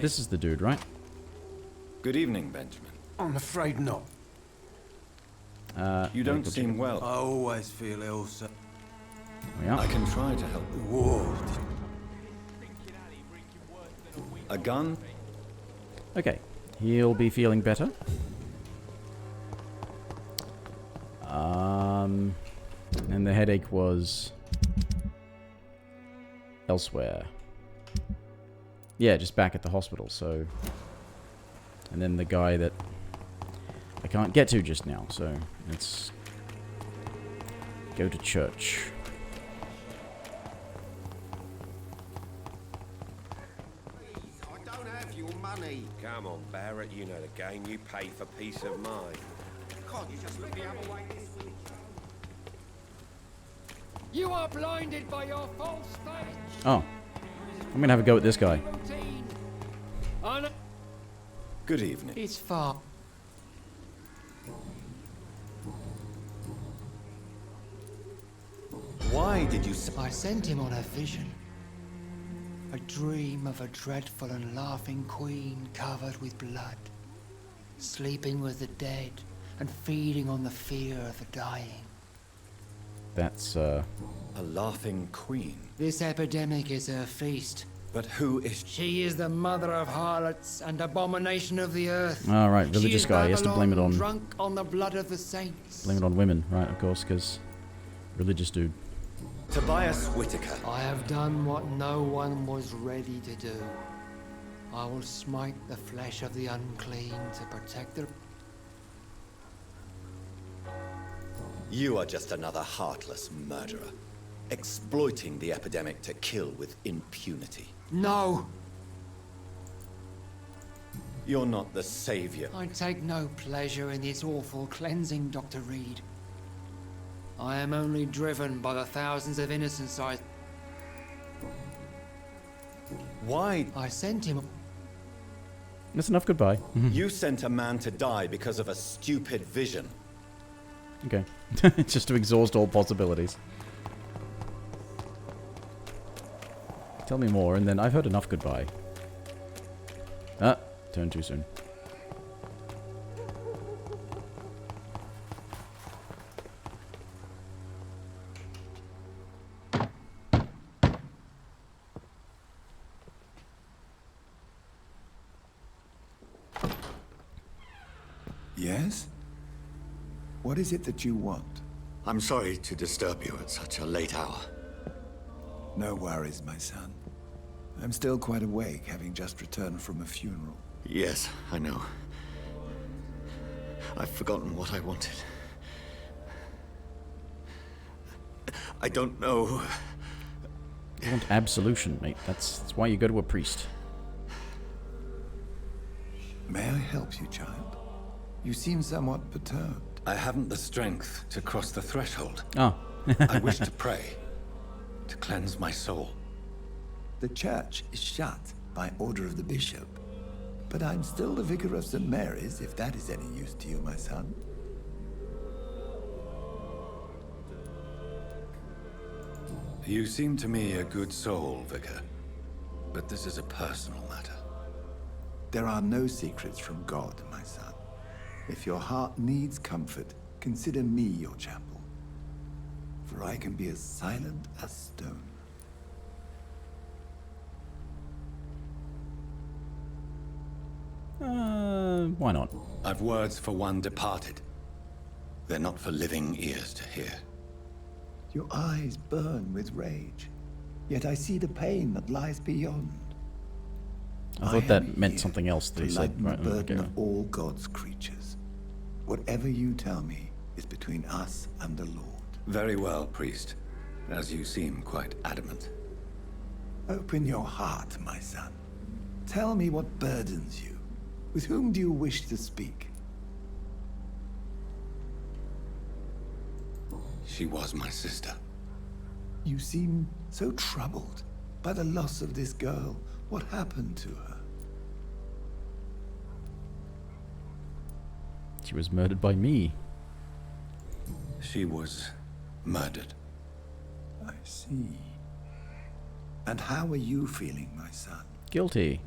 This is the dude, right?
Good evening, Benjamin.
I'm afraid not.
You don't seem well.
I always feel ill, sir.
Yeah.
I can try to help.
Whoa.
A gun?
Okay. He'll be feeling better. And the headache was elsewhere. Yeah, just back at the hospital, so. And then the guy that I can't get to just now, so let's go to church.
I don't have your money. Come on, Barrett, you know the game. You pay for peace of mind. Can't you just look the other way this week?
You are blinded by your false faith.
Oh. I'm gonna have a go at this guy.
Good evening.
It's far.
Why did you
I sent him on a vision. A dream of a dreadful and laughing queen covered with blood, sleeping with the dead and feeding on the fear of the dying.
That's
A laughing queen?
This epidemic is her feast.
But who is...
She is the mother of harlots and abomination of the earth.
All right, religious
She is
guy. He has to blame it
Babylon,
on...
drunk on the blood of the saints.
Blame it on women, right, of course, because... Religious dude.
Tobias Whitaker.
I have done what no one was ready to do. I will smite the flesh of the unclean to protect their...
You are just another heartless murderer, exploiting the epidemic to kill with impunity.
No!
You're not the savior.
I take no pleasure in this awful cleansing, Dr. Reed. I am only driven by the thousands of innocents I...
Why?
I sent him...
That's enough goodbye.
You sent a man to die because of a stupid vision.
Okay. Just to exhaust all possibilities. Tell me more, and then I've heard enough goodbye. Ah, turned too soon.
Yes? What is it that you want?
I'm sorry to disturb you at such a late hour.
No worries, my son. I'm still quite awake, having just returned from a funeral.
Yes, I know. I've forgotten what I wanted. I don't know.
You want absolution, mate. That's why you go to a priest.
May I help you, child? You seem somewhat perturbed.
I haven't the strength to cross the threshold.
Oh.
I wish to pray, to cleanse my soul.
The church is shut by order of the bishop. But I'm still the vicar of St. Mary's, if that is any use to you, my son.
You seem to me a good soul, Vicar. But this is a personal matter.
There are no secrets from God, my son. If your heart needs comfort, consider me your chapel. For I can be as silent as stone.
Why not?
I've words for one departed. They're not for living ears to hear.
Your eyes burn with rage, yet I see the pain that lies beyond.
I thought that meant something else that he said.
Lighten
Right,
the burden
okay.
of all God's creatures. Whatever you tell me is between us and the Lord.
Very well, priest. As you seem quite adamant.
Open your heart, my son. Tell me what burdens you. With whom do you wish to speak?
She was my sister.
You seem so troubled by the loss of this girl. What happened to her?
She was murdered by me.
She was murdered.
I see. And how are you feeling, my son?
Guilty.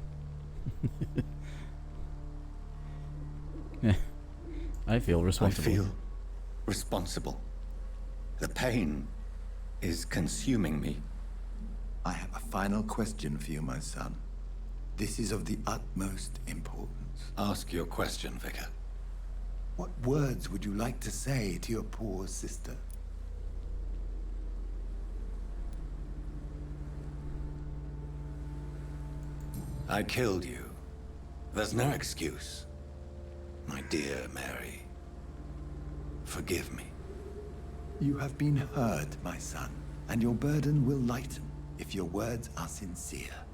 I feel responsible.
I feel responsible. The pain is consuming me.
I have a final question for you, my son. This is of the utmost importance.
Ask your question, Vicar.
What words would you like to say to your poor sister?
I killed you. There's no excuse. My dear Mary, forgive me.
You have been heard, my son, and your burden will lighten if your words are sincere.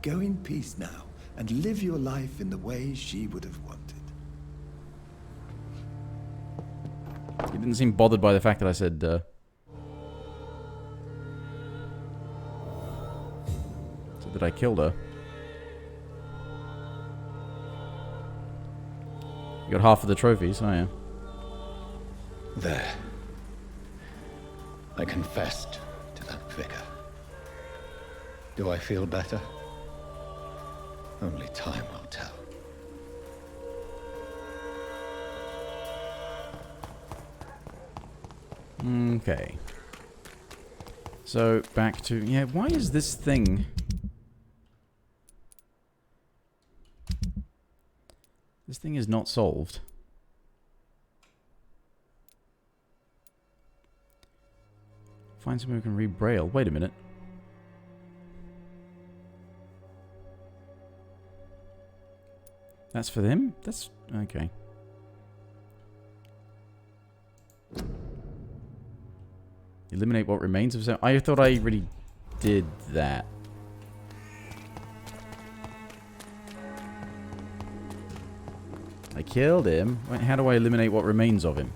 Go in peace now, and live your life in the way she would have wanted.
He didn't seem bothered by the fact that I said, said that I killed her. You got half of the trophies, oh yeah.
There. I confessed to that vicar. Do I feel better? Only time will tell.
Okay. So, back to... Yeah, why is this thing... This thing is not solved. Find someone who can read Braille. Wait a minute. That's for them? That's... okay. Eliminate what remains of... I thought I already did that. I killed him. Wait, how do I eliminate what remains of him?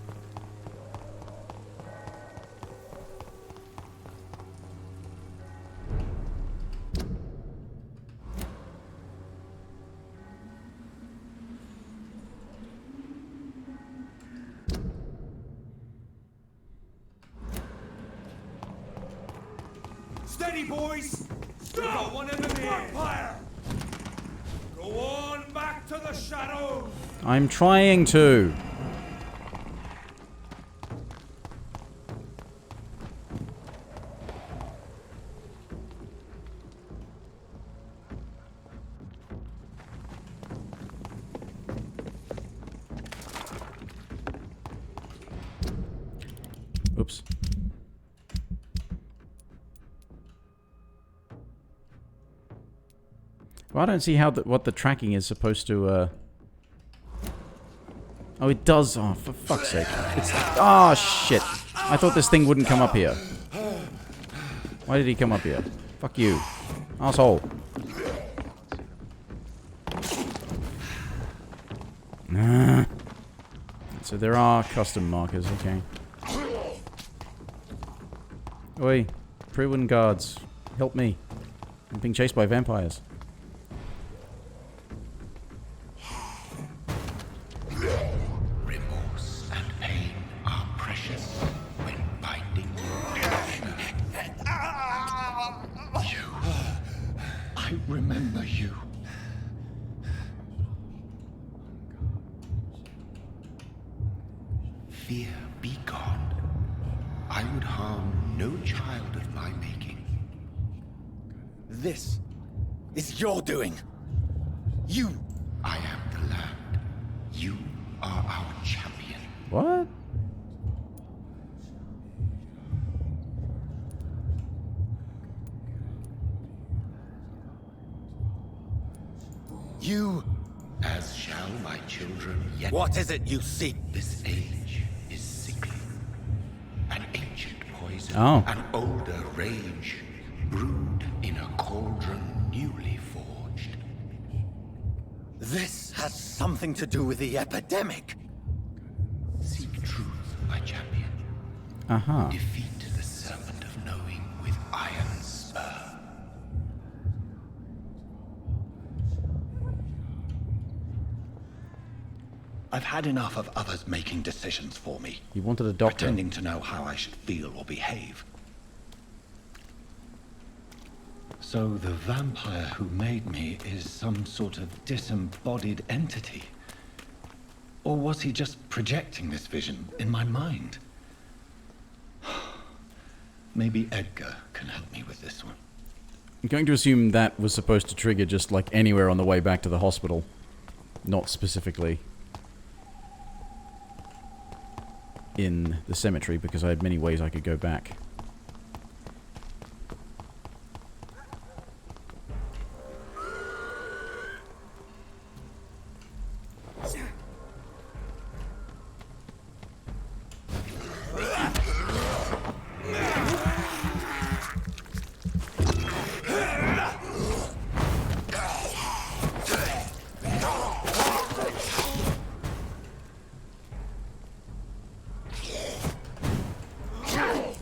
Steady, boys! We've got one enemy Vampyr! Go on back to the shadows!
I'm trying to. Oops. Well, I don't see how what the tracking is supposed to, Oh, it does. Oh, for fuck's sake. It's... oh, shit. I thought this thing wouldn't come up here. Why did he come up here? Fuck you. Asshole. So there are custom markers, okay. Oi, prison guards, help me. I'm being chased by vampires.
Remorse and pain are precious when binding you. I remember you. Fear be gone. I would harm no child of my making.
This is your doing. You.
I am the land. You are our champion.
What?
You.
As shall my children yet.
What is it you seek?
This age is sickly. An ancient poison.
Oh.
An older rage. Brewed in a cauldron newly forged.
This has something to do with the epidemic.
Seek truth, my champion.
Uh-huh.
Defeat the serpent of knowing with iron spur.
I've had enough of others making decisions for me.
You wanted a doctor.
Pretending to know how I should feel or behave. So the vampire who made me is some sort of disembodied entity? Or was he just projecting this vision in my mind? Maybe Edgar can help me with this one.
I'm going to assume that was supposed to trigger just like anywhere on the way back to the hospital. Not specifically in the cemetery, because I had many ways I could go back.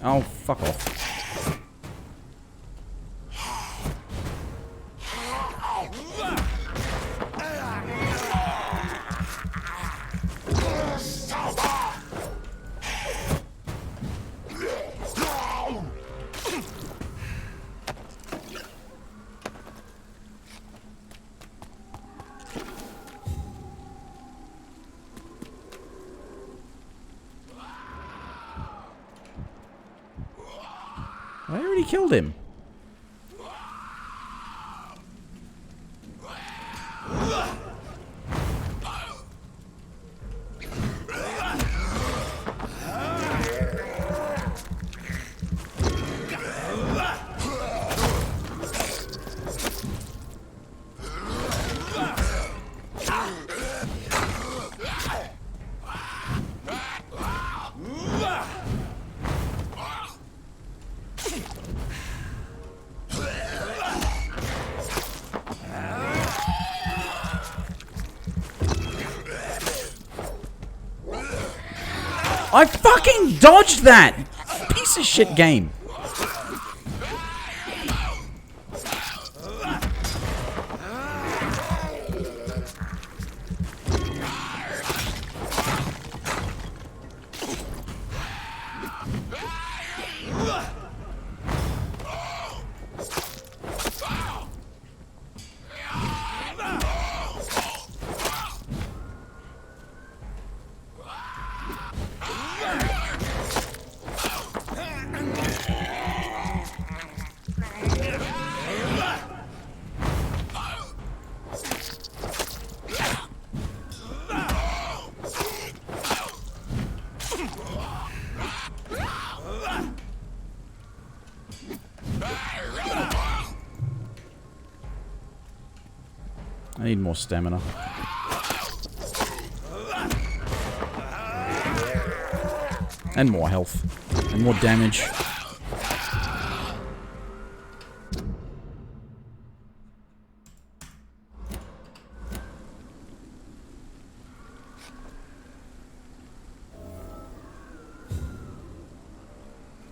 Oh, fuck off. I already killed him. I fucking dodged that! Piece of shit game. I need more stamina. And more health. And more damage.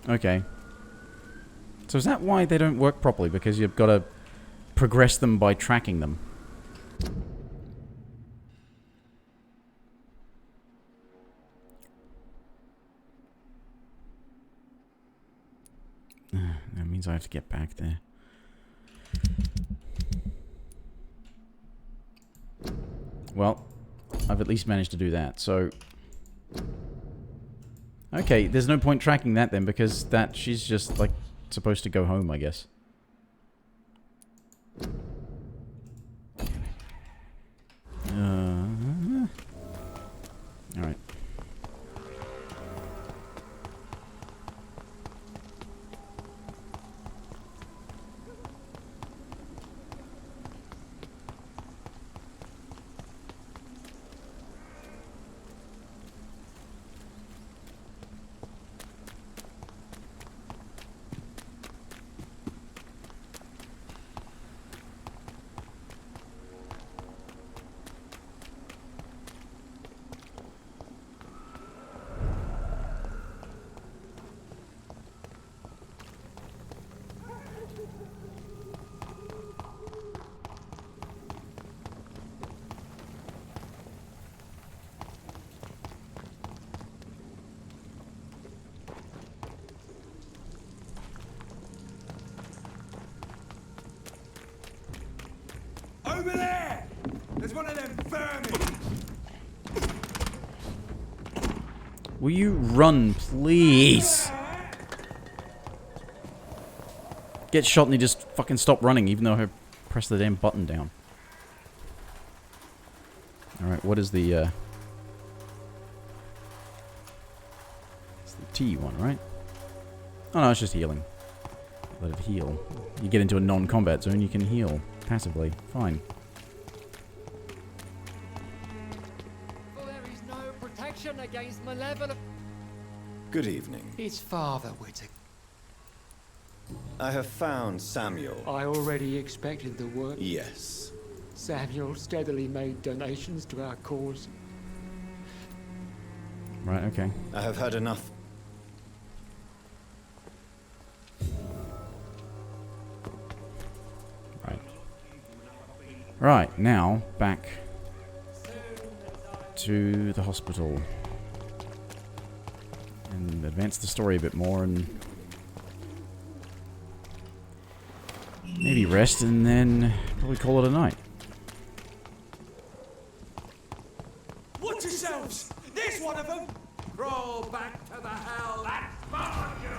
Okay. So is that why they don't work properly? Because you've got to progress them by tracking them. That means I have to get back there. Well, I've at least managed to do that, so... Okay, there's no point tracking that then, because she's just, like, supposed to go home, I guess. Alright.
Over there! There's one of them vermin!
Will you run, please? Get shot and he just fucking stop running, even though I pressed the damn button down. Alright, what is the, it's the T one, right? Oh no, it's just healing. Let it heal. You get into a non-combat zone, you can heal passively. Fine.
For there is no protection against malevolent...
Good evening.
It's Father Whittaker.
I have found Samuel.
I already expected the worst.
Yes.
Samuel steadily made donations to our cause.
Right, okay.
I have had enough.
Right, now, back to the hospital. And advance the story a bit more and... maybe rest and then probably call it a night.
Watch yourselves! There's one of them! Crawl back to the hell that spawned you!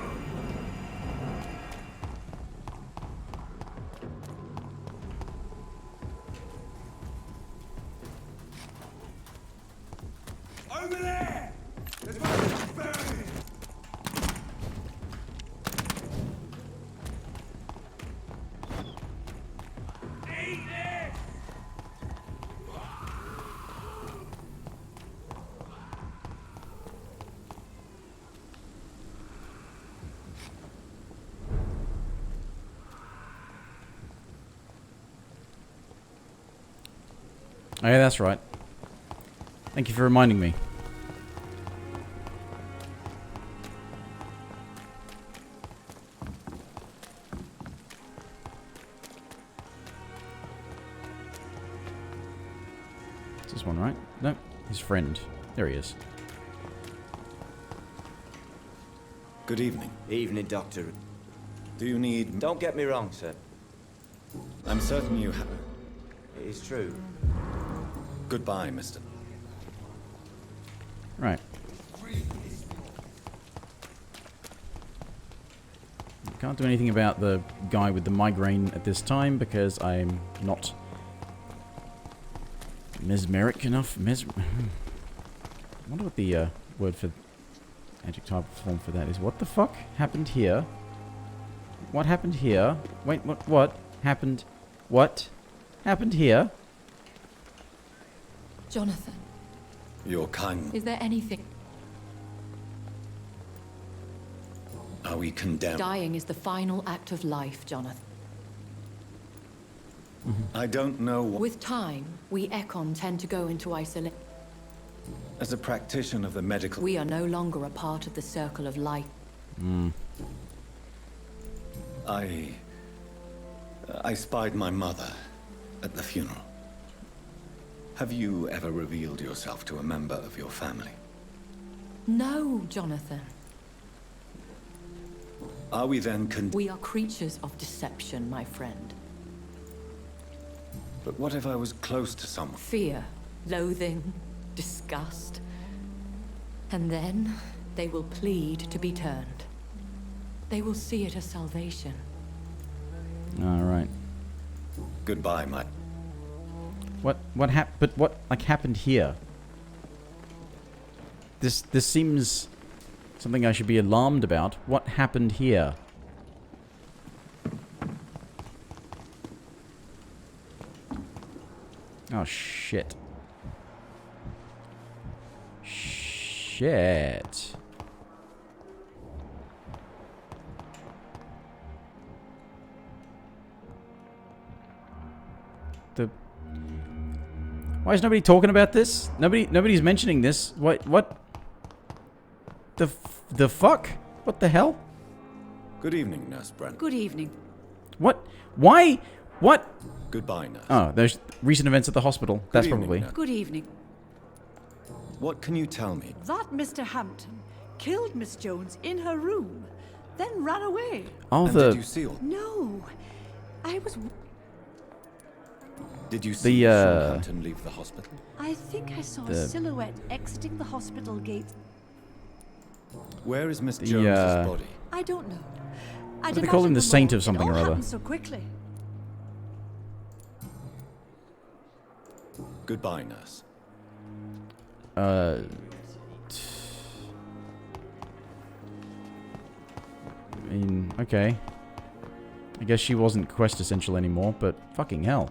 Oh, yeah, that's right. Thank you for reminding me. It's this one, right? No, his friend. There he is.
Good evening.
Evening, Doctor.
Do you need...
Don't get me wrong, sir.
I'm certain you have...
It is true.
Goodbye, mister.
Right. Can't do anything about the guy with the migraine at this time because I'm not mesmeric enough. I wonder what the word for adjective form for that is. What the fuck happened here? What happened here? Wait, what happened? What happened here?
Jonathan,
Your kind...
is there anything?
Are we condemned?
Dying is the final act of life, Jonathan.
I don't know what...
With time, we Ekon tend to go into isolation.
As a practitioner of the medical...
We are no longer a part of the circle of light.
I spied my mother at the funeral. Have you ever revealed yourself to a member of your family?
No, Jonathan.
Are we then
We are creatures of deception, my friend.
But what if I was close to someone?
Fear, loathing, disgust. And then they will plead to be turned. They will see it as salvation.
Alright.
Goodbye, my...
What happened? But what, like, happened here? This seems something I should be alarmed about. What happened here? Oh, shit. Shit. Why is nobody talking about this? Nobody's mentioning this. What? The fuck? What the hell?
Good evening, Nurse Brent.
Good evening.
What? Why? What?
Goodbye, Nurse.
Oh, there's recent events at the hospital. That's
evening,
probably.
Nurse.
Good evening.
What can you tell me?
That Mr. Hampton killed Miss Jones in her room, then ran away.
Oh,
and
the...
Did you see all...
No. I was...
Did you see Sean Hampton leave the hospital?
I think I saw a silhouette exiting the hospital gate.
Where is Miss Jones's body?
I don't know.
What do they call him? The saint of something or other.
Happened so quickly.
Goodbye, Nurse.
I mean, okay. I guess she wasn't quest essential anymore, but fucking hell.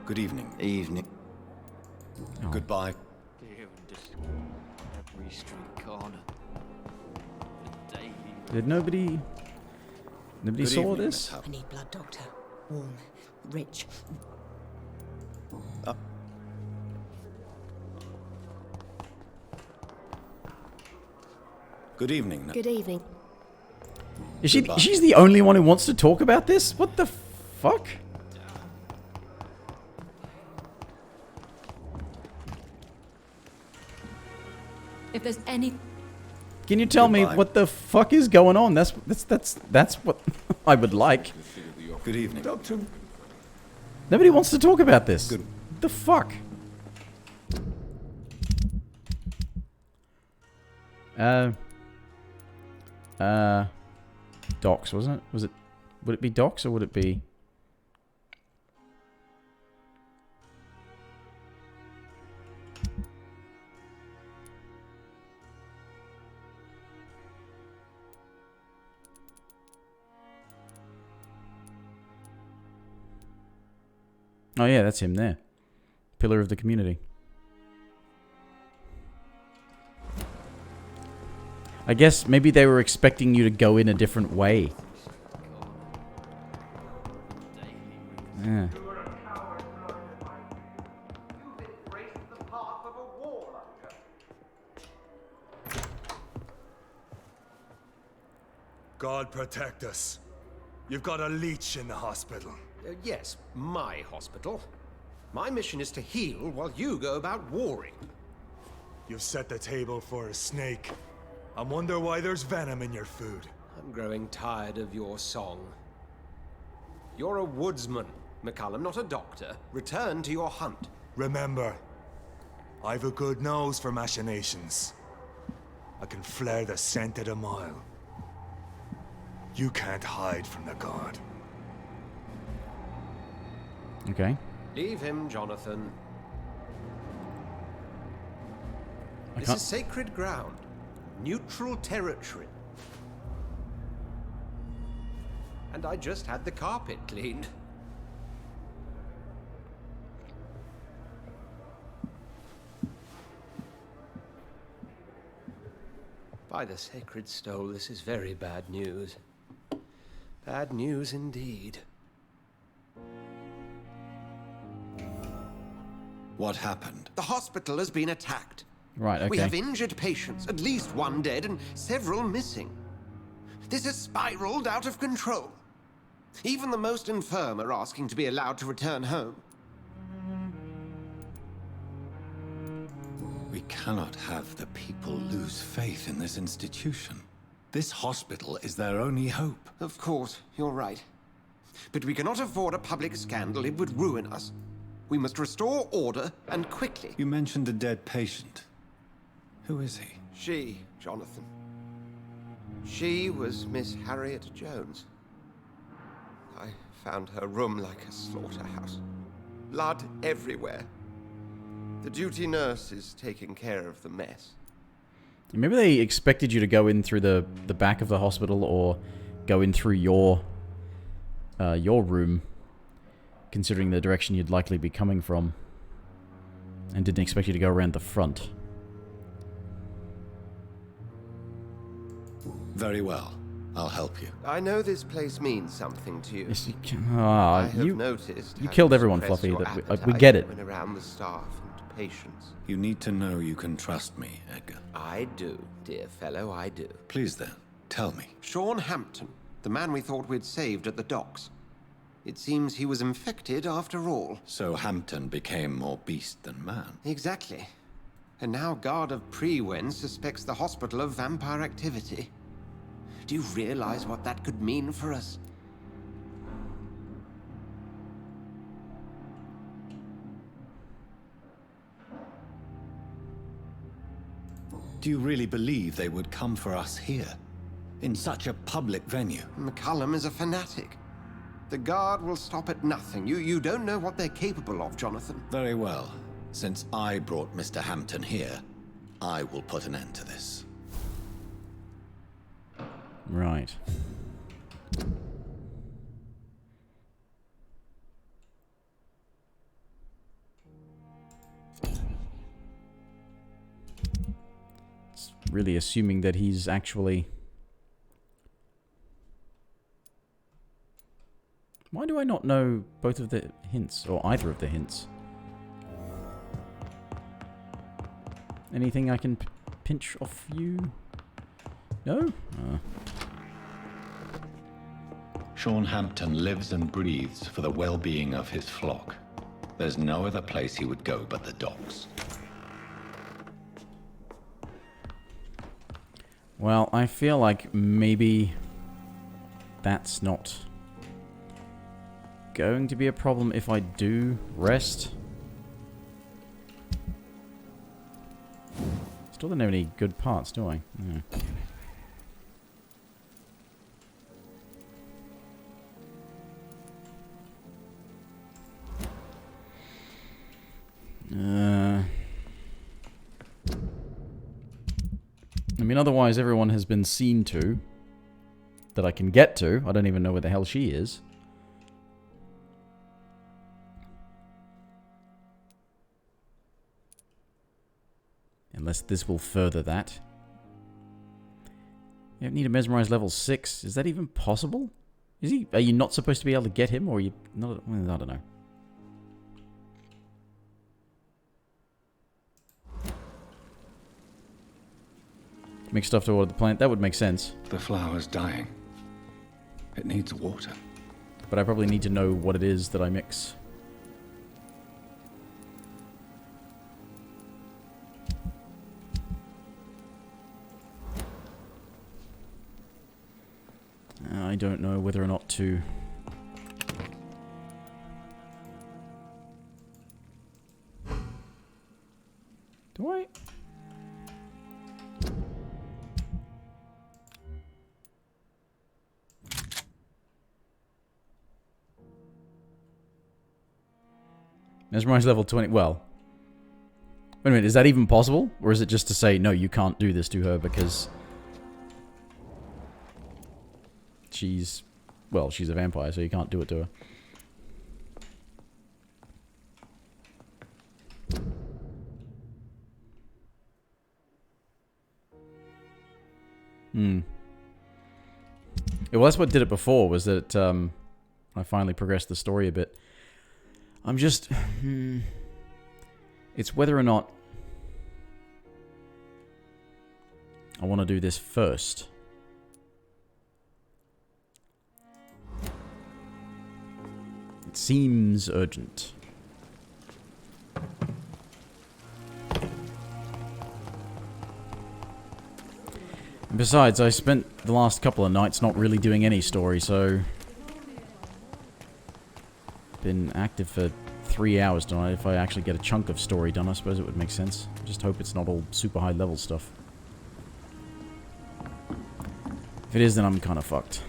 Good evening.
Evening.
Oh.
Goodbye.
Every street corner.
Did nobody
Good
saw
evening,
this?
I need blood, Doctor. Warm, rich.
Good evening.
Good evening.
Is she's the only one who wants to talk about this? What the fuck?
If there's any...
Can you tell me what the fuck is going on? That's what I would like.
Good evening.
Doctor.
Nobody wants to talk about this.
Good.
The fuck? Docs, wasn't it? Would it be Docs or would it be... Oh yeah, that's him there. Pillar of the community. I guess maybe they were expecting you to go in a different way. Yeah.
God protect us. You've got a leech in the hospital.
Yes, my hospital. My mission is to heal while you go about warring.
You've set the table for a snake. I wonder why there's venom in your food.
I'm growing tired of your song. You're a woodsman, McCallum, not a doctor. Return to your hunt.
Remember, I've a good nose for machinations. I can flare the scent at a mile. You can't hide from the god.
Okay.
Leave him, Jonathan. This is sacred ground. Neutral territory. And I just had the carpet cleaned. By the sacred stole, this is very bad news. Bad news indeed.
What happened?
The hospital has been attacked.
Right, okay.
We have injured patients, at least one dead and several missing. This has spiraled out of control. Even the most infirm are asking to be allowed to return home.
We cannot have the people lose faith in this institution. This hospital is their only hope.
Of course, you're right. But we cannot afford a public scandal. It would ruin us. We must restore order, and quickly.
You mentioned a dead patient. Who is he?
She, Jonathan. She was Miss Harriet Jones. I found her room like a slaughterhouse. Blood everywhere. The duty nurse is taking care of the mess.
Maybe they expected you to go in through the back of the hospital or go in through your room, considering the direction you'd likely be coming from, and didn't expect you to go around the front.
Very well. I'll help you.
I know this place means something to you.
Yes,
I have noticed
you
how
killed everyone,
suppress
Fluffy.
your
We
appetite
get it.
when around the staff and patients.
You need to know you can trust me, Edgar.
I do, dear fellow, I do.
Please then, tell me.
Sean Hampton, the man we thought we'd saved at the docks. It seems he was infected after all.
So Hampton became more beast than man.
Exactly. And now Guard of Prewen suspects the hospital of vampire activity. Do you realize what that could mean for us?
Do you really believe they would come for us here? In such a public venue?
McCallum is a fanatic. The Guard will stop at nothing. You don't know what they're capable of, Jonathan.
Very well. Since I brought Mr. Hampton here, I will put an end to this.
Right. It's really assuming that he's actually... Why do I not know both of the hints, or either of the hints? Anything I can pinch off you? No?
Sean Hampton lives and breathes for the well-being of his flock. There's no other place he would go but the docks.
Well, I feel like maybe that's not going to be a problem if I do rest. Still don't have any good parts, do I? Yeah. I mean, otherwise everyone has been seen to. That I can get to. I don't even know where the hell she is. Unless this will further that. You need a mesmerize level 6. Is that even possible? Is he? Are you not supposed to be able to get him, or are you not? Well, I don't know. Make stuff to order the plant. That would make sense.
The flower's dying. It needs water.
But I probably need to know what it is that I mix. I don't know whether or not to... Do I? Mesmerize level 20. Well. Wait a minute, is that even possible? Or is it just to say, no, you can't do this to her because... she's... well, she's a vampire, so you can't do it to her. Yeah, well, that's what did it before, was that I finally progressed the story a bit. I'm just... it's whether or not I want to do this first. It seems urgent. And besides, I spent the last couple of nights not really doing any story, so... been active for 3 hours tonight. If I actually get a chunk of story done, I suppose it would make sense. Just hope it's not all super high level stuff. If it is, then I'm kind of fucked.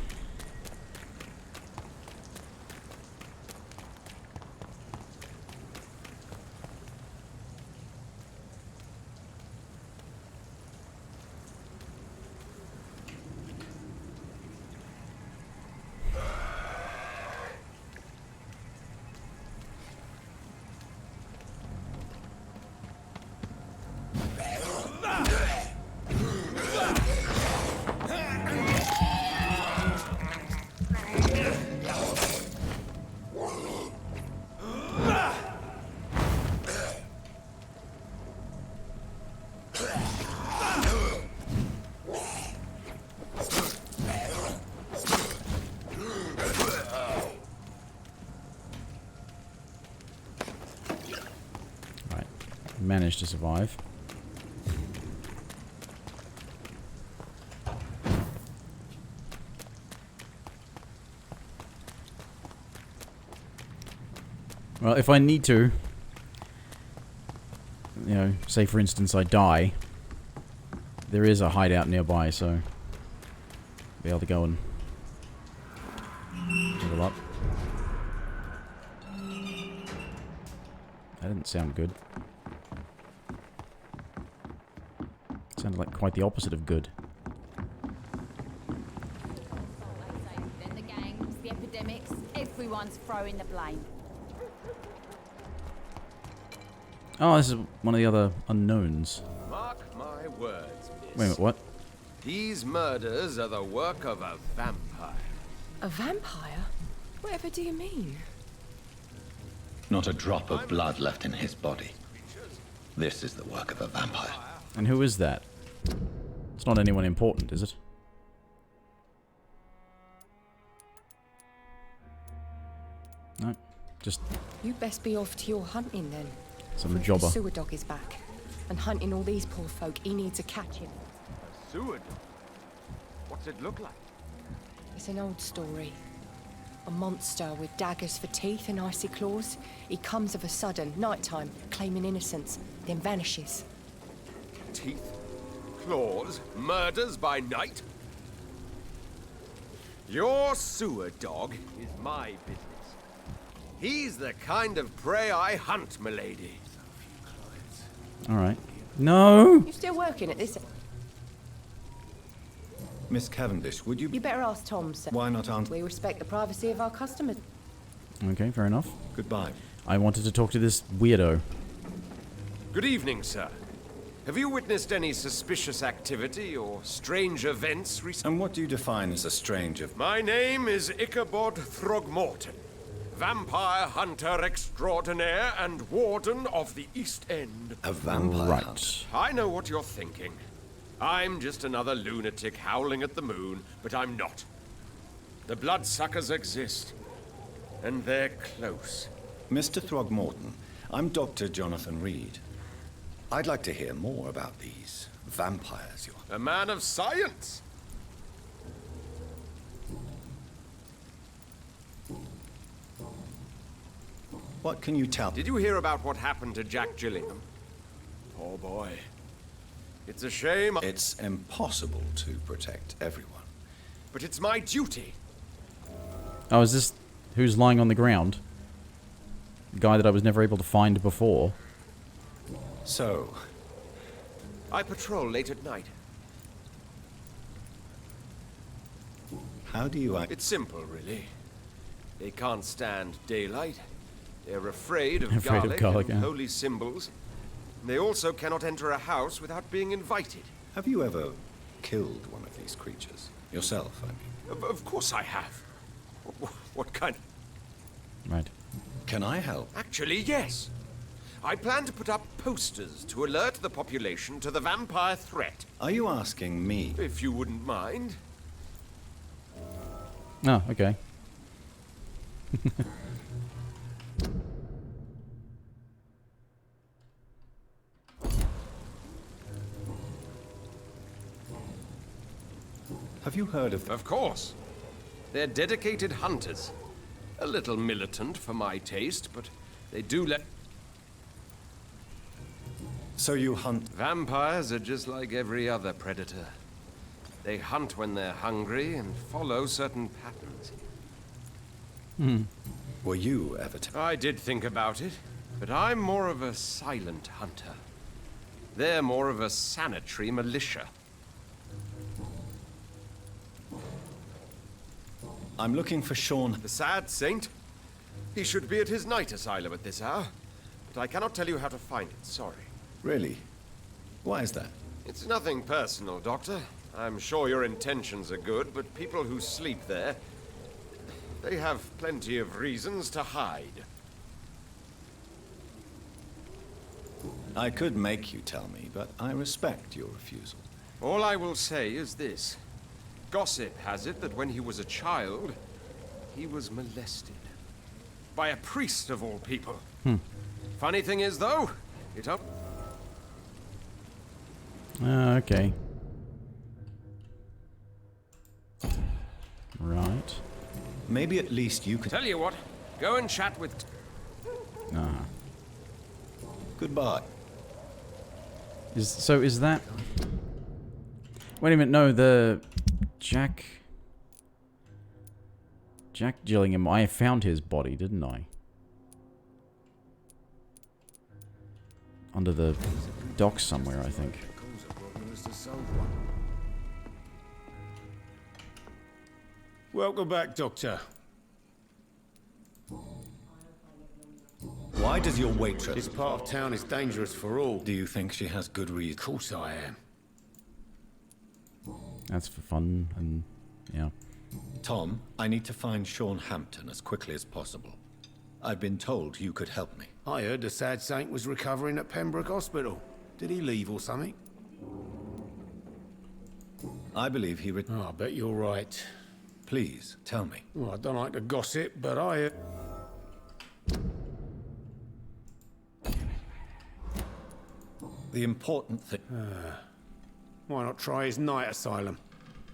Managed to survive. Well, if I need to, you know, say for instance I die, there is a hideout nearby, so I'll be able to go and level up. That didn't sound good. Sounded like quite the opposite of good.
Then the gangs, the epidemics, everyone's throwing the blame.
Oh, this is one of the other unknowns.
Mark my words, miss.
Wait a minute, what?
These murders are the work of a vampire.
A vampire? Whatever do you mean?
Not a drop of blood left in his body. This is the work of a vampire.
And who is that? It's not anyone important, is it? No, just...
You best be off to your hunting then.
some jobber.
The sewer dog is back. And hunting all these poor folk, he needs a catching.
A sewer dog? What's it look like?
It's an old story. A monster with daggers for teeth and icy claws. He comes of a sudden, nighttime, claiming innocence, then vanishes.
Teeth, claws, murders by night? Your sewer dog is my business. He's the kind of prey I hunt, milady.
Alright. No!
You still working at this?
Miss Cavendish, would you...
You better ask Tom, sir.
Why not answer?
We respect the privacy of our customers.
Okay, fair enough.
Goodbye.
I wanted to talk to this weirdo.
Good evening, sir. Have you witnessed any suspicious activity or strange events recently?
And what do you define as a strange event?
My name is Ichabod Throgmorton, vampire hunter extraordinaire and warden of the East End.
A vampire
Right.
hunter?
I know what you're thinking. I'm just another lunatic howling at the moon, but I'm not. The bloodsuckers exist. And they're close.
Mr. Throgmorton, I'm Dr. Jonathan Reed. I'd like to hear more about these vampires you're...
A man of science!
What can you tell?
Did you hear about what happened to Jack Gillingham? Poor boy. It's a shame.
It's impossible to protect everyone.
But it's my duty.
Oh, is this who's lying on the ground? The guy that I was never able to find before.
So...
I patrol late at night.
How do you...
It's simple, really. They can't stand daylight. They're afraid of
Afraid
garlic,
yeah.
and holy symbols. They also cannot enter a house without being invited.
Have you ever killed one of these creatures? Yourself, I mean.
Of course I have. What kind?
Right.
Can I help?
Actually, yes. I plan to put up posters to alert the population to the vampire threat.
Are you asking me?
If you wouldn't mind.
Oh, okay.
Have you heard of them?
Of course. They're dedicated hunters. A little militant for my taste, but they do let...
So you hunt...
Vampires are just like every other predator. They hunt when they're hungry and follow certain patterns.
Were you ever...
I did think about it, but I'm more of a silent hunter. They're more of a sanitary militia.
I'm looking for Sean...
The sad saint? He should be at his night asylum at this hour, but I cannot tell you how to find it, sorry.
Really? Why is that?
It's nothing personal, Doctor. I'm sure your intentions are good, but people who sleep there, they have plenty of reasons to hide.
I could make you tell me, but I respect your refusal.
All I will say is this. Gossip has it that when he was a child, he was molested. By a priest of all people. Funny thing is, though, it up...
Okay. Right.
Maybe at least you can...
Tell you what, go and chat with...
Ah.
Goodbye.
Is that... Wait a minute, no, the... Jack Gillingham, I found his body, didn't I? Under the docks somewhere, I think.
Welcome back, Doctor.
Why does your waitress...
This part of town is dangerous for all.
Do you think she has good reason?
Of course I am.
That's for fun, and yeah.
Tom, I need to find Sean Hampton as quickly as possible. I've been told you could help me.
I heard the sad saint was recovering at Pembroke Hospital. Did he leave or something?
I believe he...
Oh, I bet you're right.
Please, tell me.
Well, I don't like to gossip, but I...
The important thing...
Why not try his night asylum?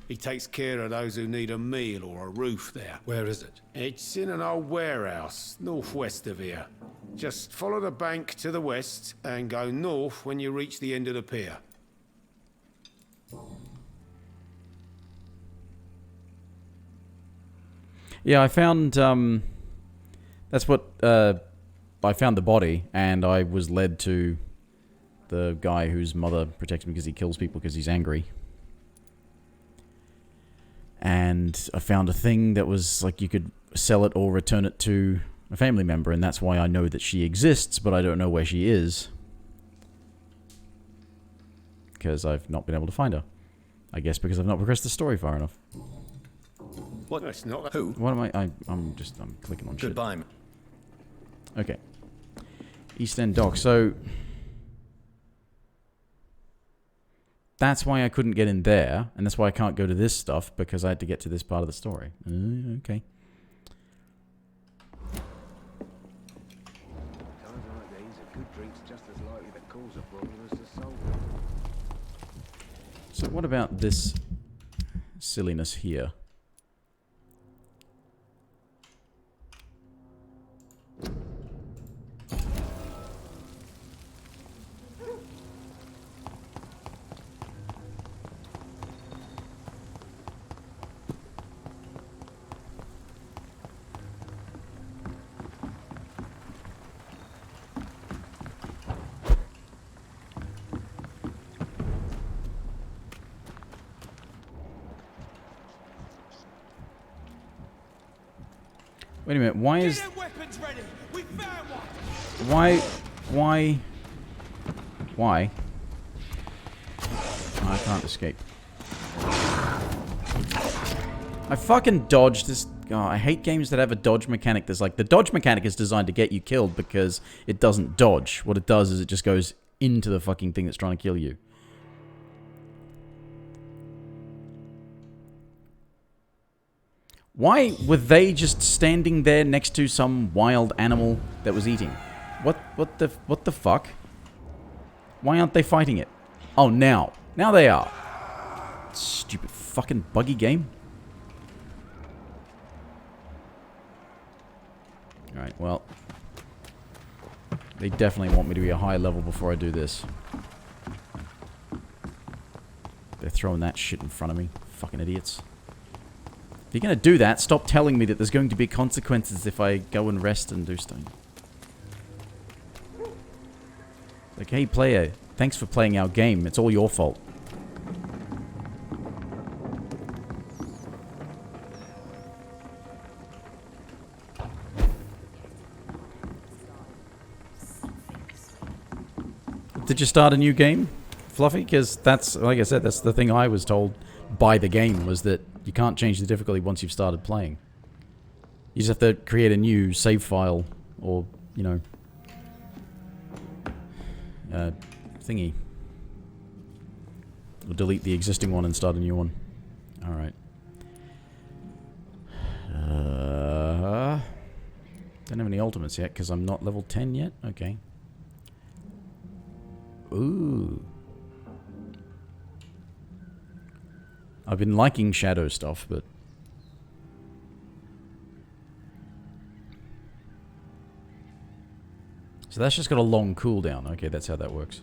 He takes care of those who need a meal or a roof there.
Where is it?
It's in an old warehouse, northwest of here. Just follow the bank to the west and go north when you reach the end of the pier.
Yeah, I found, that's what, I found the body, and I was led to the guy whose mother protects him because he kills people because he's angry. And I found a thing that was, like, you could sell it or return it to a family member, and that's why I know that she exists, but I don't know where she is. Because I've not been able to find her. I guess because I've not progressed the story far enough.
What? That's not...
Who?
What am I'm clicking on shit.
Goodbye.
Okay. East End Dock. So that's why I couldn't get in there, and that's why I can't go to this stuff, because I had to get to this part of the story. Okay.
Times like these, a good drink's just as likely to cause a problem as to solve it.
So what about this silliness here? Wait a minute, why is... Why? Oh, I can't escape. I fucking dodged this... Oh, I hate games that have a dodge mechanic that's like... The dodge mechanic is designed to get you killed because it doesn't dodge. What it does is it just goes into the fucking thing that's trying to kill you. Why were they just standing there next to some wild animal that was eating? What the fuck? Why aren't they fighting it? Oh, now. Now they are. Stupid fucking buggy game. Alright, well. They definitely want me to be a high level before I do this. They're throwing that shit in front of me. Fucking idiots. If you're going to do that, stop telling me that there's going to be consequences if I go and rest and do stuff. Like, hey player, thanks for playing our game. It's all your fault. Did you start a new game, Fluffy? Because that's, like I said, that's the thing I was told by the game, was that you can't change the difficulty once you've started playing. You just have to create a new save file, or, you know, thingy. Or delete the existing one and start a new one. Alright. Don't have any ultimates yet, because I'm not level 10 yet? Okay. Ooh. I've been liking shadow stuff, but... So that's just got a long cooldown. Okay, that's how that works.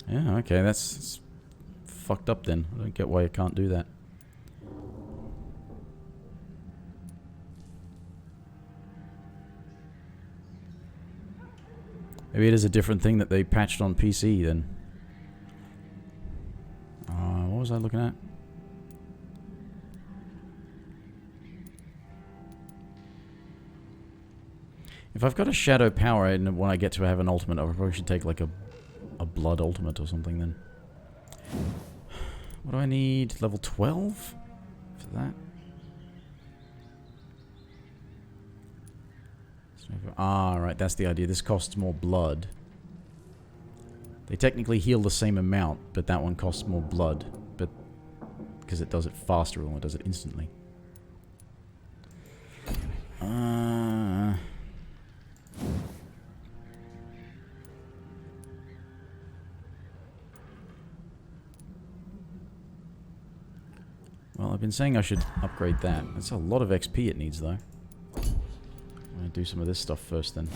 Yeah, okay, that's fucked up then. I don't get why you can't do that. Maybe it is a different thing that they patched on PC then. What was I looking at? If I've got a shadow power and when I get to have an ultimate, I probably should take like a blood ultimate or something then. What do I need? Level 12 for that? Ah, right, that's the idea. This costs more blood. They technically heal the same amount, but that one costs more blood. But because it does it faster or it does it instantly. Well, I've been saying I should upgrade that. That's a lot of XP it needs, though. I'm going to do some of this stuff first, then.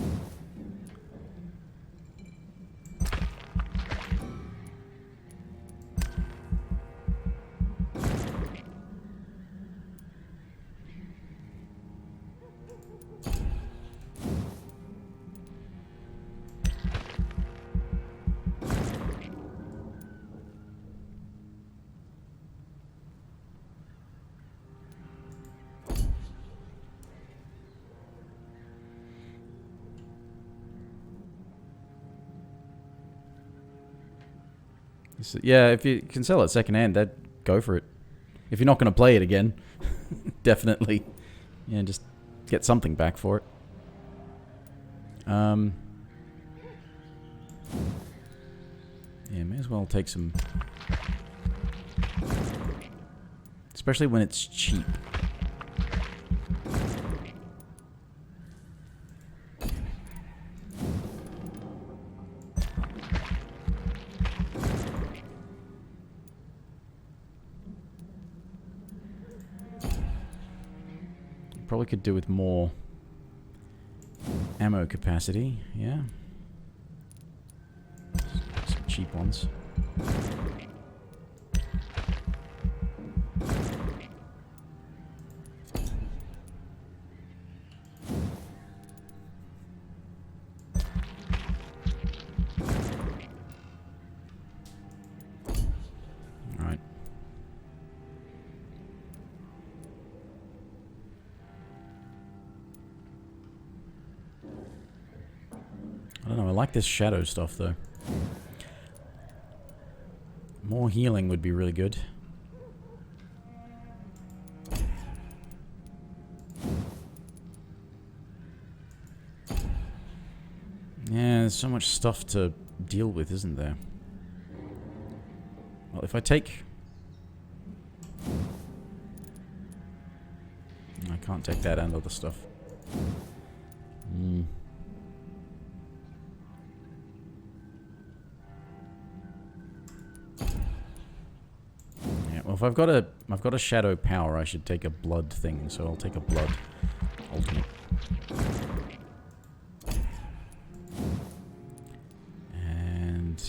So, yeah, if you can sell it secondhand, go for it. If you're not going to play it again, definitely. Yeah, just get something back for it. Yeah, may as well take some... Especially when it's cheap. Probably could do with more ammo capacity, yeah. Some cheap ones. Alright. I don't know, I like this shadow stuff though. More healing would be really good. Yeah, there's so much stuff to deal with, isn't there? Well, if I take... I can't take that and other stuff. Yeah, well, if I've got a shadow power, I should take a blood thing, so I'll take a blood ultimate. And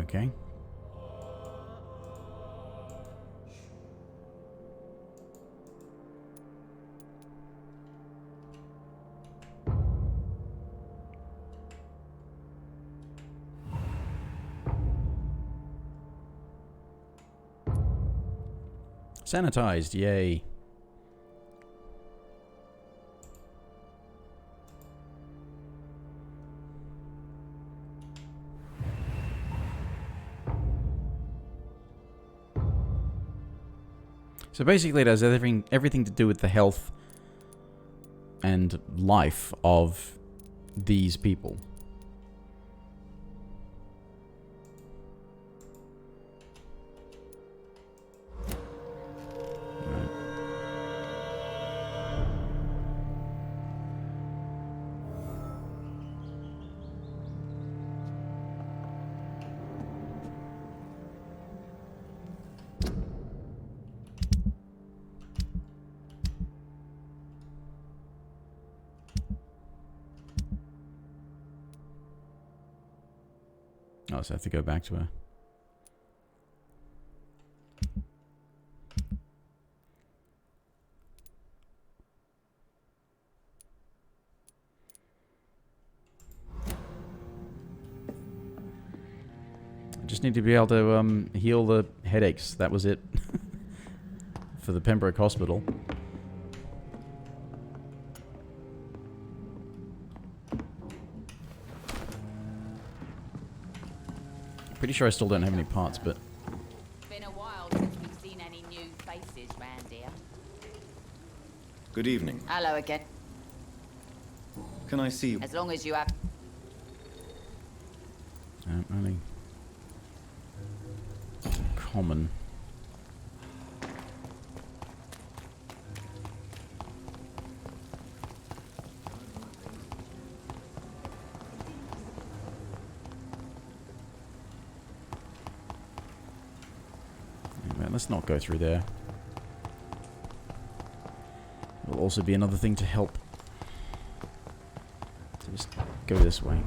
okay. Sanitized, yay. So basically it has everything to do with the health and life of these people. Oh, so I have to go back to her. just need to be able to heal the headaches. That was it. For the Pembroke Hospital. Pretty sure I still don't have any parts, but...
Been a while since we've seen any new faces round here.
Good evening.
Hello again.
Can I see...
As long as you have...
only... common. Let's not go through there. It will also be another thing to help. So just go this way.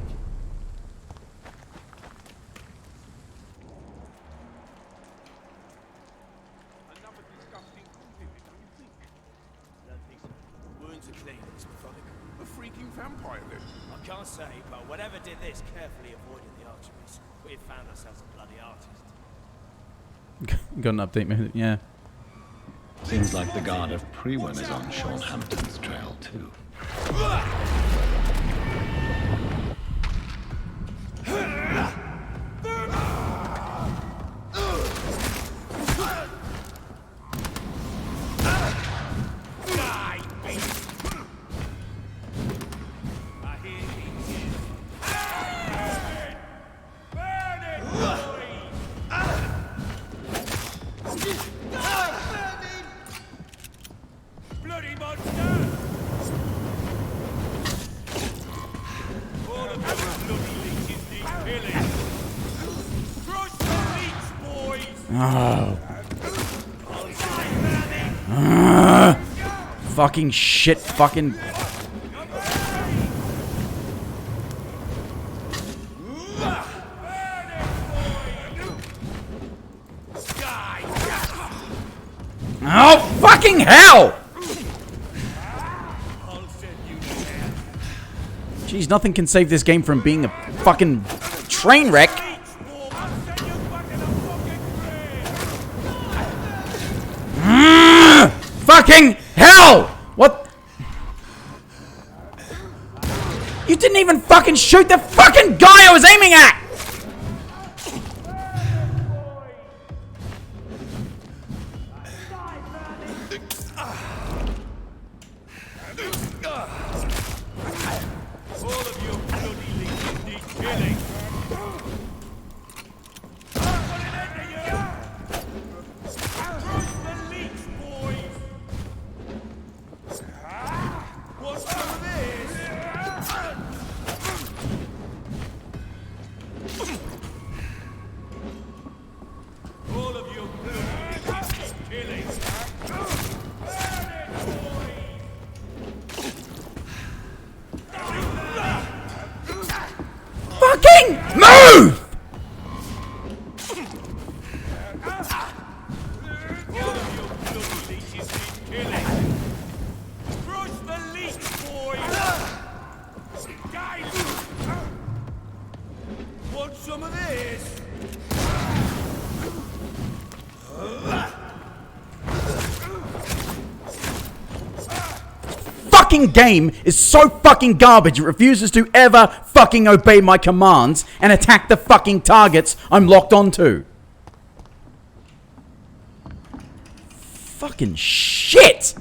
Wounds are clean, it's methodical. A freaking vampire then. I can't say, but whatever did this carefully avoided the archeries. We found ourselves a bloody artist.
Got an update, maybe? Yeah.
Seems like the guard of Prewin is on Sean Hampton's trail, too.
Bloody monster! All of those bloody leeches need killing. Crush the leech, boys!
Oh. Fucking shit, fucking... Oh, fucking hell! Jeez, nothing can save this game from being a fucking train wreck. Fucking hell! What? You didn't even fucking shoot the fucking guy I was aiming at!
All of you bloody leeches need killing. Put it into you! Crush the leech, boys! What's some of this? All of you bloody leeches need killing. Burn it, boys!
Fucking move!
All of you bloody leeches need killing. Crush the leech, boys! Guys! Want some of this?
Fucking game is so fucking garbage it refuses to ever fucking obey my commands and attack the fucking targets I'm locked onto. Fucking shit!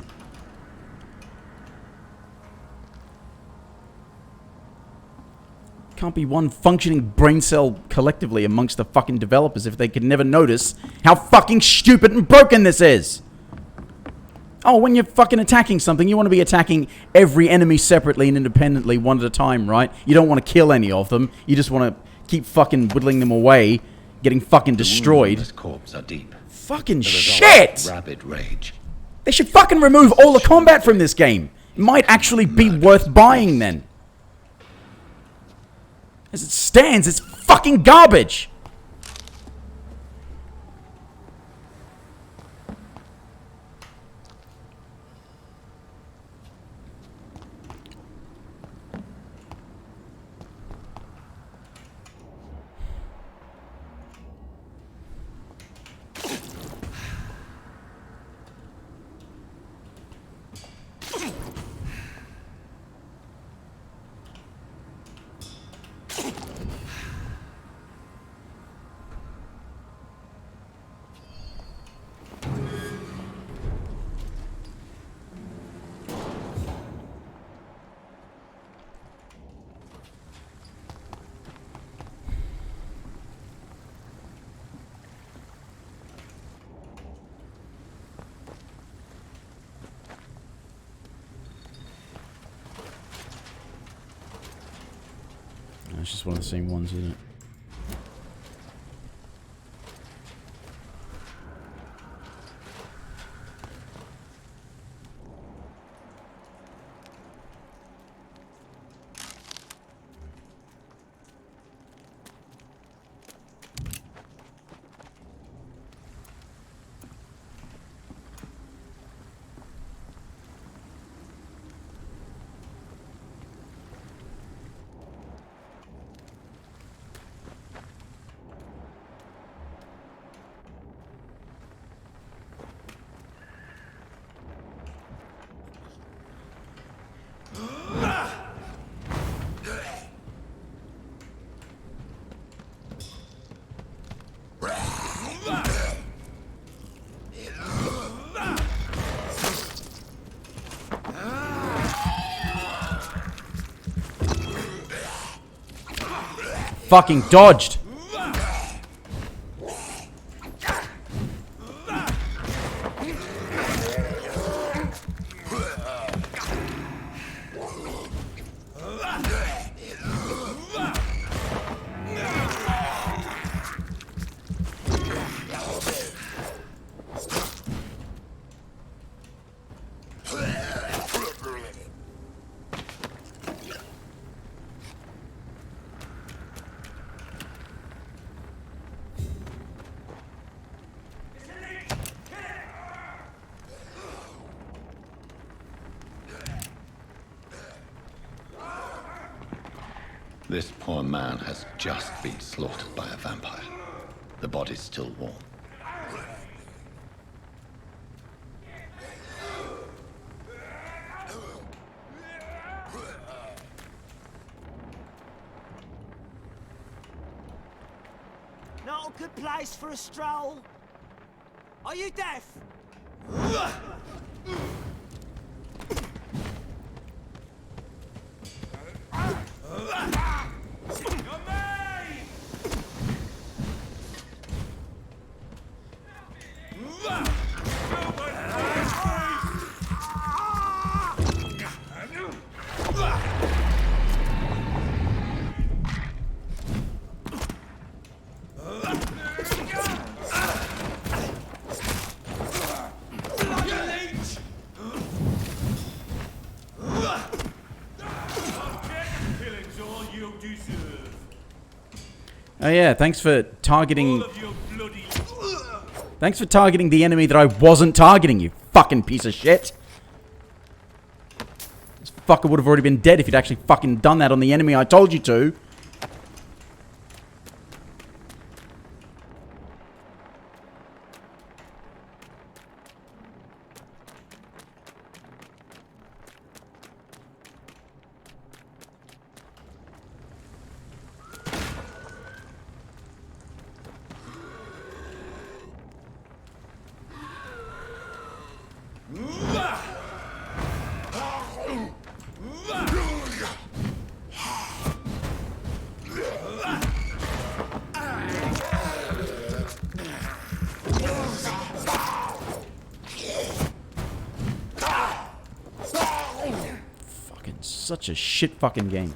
Can't be one functioning brain cell collectively amongst the fucking developers if they could never notice how fucking stupid and broken this is. Oh, when you're fucking attacking something, you want to be attacking every enemy separately and independently, one at a time, right? You don't want to kill any of them. You just want to keep fucking whittling them away, getting fucking destroyed.
The corpse are deep.
Fucking
The result,
shit!
Rabid rage.
They should fucking remove all the combat from this game. It might actually be worth buying then. As it stands, it's fucking garbage. It's just one of the same ones, isn't it? Fucking dodged.
This poor man has just been slaughtered by a vampire. The body's still warm.
Not a good place for a stroll. Are you deaf?
Oh yeah, thanks for targeting... Thanks for targeting the enemy that I wasn't targeting, you fucking piece of shit. This fucker would have already been dead if you'd actually fucking done that on the enemy I told you to. Such a shit fucking game.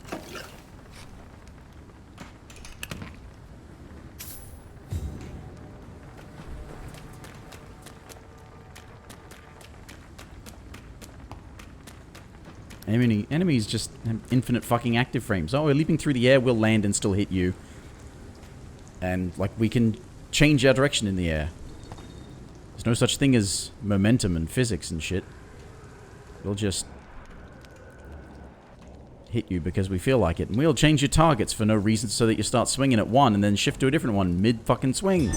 Enemies just have infinite fucking active frames. Oh, we're leaping through the air, we'll land and still hit you. And, like, we can change our direction in the air. There's no such thing as momentum and physics and shit. We'll just hit you because we feel like it. And we'll change your targets for no reason so that you start swinging at one and then shift to a different one mid-fucking swing.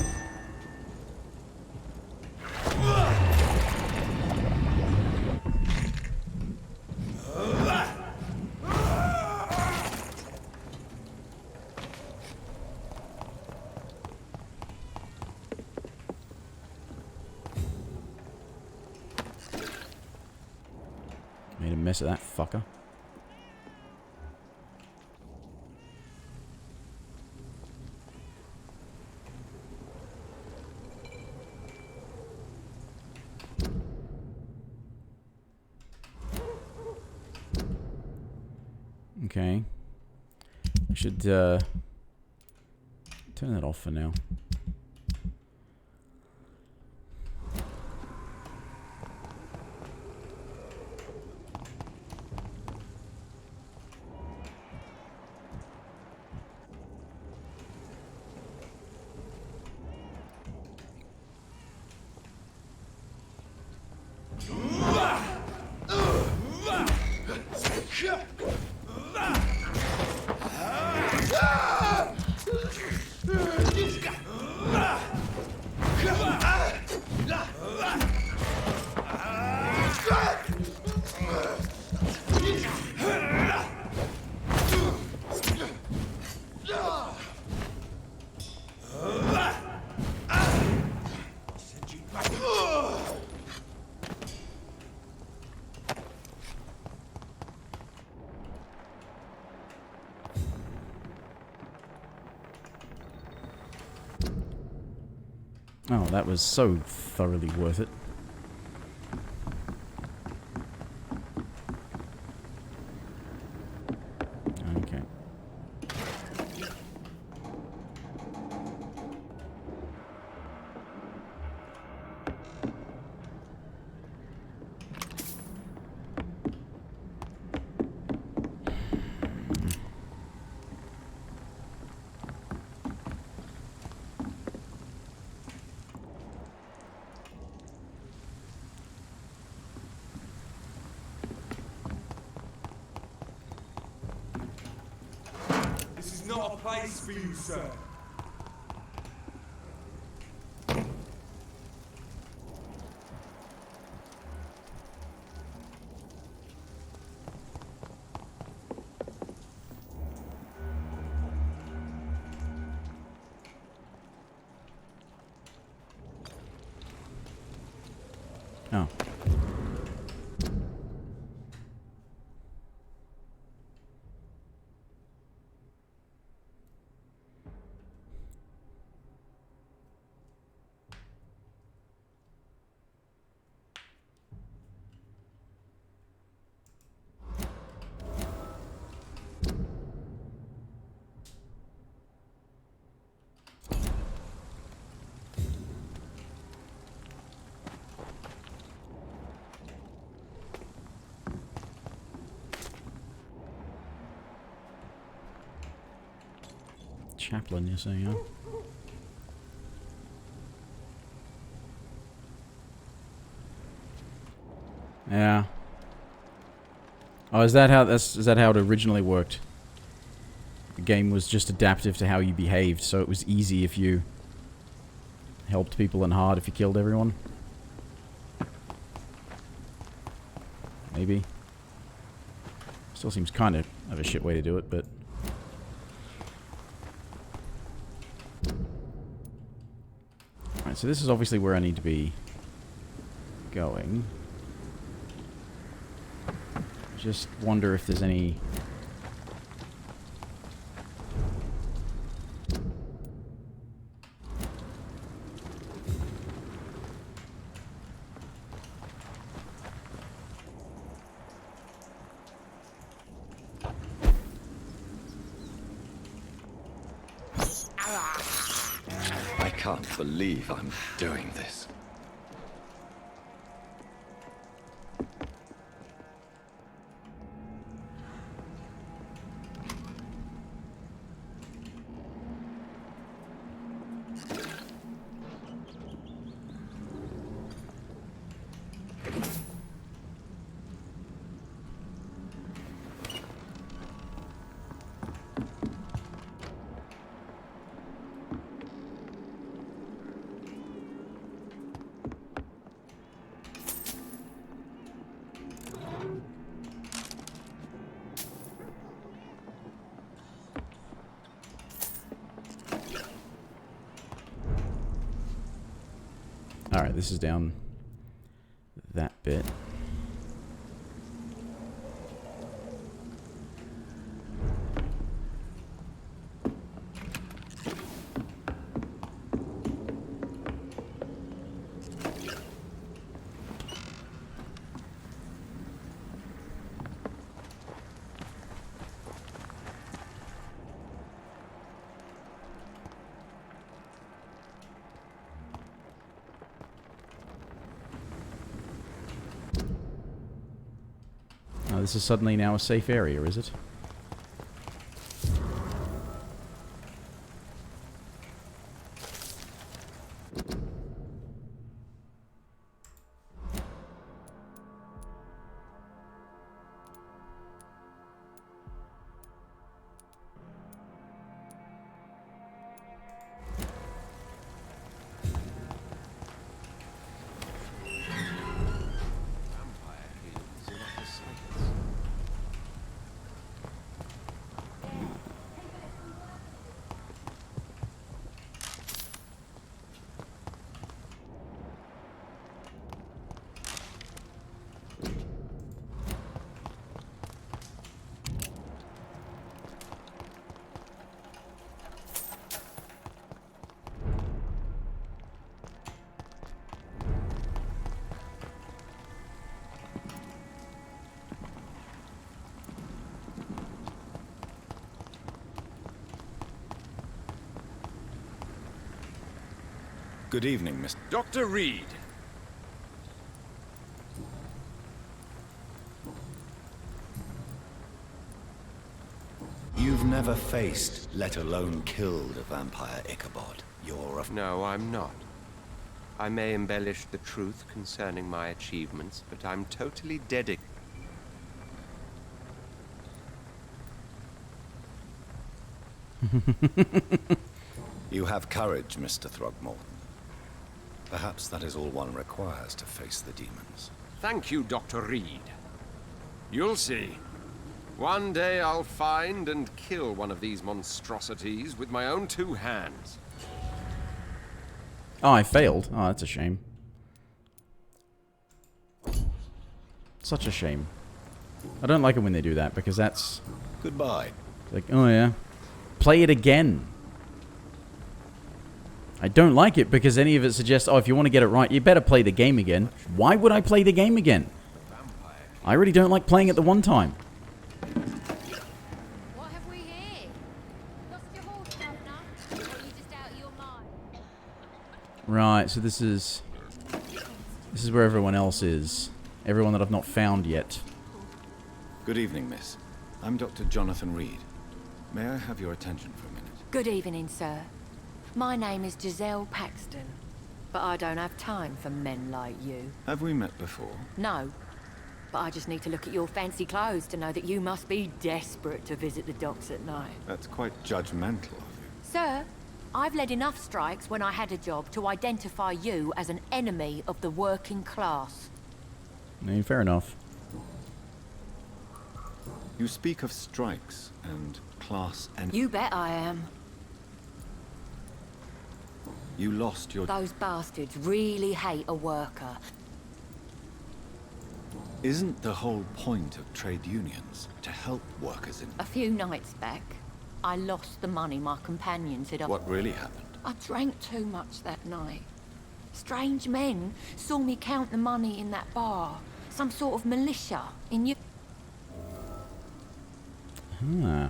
Made a mess of that fucker. Okay. should turn that off for now. Oh, that was so thoroughly worth it. Okay.
This is not a place for you, sir.
Oh. Chaplain, you say, yeah? Yeah. Oh, is that how it originally worked? The game was just adaptive to how you behaved, so it was easy if you helped people and hard if you killed everyone. Maybe. Still seems kind of a shit way to do it, but... Alright, so this is obviously where I need to be going. Just wonder if there's any...
I can't believe I'm doing this.
Alright, this is down that bit. This is suddenly now a safe area, is it?
Good evening, Mr.
Dr. Reed.
You've never faced, let alone killed, a vampire Ichabod. You're a...
No, I'm not. I may embellish the truth concerning my achievements, but I'm totally dedicated.
You have courage, Mr. Throgmorton. Perhaps that is all one requires to face the demons.
Thank you, Dr. Reed. You'll see. One day I'll find and kill one of these monstrosities with my own 2 hands.
Oh, I failed. Oh, that's a shame. Such a shame. I don't like it when they do that, because that's...
Goodbye.
Like, oh yeah. Play it again. I don't like it because any of it suggests, oh, if you want to get it right, you better play the game again. Why would I play the game again? I really don't like playing it the one time.
What have we here? Lost your horse, Governor? Or are you just out of your mind?
Right, so this is where everyone else is. Everyone that I've not found yet.
Good evening, miss. I'm Dr. Jonathan Reed. May I have your attention for a minute?
Good evening, sir. My name is Giselle Paxton, but I don't have time for men like you.
Have we met before?
No, but I just need to look at your fancy clothes to know that you must be desperate to visit the docks at night.
That's quite judgmental of you.
Sir, I've led enough strikes when I had a job to identify you as an enemy of the working class.
Fair enough.
You speak of strikes and class and...
You bet I am.
You lost your...
Those bastards really hate a worker.
Isn't the whole point of trade unions to help workers in...
A few nights back, I lost the money my companions had...
What really happened?
I drank too much that night. Strange men saw me count the money in that bar. Some sort of militia in you.
Huh.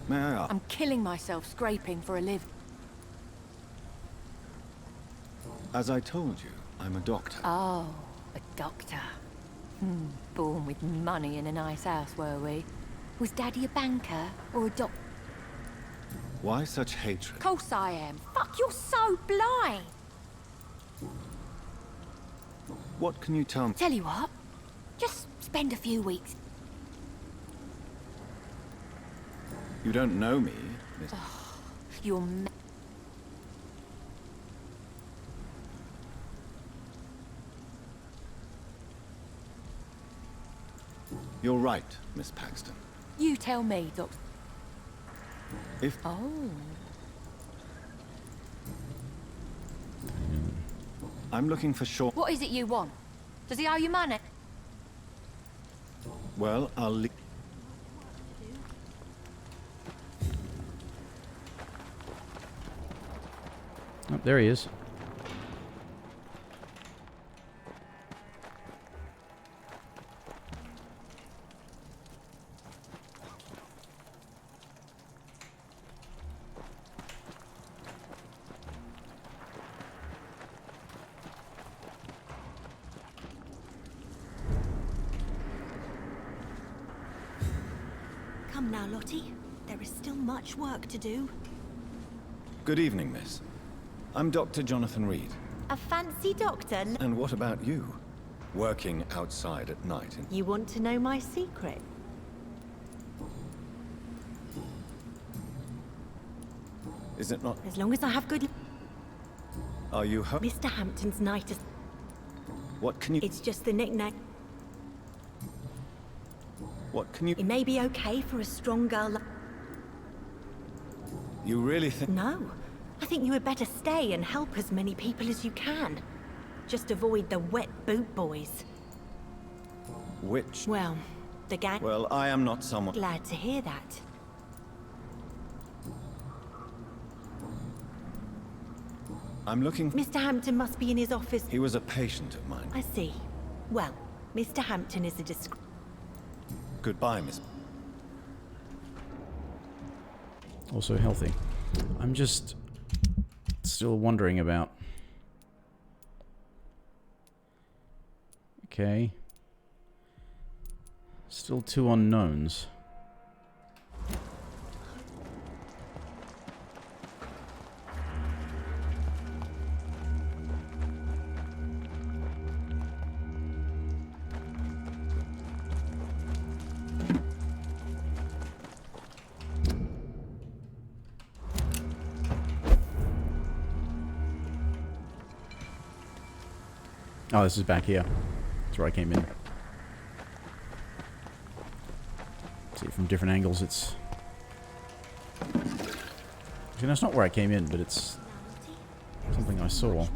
May I ask?
I'm killing myself scraping for a living.
As I told you, I'm a doctor.
Oh, a doctor. Born with money in a nice house, were we? Was Daddy a banker or a doc?
Why such hatred?
Of course I am. Fuck, you're so blind.
What can you tell me?
Tell you what, just spend a few weeks.
You don't know me, Miss...
You're
You're right, Miss Paxton.
You tell me, Doctor.
If...
Oh.
I'm looking for short...
What is it you want? Does he owe you money?
Well, I'll leave...
Oh, there he is.
Come now, Lottie. There is still much work to do.
Good evening, miss. I'm Dr. Jonathan Reed.
A fancy doctor.
And what about you? Working outside at night in...
You want to know my secret?
Is it not...
As long as I have good...
Are you home?
Mr. Hampton's night is...
What can you...
It's just the nickname.
What can you...
It may be okay for a strong girl like...
You really think...
No. I think you had better stay and help as many people as you can. Just avoid the wet boot boys.
Which...
Well, the gang...
Well, I am not someone...
Glad to hear that.
I'm looking...
Mr. Hampton must be in his office.
He was a patient of mine.
I see. Well, Mr. Hampton is a
Goodbye, miss.
Also healthy. I'm just still wondering about... Okay. Still two unknowns. Oh, this is back here. That's where I came in. See it from different angles. It's... See, that's not where I came in, but it's something I saw.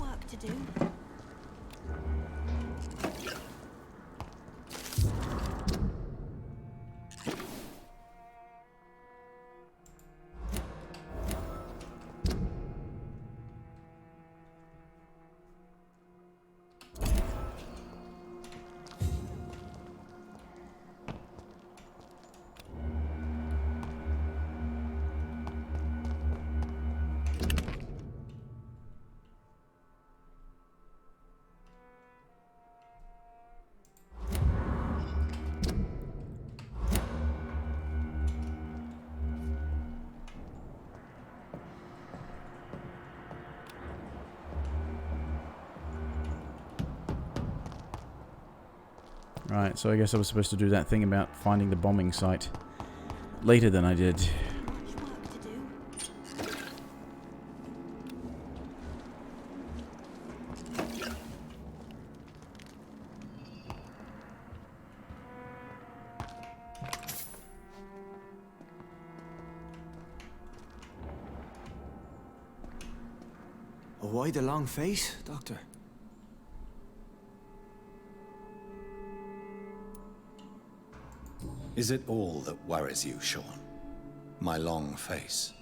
Right, so I guess I was supposed to do that thing about finding the bombing site later than I did.
Why the long face, Doctor?
Is it all that worries you, Sean? My long face?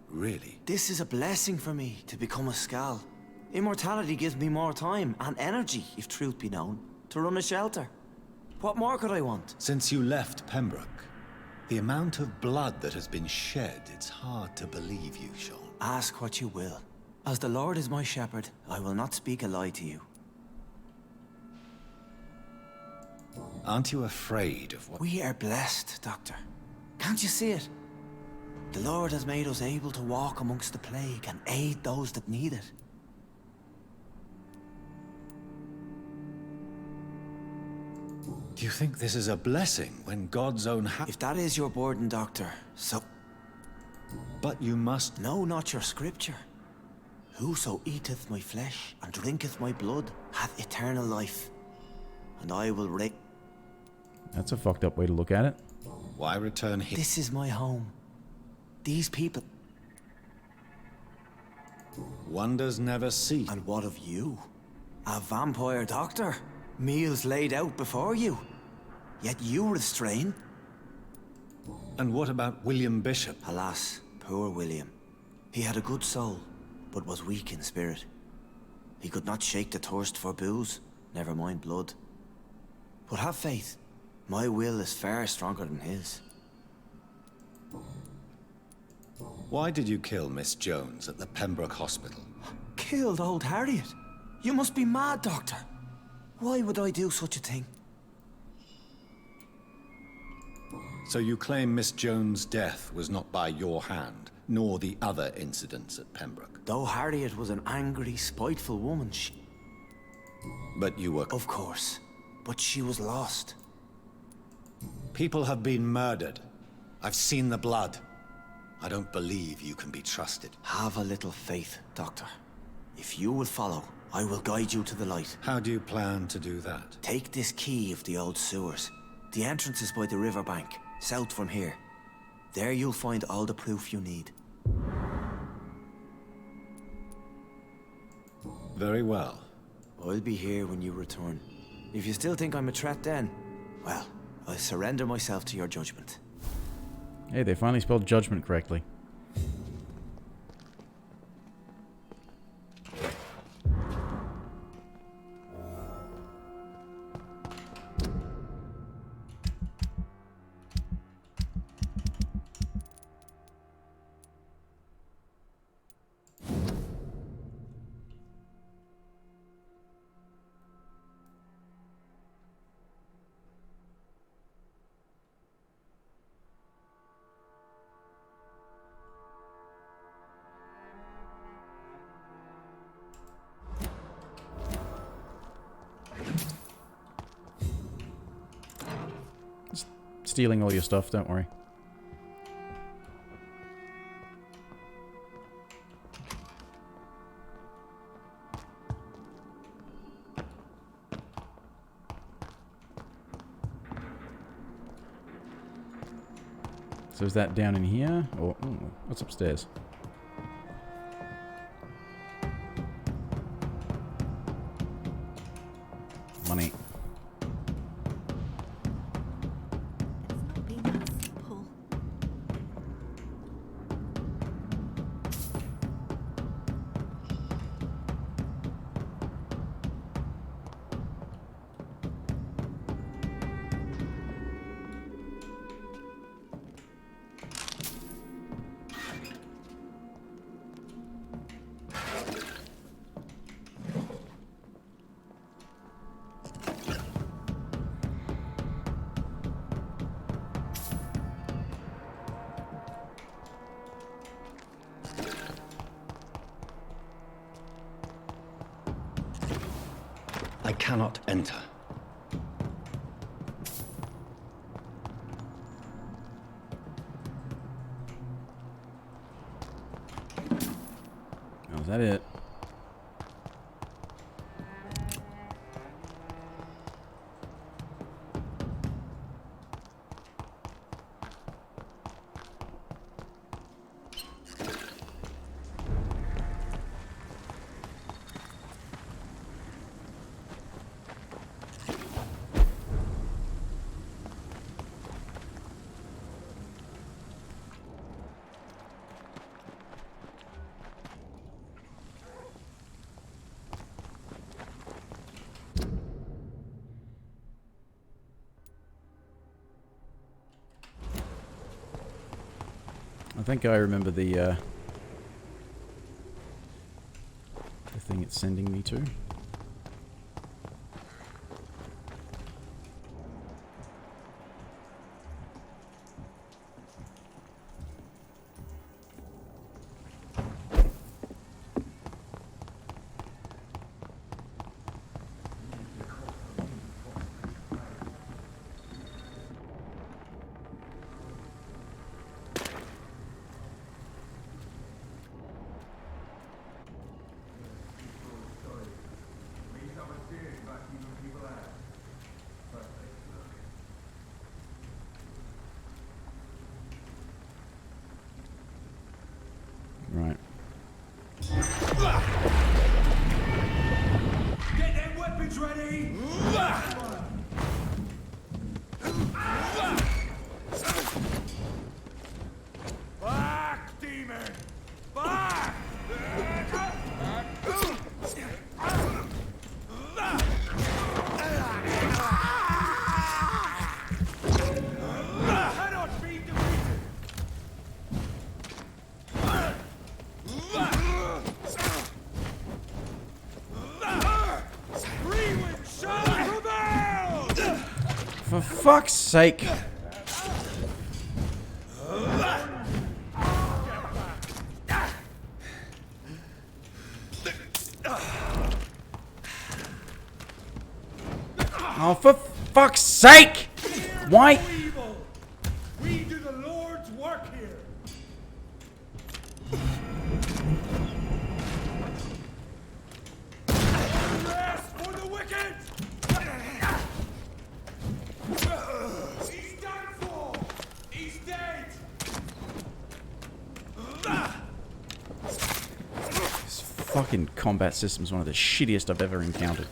Really?
This is a blessing for me, to become a Skal. Immortality gives me more time and energy, if truth be known, to run a shelter. What more could I want?
Since you left Pembroke, the amount of blood that has been shed, it's hard to believe you, Sean.
Ask what you will. As the Lord is my shepherd, I will not speak a lie to you.
Aren't you afraid of what...
We are blessed, Doctor. Can't you see it? The Lord has made us able to walk amongst the plague and aid those that need it.
Do you think this is a blessing when God's own
If that is your burden, Doctor, so...
But you must...
No, not your scripture. Whoso eateth my flesh and drinketh my blood hath eternal life, and I will
That's a fucked up way to look at it.
Why return here?
This is my home. These people...
Wonders never cease.
And what of you? A vampire doctor? Meals laid out before you. Yet you restrain.
And what about William Bishop?
Alas, poor William. He had a good soul, but was weak in spirit. He could not shake the thirst for booze, never mind blood. But have faith. My will is far stronger than his.
Why did you kill Miss Jones at the Pembroke Hospital?
Killed old Harriet? You must be mad, Doctor. Why would I do such a thing?
So you claim Miss Jones' death was not by your hand, nor the other incidents at Pembroke?
Though Harriet was an angry, spiteful woman,
But you were...
Of course. But she was lost.
People have been murdered. I've seen the blood. I don't believe you can be trusted.
Have a little faith, Doctor. If you will follow, I will guide you to the light.
How do you plan to do that?
Take this key of the old sewers. The entrance is by the riverbank, south from here. There you'll find all the proof you need.
Very well.
I'll be here when you return. If you still think I'm a threat then, well, I'll surrender myself to your judgment.
Hey, they finally spelled judgment correctly. Stealing all your stuff, don't worry. So is that down in here? Or what's upstairs? Money.
I cannot enter.
Oh, is that it? I think I remember the thing it's sending me to. Right.
Get them weapons ready! Back, demon! Back! Cannot be defeated!
For fuck's sake! Oh, for fuck's sake! Why?
We do the Lord's work here. Rest for the wicked. He's done for. He's dead.
This fucking combat system is one of the shittiest I've ever encountered.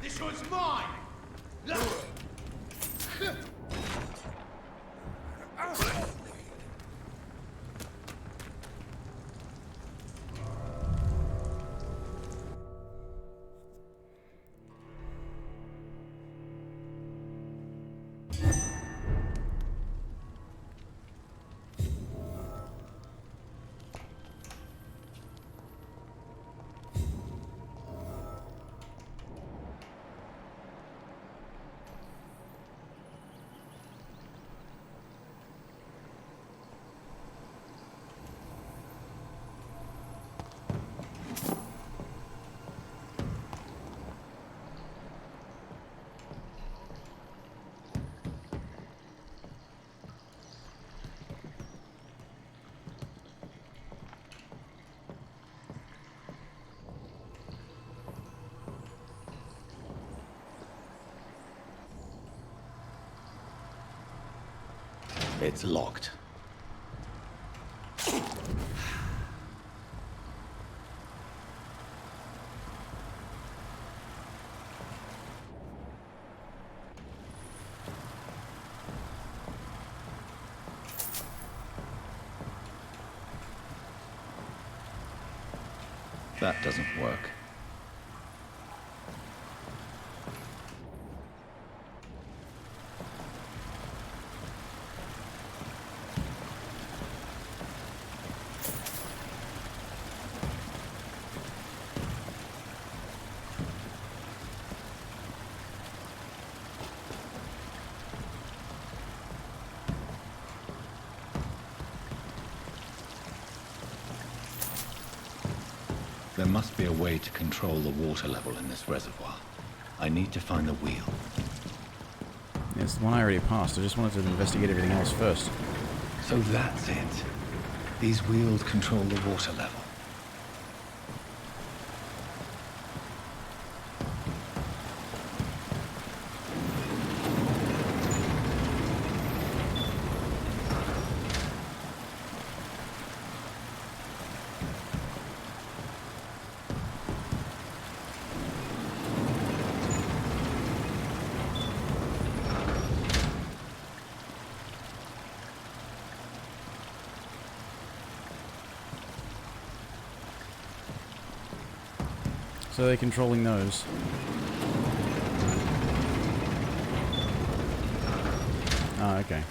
This one's mine.
It's locked. That doesn't work. There must be a way to control the water level in this reservoir. I need to find the wheel.
Yeah, it's the one I already passed. I just wanted to investigate everything else first.
So that's it. These wheels control the water level.
So they're controlling those. Oh, okay.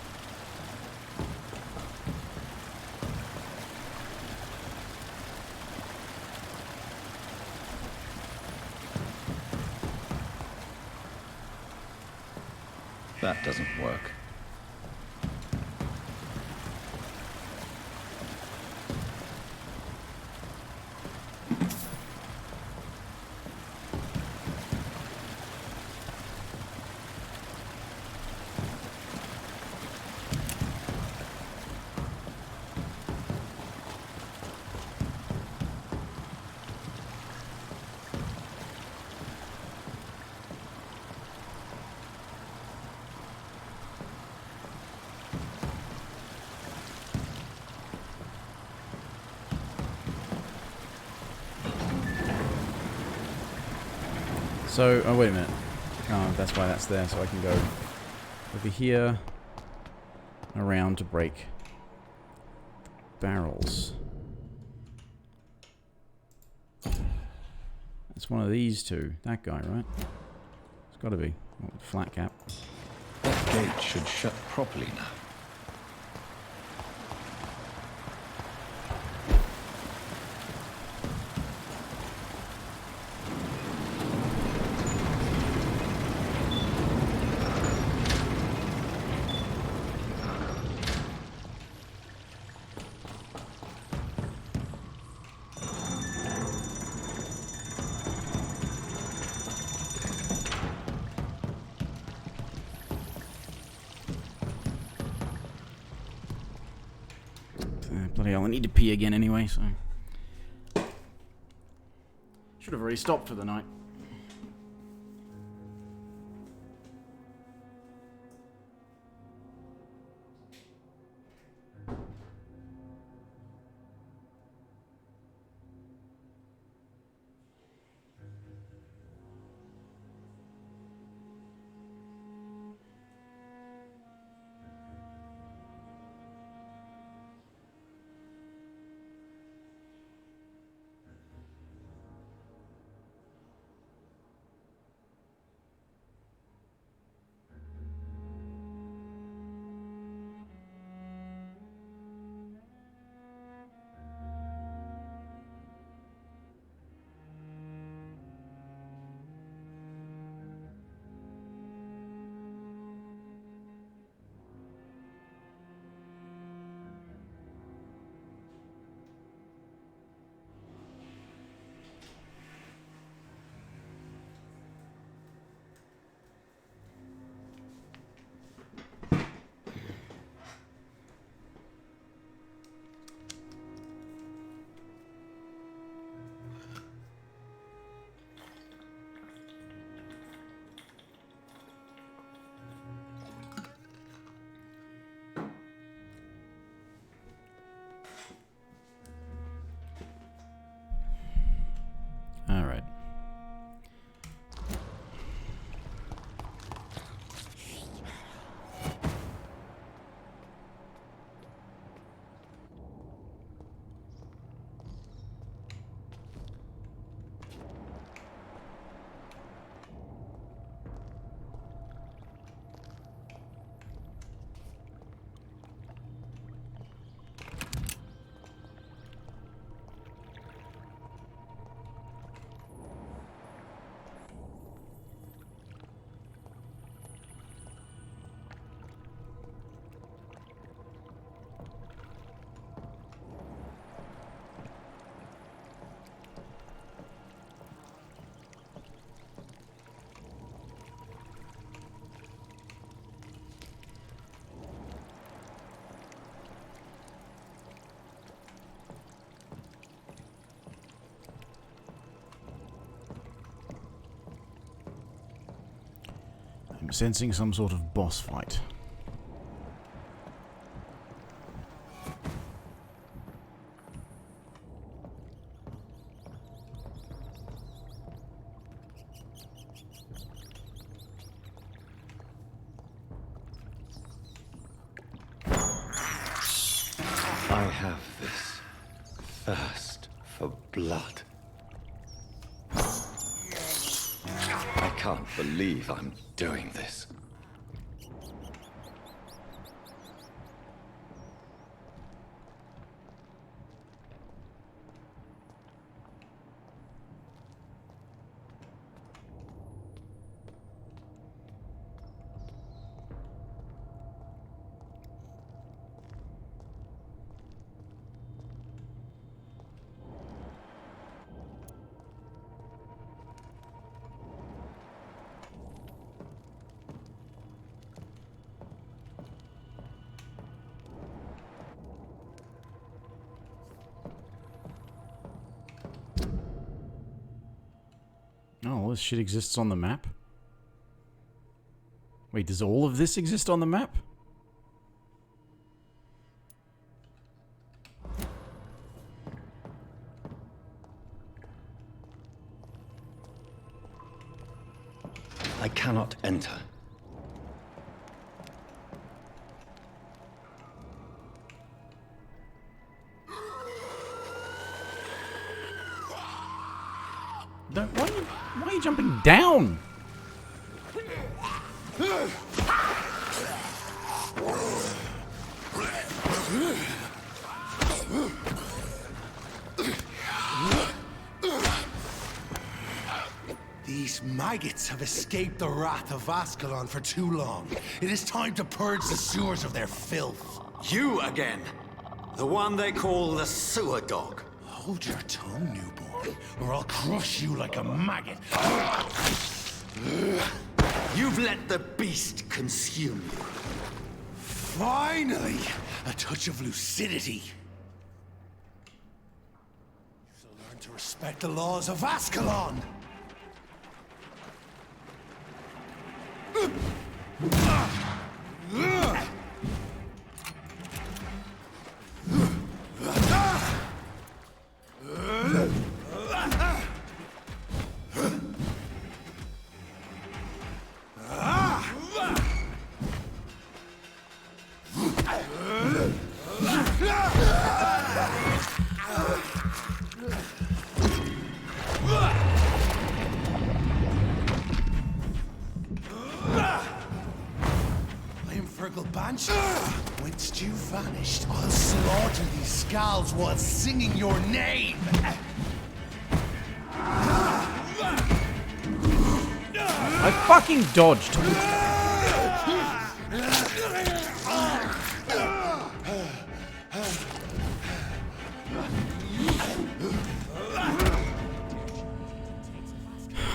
That doesn't work.
So, oh wait a minute. Oh, that's why that's there, so I can go over here, around to break barrels. It's one of these two. That guy, right? It's got to be. Oh, flat cap.
That gate should shut properly now.
Bloody hell, I need to pee again anyway, so... Should have already stopped for the night. Alright. I'm sensing some sort of boss fight.
I have this thirst for blood. I can't believe I'm doing this.
Oh, all this shit exists on the map? Wait, does all of this exist on the map?
I cannot enter.
Why are you jumping down?
These maggots have escaped the wrath of Ascalon for too long. It is time to purge the sewers of their filth.
You again! The one they call the sewer dog.
Hold your tongue, newborn, or I'll crush you like a maggot.
You've let the beast consume you.
Finally! A touch of lucidity. Respect the laws of Ascalon! Whence you vanished, I'll slaughter these skulls while singing your name!
I fucking dodged.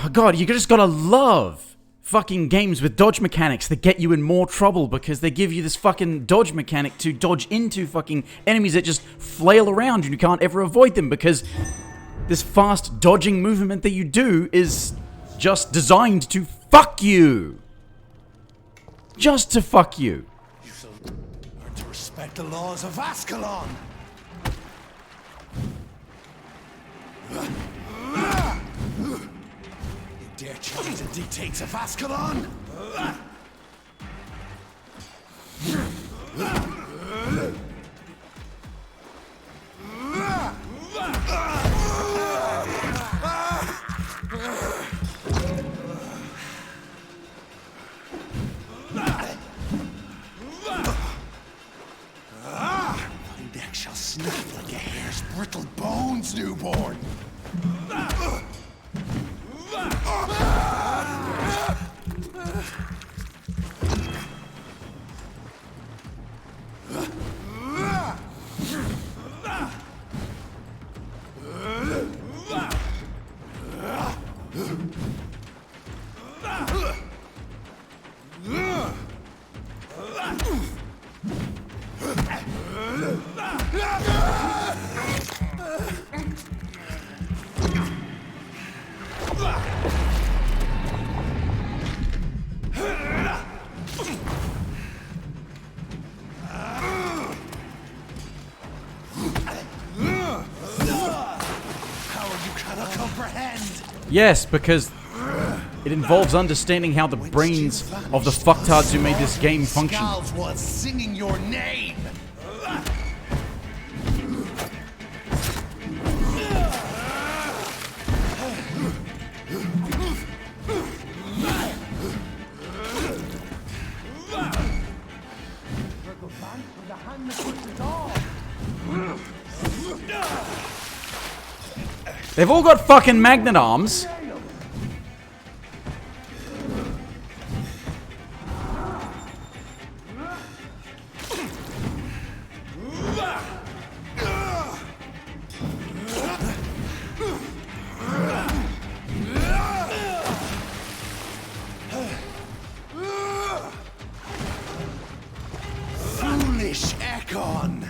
Oh God, you just gotta love fucking games with dodge mechanics that get you in more trouble because they give you this fucking dodge mechanic to dodge into fucking enemies that just flail around and you can't ever avoid them because this fast dodging movement that you do is just designed to fuck you. Just to fuck you.
Learn to respect the laws of Ascalon! You dare challenge the dictates of Ascalon? Thy neck shall snap like a hare's brittle bones, newborn!
Yes, because it involves understanding how the brains of the fucktards who made this game function.
Skulls was singing your name!
They've all got fucking magnet arms.
Foolish Ekon!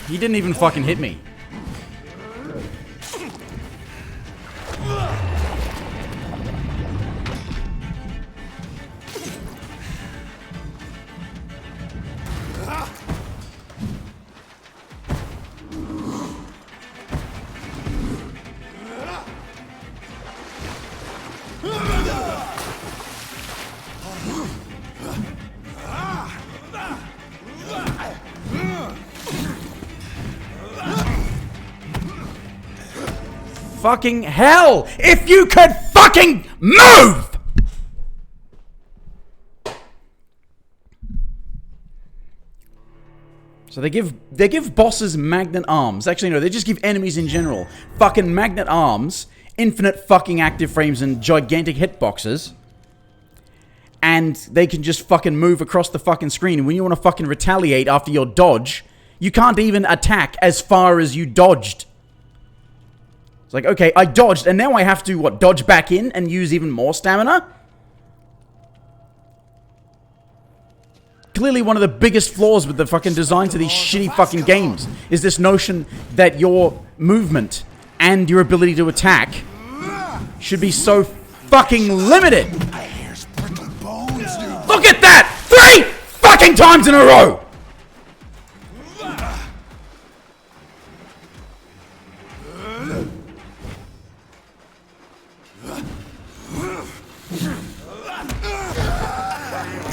He didn't even fucking hit me. Fucking hell! If you could fucking move! So they give bosses magnet arms. Actually, no, they just give enemies in general fucking magnet arms, infinite fucking active frames, and gigantic hitboxes. And they can just fucking move across the fucking screen. And when you want to fucking retaliate after your dodge, you can't even attack as far as you dodged. It's like, okay, I dodged, and now I have to, what, dodge back in and use even more stamina? Clearly one of the biggest flaws with the fucking designs of these shitty fucking games is this notion that your movement and your ability to attack should be so fucking limited. Look at that! 3 fucking times in a row!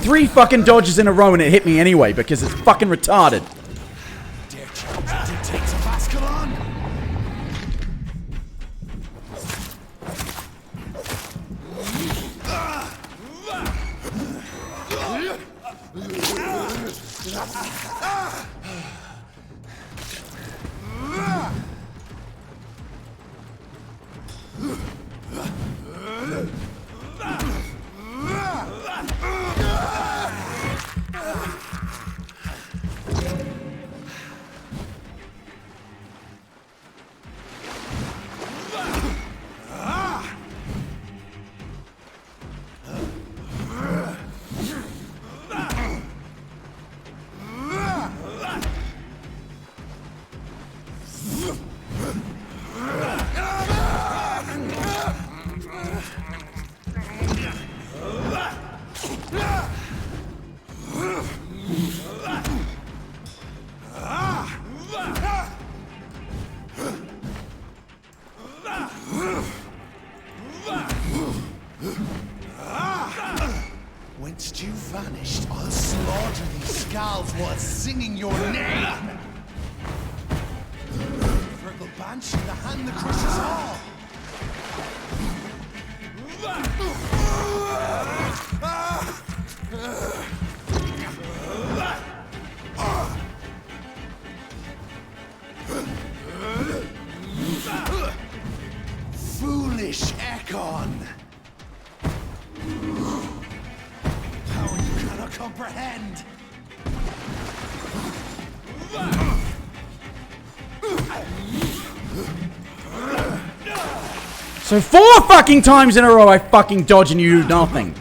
Three fucking dodges in a row and it hit me anyway because it's fucking retarded.
Whence you vanished, I'll slaughter these skulls while singing your name! Purple Banshee, the hand that crushes all! Foolish Ekon! Power you cannot comprehend!
So 4 fucking times in a row I fucking dodge and you do nothing.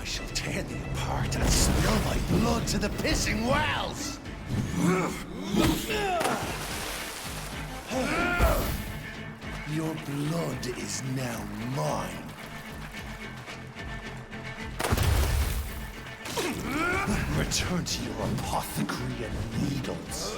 I shall tear thee apart and spill thy blood to the pissing wells! Your blood is now mine. Return to your apothecary and needles.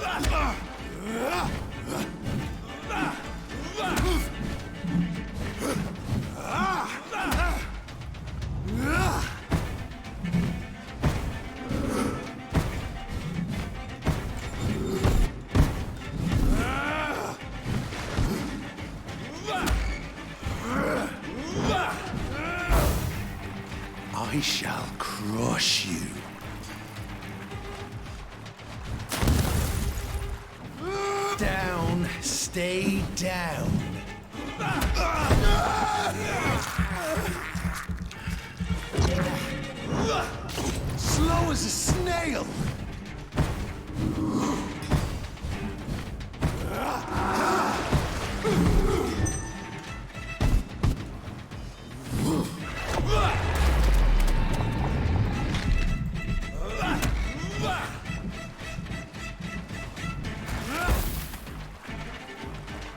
I shall crush you. Down, stay down. Slow as a snail.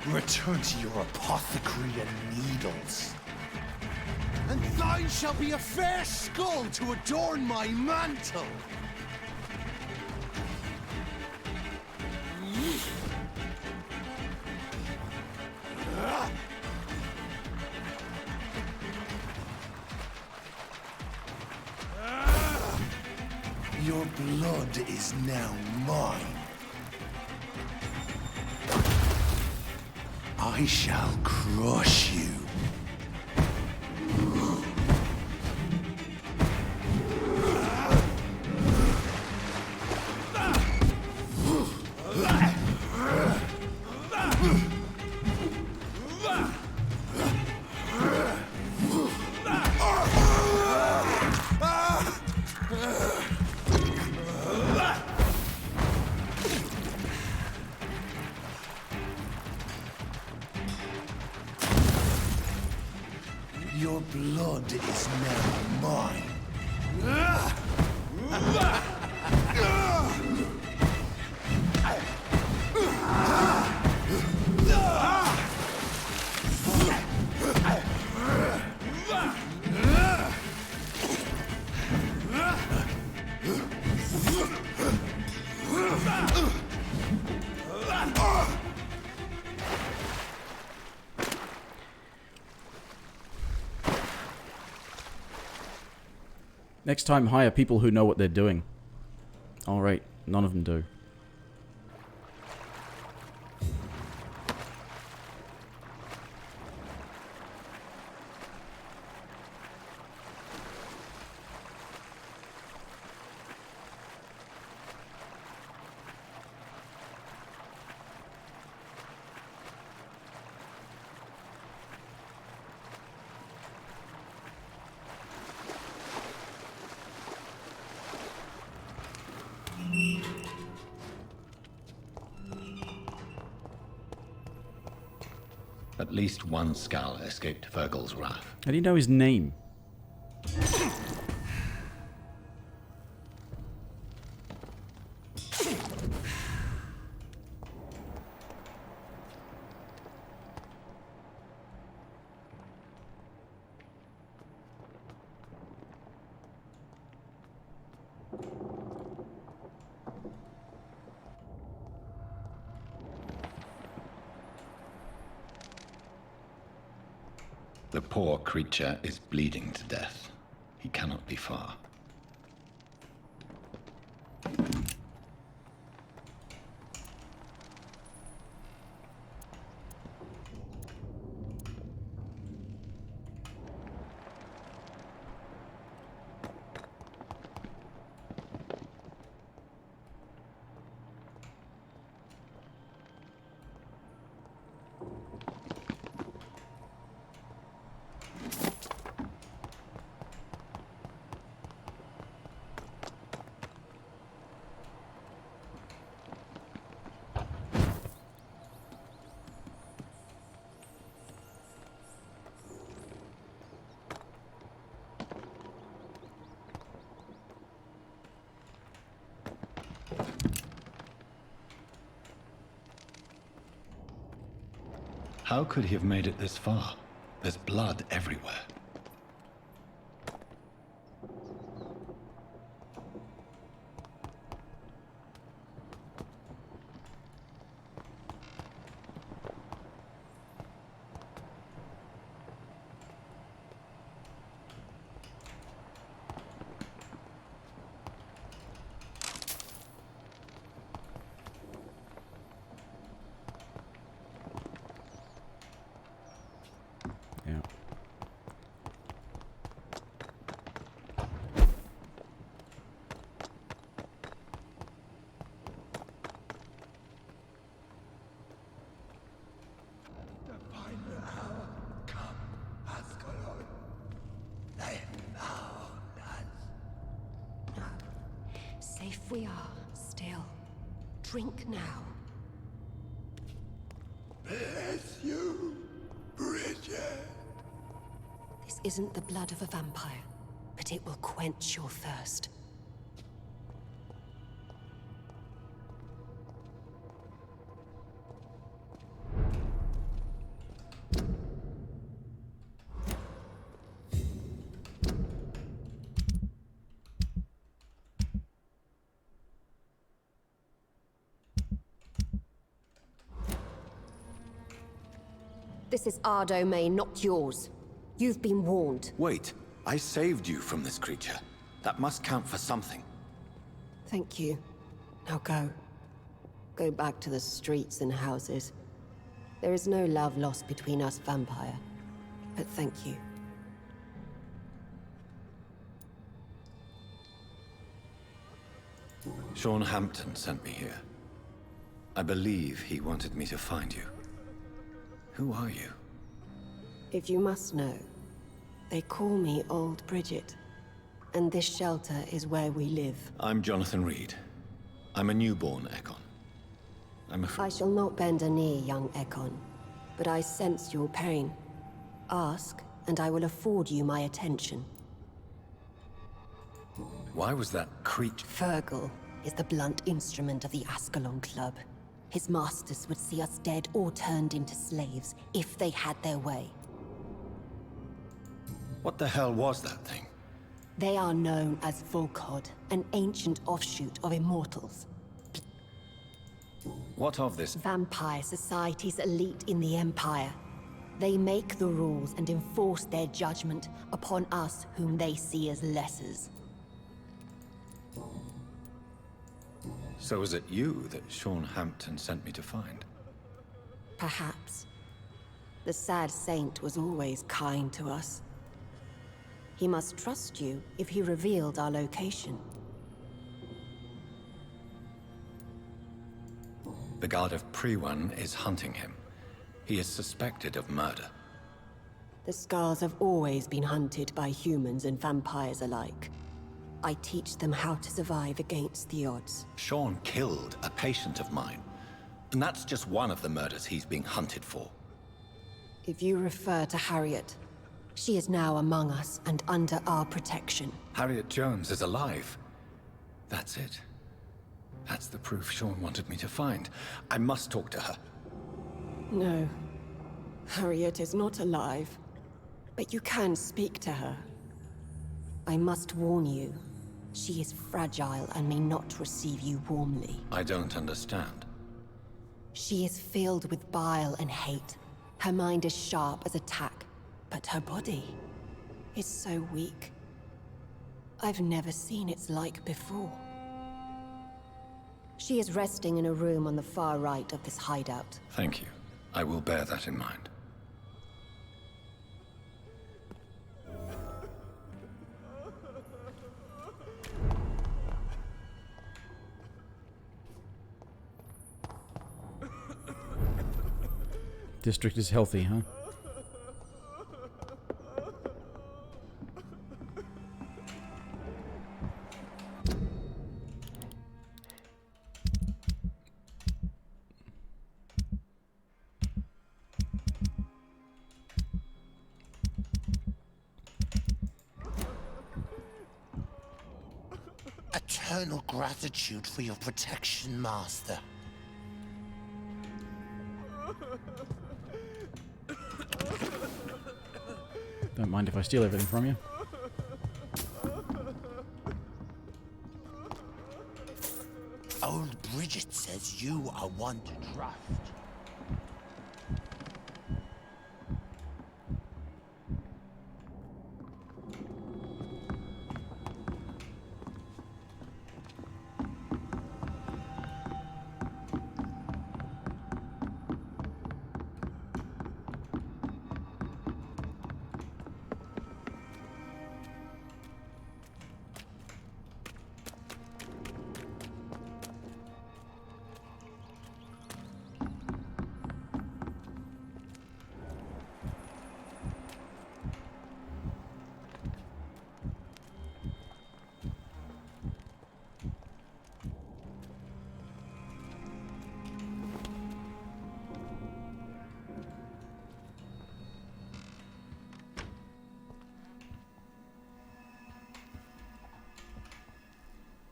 Return to your apothecary and needles. And thine shall be a fair skull to adorn my mantle. Your blood is now mine. I shall crush you. Your blood is now mine.
Next time, hire people who know what they're doing. Alright, none of them do.
At least one Skal escaped Fergal's wrath.
How do you know his name?
The poor creature is bleeding to death. He cannot be far. How could he have made it this far? There's blood everywhere.
Yeah.
Safe we are, still. Drink now.
Bless you, Bridget.
This isn't the blood of a vampire, but it will quench your thirst. This is our domain, not yours. You've been warned.
Wait, I saved you from this creature. That must count for something.
Thank you. Now go. Go back to the streets and houses. There is no love lost between us, Vampire. But thank you.
Sean Hampton sent me here. I believe he wanted me to find you. Who are you?
If you must know, they call me Old Bridget. And this shelter is where we live.
I'm Jonathan Reed. I'm a newborn Ekon.
I shall not bend a knee, young Ekon. But I sense your pain. Ask, and I will afford you my attention.
Why was that creature?
Fergal is the blunt instrument of the Ascalon Club. His masters would see us dead or turned into slaves, if they had their way.
What the hell was that thing?
They are known as Volkod, an ancient offshoot of Immortals.
What of this?
Vampire society's elite in the Empire. They make the rules and enforce their judgment upon us whom they see as lessers.
So is it you that Sean Hampton sent me to find?
Perhaps. The sad saint was always kind to us. He must trust you if he revealed our location.
The Guard of Prewan is hunting him. He is suspected of murder.
The Scars have always been hunted by humans and vampires alike. I teach them how to survive against the odds.
Sean killed a patient of mine. And that's just one of the murders he's being hunted for.
If you refer to Harriet, she is now among us and under our protection.
Harriet Jones is alive. That's it. That's the proof Sean wanted me to find. I must talk to her.
No. Harriet is not alive. But you can speak to her. I must warn you. She is fragile and may not receive you warmly.
I don't understand.
She is filled with bile and hate. Her mind is sharp as a tack, but her body is so weak. I've never seen its like before. She is resting in a room on the far right of this hideout.
Thank you. I will bear that in mind.
District is healthy, huh?
Eternal gratitude for your protection, Master.
Don't mind if I steal everything from you.
Old Bridget says you are one to trust.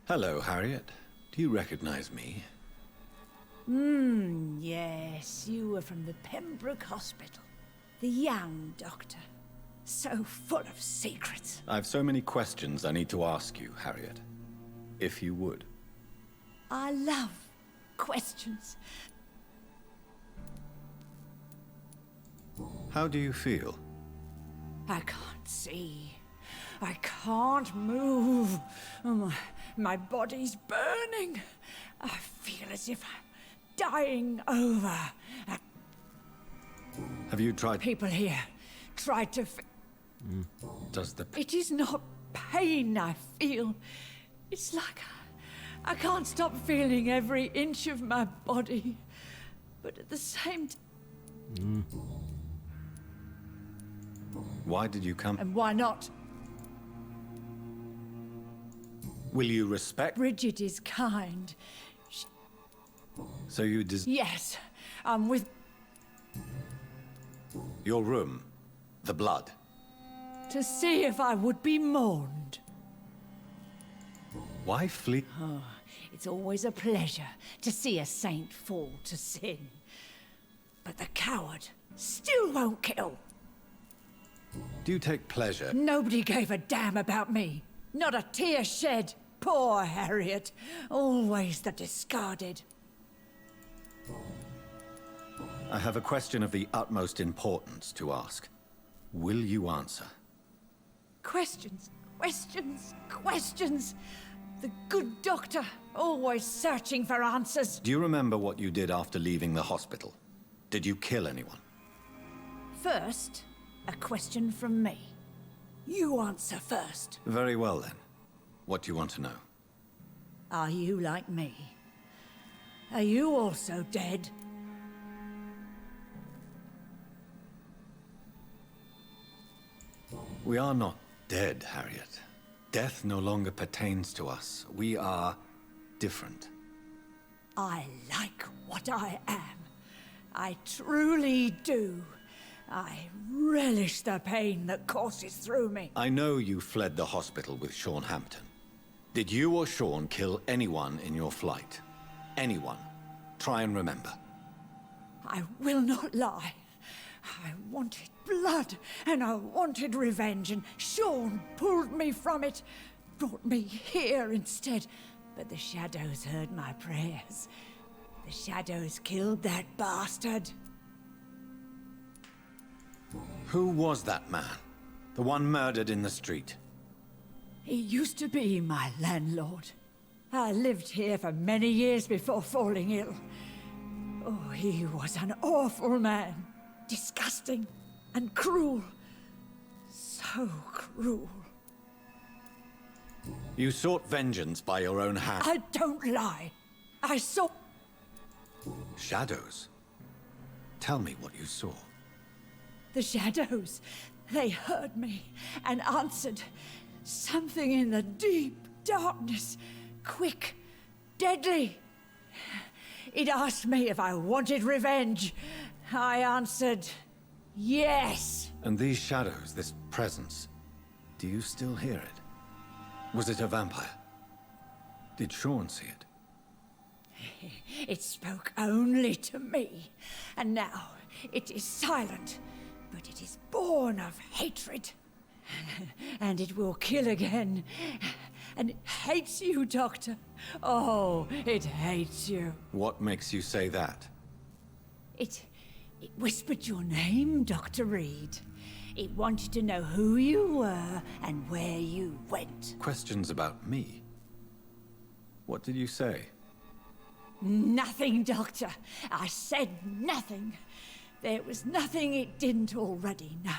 Hello, Harriet. Do you recognize me?
Yes, you were from the Pembroke Hospital. The young doctor. So full of secrets.
I have so many questions I need to ask you, Harriet. If you would.
I love questions.
How do you feel?
I can't see. I can't move. Oh, My body's burning. I feel as if I'm dying over.
Have you tried...
People here tried to...
Does the...
It is not pain I feel. It's like I can't stop feeling every inch of my body. But at the same time...
Why did you come?
And why not?
Will you respect...
Bridget is kind.
So you
Yes, I'm with...
Your room. The blood.
To see if I would be mourned.
Why flee?
Oh, it's always a pleasure to see a saint fall to sin. But the coward still won't kill.
Do you take pleasure?
Nobody gave a damn about me. Not a tear shed. Poor Harriet. Always the discarded.
I have a question of the utmost importance to ask. Will you answer?
Questions, questions, questions. The good doctor, always searching for answers.
Do you remember what you did after leaving the hospital? Did you kill anyone?
First, a question from me. You answer first.
Very well then. What do you want to know?
Are you like me? Are you also dead?
We are not dead, Harriet. Death no longer pertains to us. We are different.
I like what I am. I truly do. I relish the pain that courses through me.
I know you fled the hospital with Sean Hampton. Did you or Sean kill anyone in your flight? Anyone? Try and remember.
I will not lie. I wanted blood, and I wanted revenge, and Sean pulled me from it, brought me here instead. But the shadows heard my prayers. The shadows killed that bastard.
Who was that man? The one murdered in the street?
He used to be my landlord. I lived here for many years before falling ill. Oh, he was an awful man. Disgusting and cruel. So cruel.
You sought vengeance by your own hand.
I don't lie. I saw...
Shadows? Tell me what you saw.
The shadows. They heard me and answered. Something in the deep darkness. Quick. Deadly. It asked me if I wanted revenge. I answered, yes.
And these shadows, this presence, do you still hear it? Was it a vampire? Did Sean see it?
It spoke only to me, and now it is silent, but it is born of hatred. And it will kill again. And it hates you, Doctor. Oh, it hates you.
What makes you say that?
It whispered your name, Dr. Reed. It wanted to know who you were and where you went.
Questions about me? What did you say?
Nothing, Doctor. I said nothing. There was nothing it didn't already know.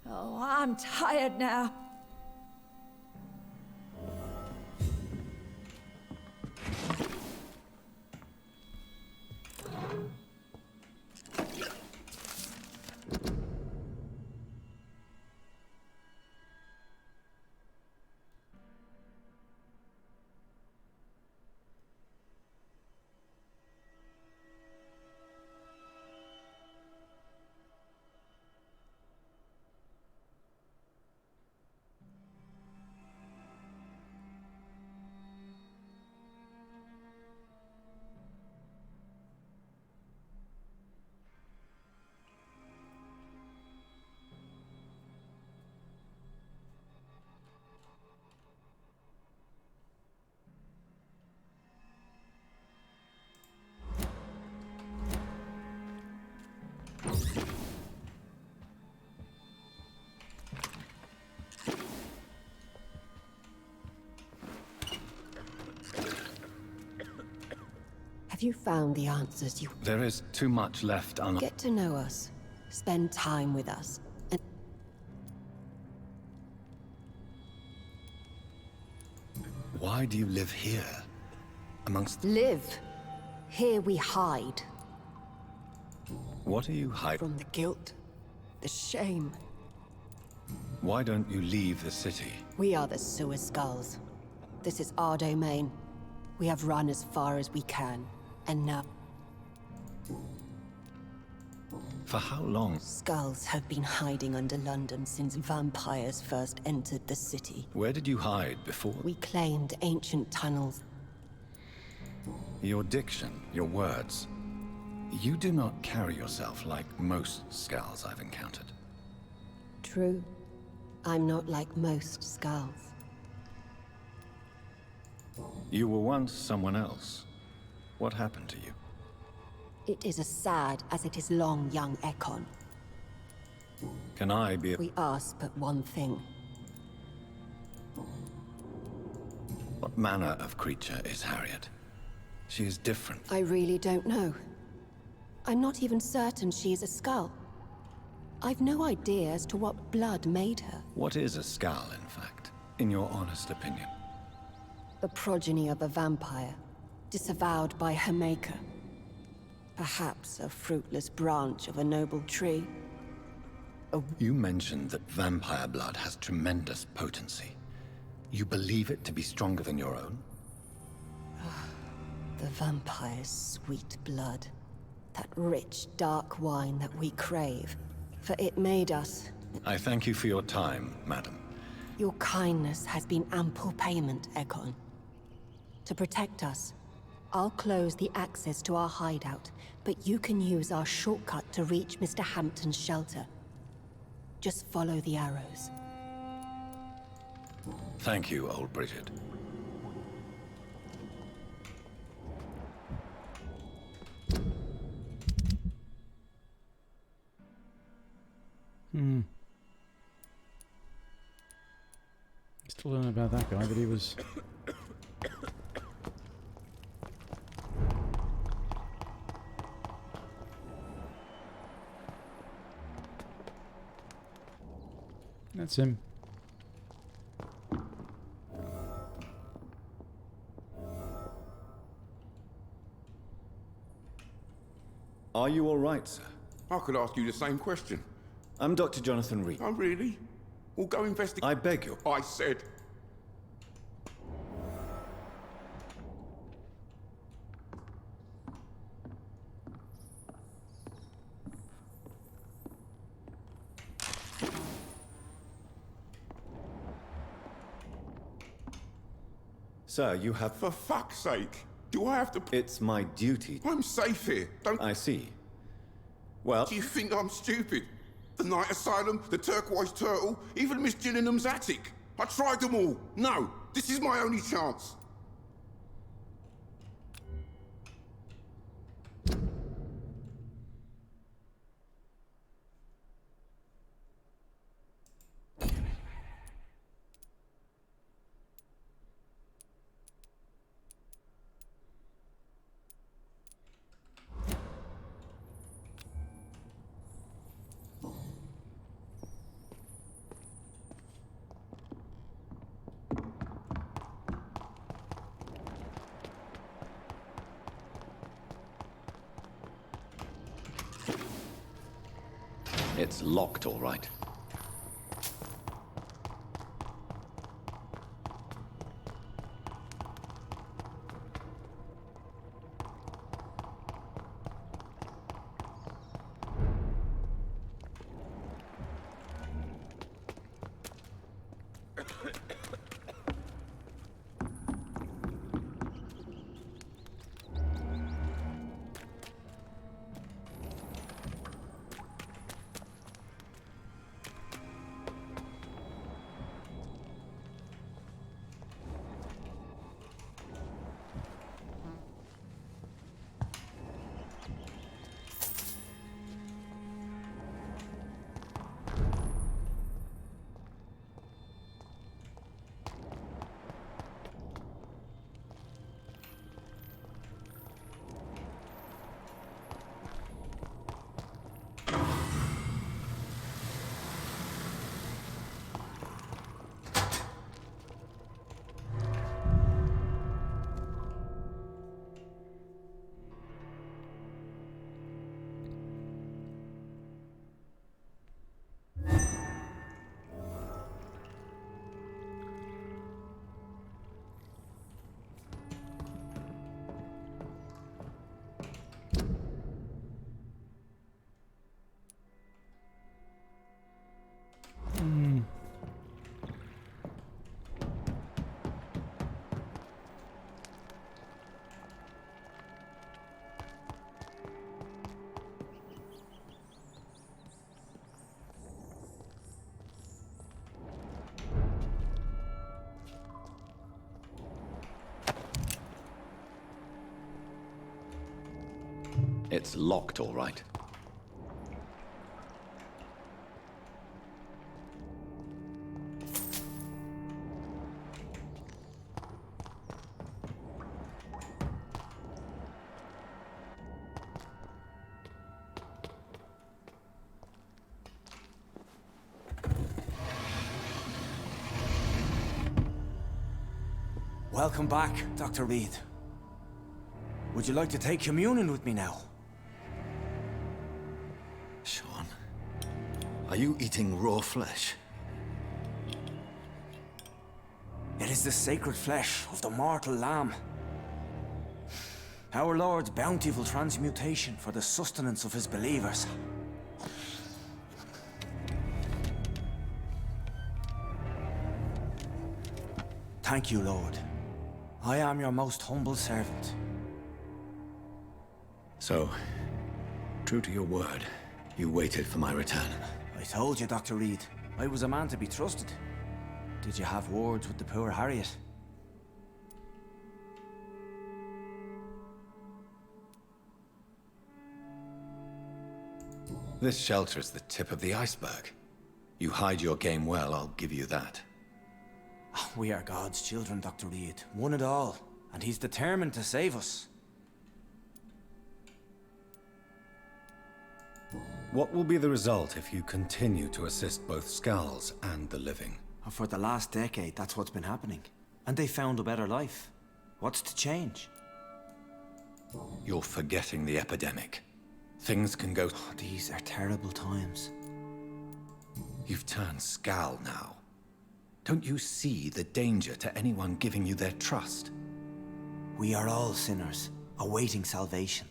Oh, I'm tired now.
Have you found the answers you...
There is too much left
Get to know us. Spend time with us. And
Why do you live here? Amongst...
live. Here we hide.
What are you hiding?
From the guilt, the shame.
Why don't you leave the city?
We are the sewer skulls. This is our domain. We have run as far as we can. And now...
For how long?
Skulls have been hiding under London since vampires first entered the city.
Where did you hide before?
We claimed ancient tunnels.
Your diction, your words. You do not carry yourself like most skulls I've encountered.
True. I'm not like most skulls.
You were once someone else. What happened to you?
It is as sad as it is long, young Ekon.
Can I be...
We ask but one thing.
What manner of creature is Harriet? She is different.
I really don't know. I'm not even certain she is a skull. I've no idea as to what blood made her.
What is a skull, in fact, in your honest opinion?
The progeny of a vampire, disavowed by her maker. Perhaps a fruitless branch of a noble tree.
You mentioned that vampire blood has tremendous potency. You believe it to be stronger than your own?
The vampire's sweet blood. That rich, dark wine that we crave. For it made us.
I thank you for your time, madam.
Your kindness has been ample payment, Ekon. To protect us, I'll close the access to our hideout, but you can use our shortcut to reach Mr. Hampton's shelter. Just follow the arrows.
Thank you, old Bridget.
Still don't know about that guy, but he was... That's him.
Are you all right, sir?
I could ask you the same question.
I'm Dr. Jonathan Reed.
Oh, really? We'll go investigate.
I beg you.
I said.
Sir, you have...
For fuck's sake. Do I have to...
It's my duty.
I'm safe here. Don't...
I see. Well...
Do you think I'm stupid? The Night Asylum, the Turquoise Turtle, even Miss Gillingham's attic. I tried them all. No, this is my only chance.
It's locked, all right. It's locked, all right.
Welcome back, Dr. Reed. Would you like to take communion with me now?
Sean, are you eating raw flesh?
It is the sacred flesh of the mortal lamb. Our Lord's bountiful transmutation for the sustenance of his believers. Thank you, Lord. I am your most humble servant.
So, true to your word, you waited for my return.
I told you, Dr. Reed, I was a man to be trusted. Did you have words with the poor Harriet?
This shelter is the tip of the iceberg. You hide your game well, I'll give you that.
We are God's children, Dr. Reed, one and all, and he's determined to save us.
What will be the result if you continue to assist both Skulls and the living?
For the last decade, that's what's been happening. And they found a better life. What's to change?
You're forgetting the epidemic. Things can go...
Oh, these are terrible times.
You've turned Skull now. Don't you see the danger to anyone giving you their trust?
We are all sinners, awaiting salvation.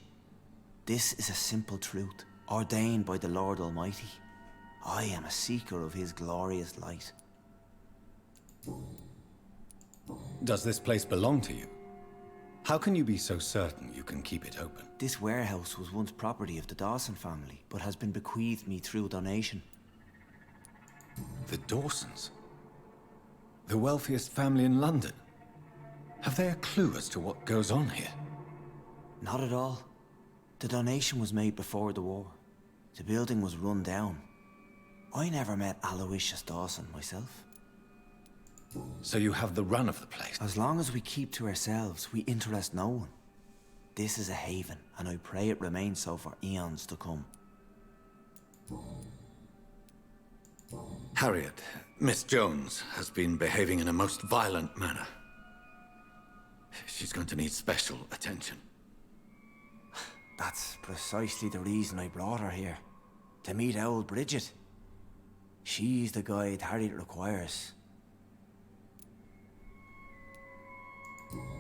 This is a simple truth, ordained by the Lord Almighty. I am a seeker of his glorious light.
Does this place belong to you? How can you be so certain you can keep it open?
This warehouse was once property of the Dawson family, but has been bequeathed me through donation.
The Dawsons? The wealthiest family in London? Have they a clue as to what goes on here?
Not at all. The donation was made before the war. The building was run down. I never met Aloysius Dawson myself.
So you have the run of the place?
As long as we keep to ourselves, we interest no one. This is a haven, and I pray it remains so for eons to come.
Harriet, Miss Jones, has been behaving in a most violent manner. She's going to need special attention.
That's precisely the reason I brought her here. To meet old Bridget. She's the guide Harriet requires.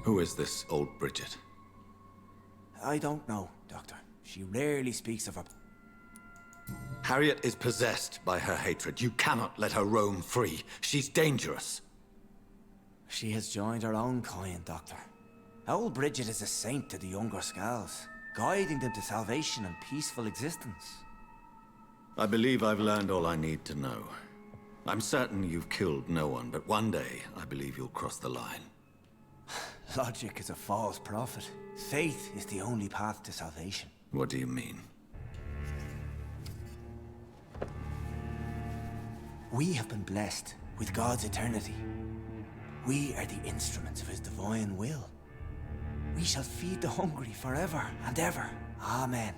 Who is this old Bridget?
I don't know, Doctor. She rarely speaks of her...
Harriet is possessed by her hatred. You cannot let her roam free. She's dangerous.
She has joined her own kind, Doctor. Old Bridget is a saint to the younger Skulls, guiding them to salvation and peaceful existence.
I believe I've learned all I need to know. I'm certain you've killed no one, but one day I believe you'll cross the line.
Logic is a false prophet. Faith is the only path to salvation.
What do you mean?
We have been blessed with God's eternity. We are the instruments of his divine will. We shall feed the hungry forever and ever. Amen.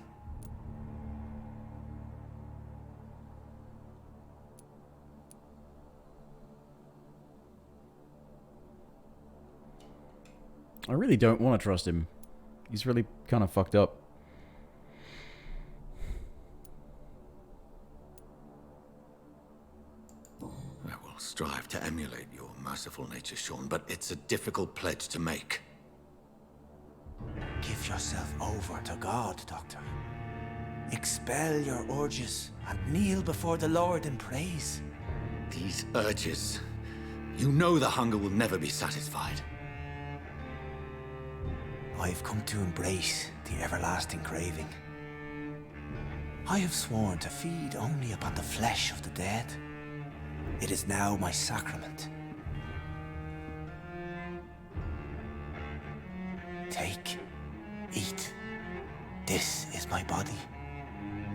I really don't want to trust him. He's really kind of fucked up.
I will strive to emulate your merciful nature, Sean, but it's a difficult pledge to make.
Give yourself over to God, Doctor. Expel your urges and kneel before the Lord in praise.
These urges. You know the hunger will never be satisfied.
I've come to embrace the everlasting craving. I have sworn to feed only upon the flesh of the dead. It is now my sacrament. Take, eat, This is my body.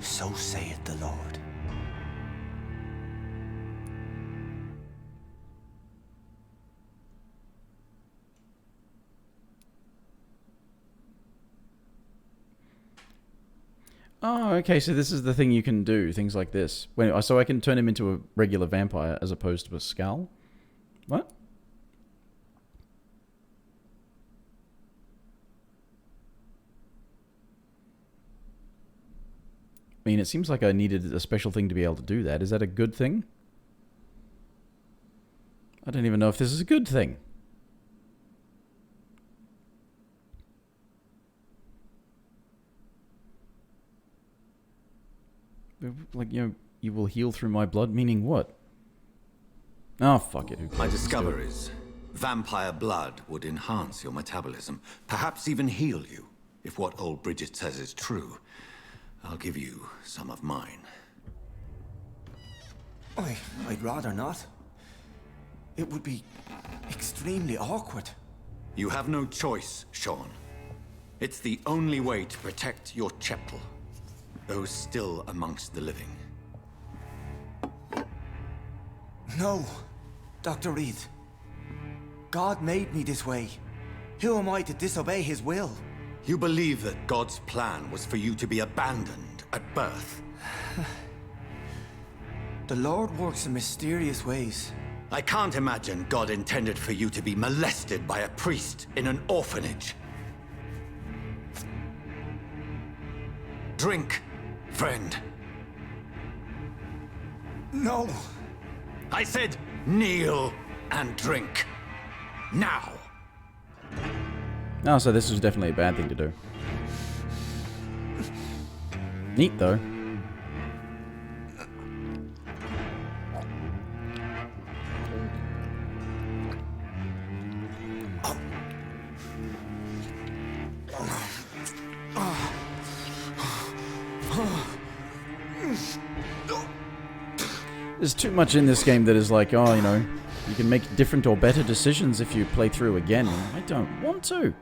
So saith the Lord.
Oh, okay, so this is the thing you can do, things like this. So I can turn him into a regular vampire as opposed to a skull? What? I mean, it seems like I needed a special thing to be able to do that. Is that a good thing? I don't even know if this is a good thing. Like, you know, you will heal through my blood, meaning what? Oh, fuck it.
My discoveries. Vampire blood would enhance your metabolism, perhaps even heal you. If what old Bridget says is true, I'll give you some of mine.
I'd rather not. It would be extremely awkward.
You have no choice, Sean. It's the only way to protect your cheptel. Those still amongst the living.
No, Dr. Reed. God made me this way. Who am I to disobey his will?
You believe that God's plan was for you to be abandoned at birth?
The Lord works in mysterious ways.
I can't imagine God intended for you to be molested by a priest in an orphanage. Drink, friend.
No.
I said kneel and drink. Now.
Oh, so this was definitely a bad thing to do. Neat, though. There's too much in this game that is like, oh, you know, you can make different or better decisions if you play through again. I don't want to.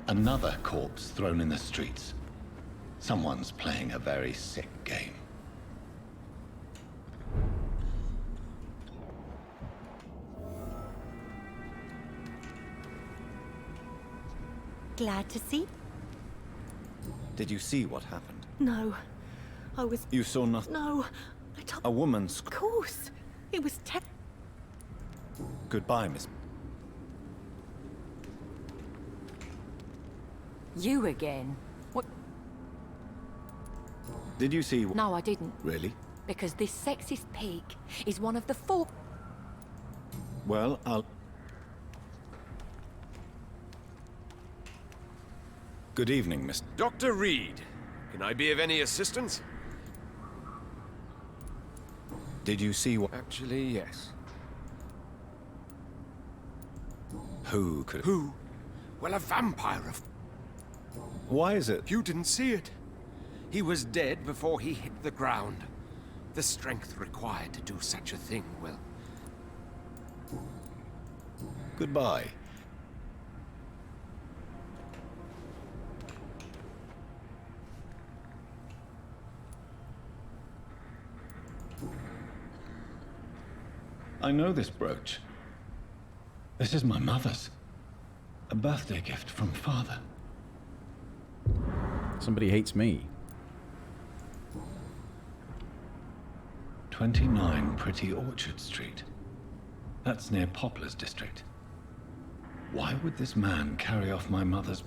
Another corpse thrown in the streets. Someone's playing a very sick game.
Glad to see.
Did you see what happened?
No, I was...
You saw nothing?
No, I told...
A woman's...
Of course. It was
Goodbye, Miss...
You again? What?
Did you see...
No, I didn't.
Really?
Because this sexist pig is one of the 4...
Well, I'll... Good evening, Miss...
Dr. Reed, can I be of any assistance?
Did you see what...
Actually, yes.
Who could...
Who? Well, a vampire of...
Why is it?
You didn't see it. He was dead before he hit the ground. The strength required to do such a thing will...
Goodbye. I know this brooch. This is my mother's. A birthday gift from father.
Somebody hates me.
29 Pretty Orchard Street. That's near Poplar's district. Why would this man carry off my mother's...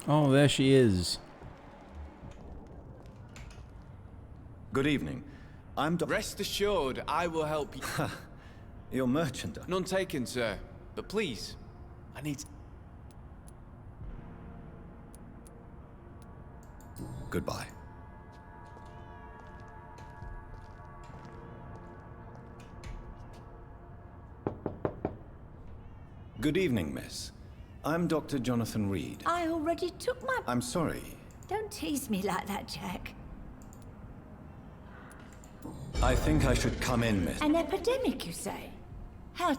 Oh, there she is.
Good evening. I'm
Rest assured, I will help you.
You're merchant.
None taken, sir. But please, I need...
Goodbye. Good evening, miss. I'm Dr. Jonathan Reed.
I already took my...
I'm sorry.
Don't tease me like that, Jack.
I think I should come in, miss.
An epidemic, you say? How...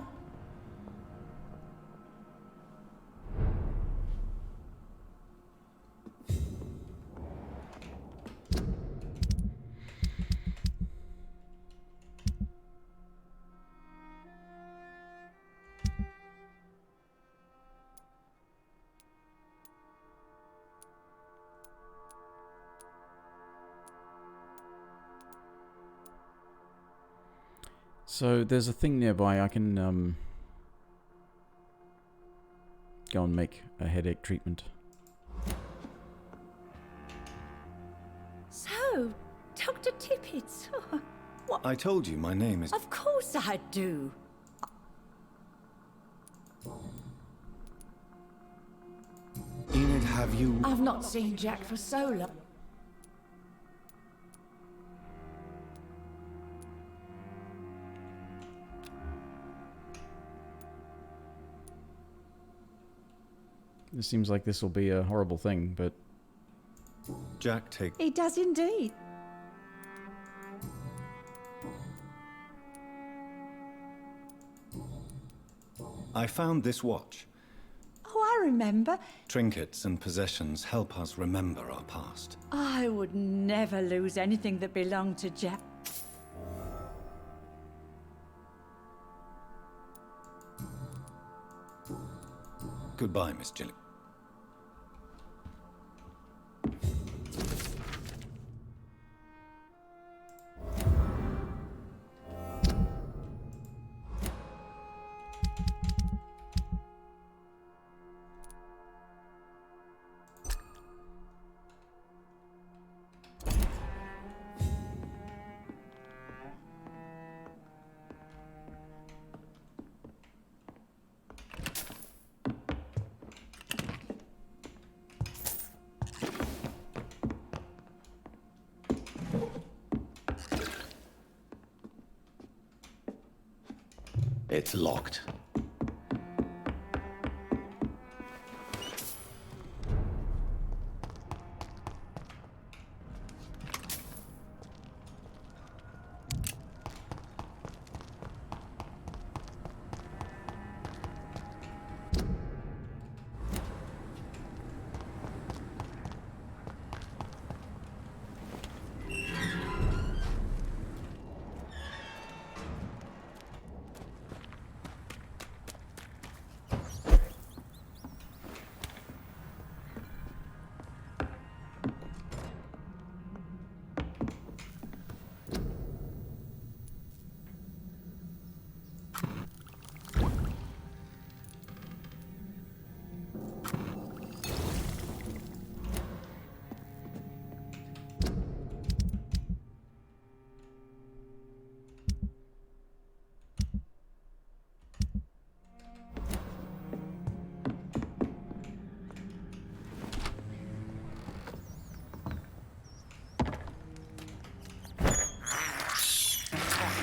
So there's a thing nearby. I can go and make a headache treatment.
So, Dr. Tippett, what?
I told you my name is...
Of course I do.
Enid, have you...
I've not seen Jack for so long.
It seems like this will be a horrible thing, but...
Jack, take...
He does indeed.
I found this watch.
Oh, I remember.
Trinkets and possessions help us remember our past.
I would never lose anything that belonged to Jack.
Goodbye, Miss Gilly. It's locked.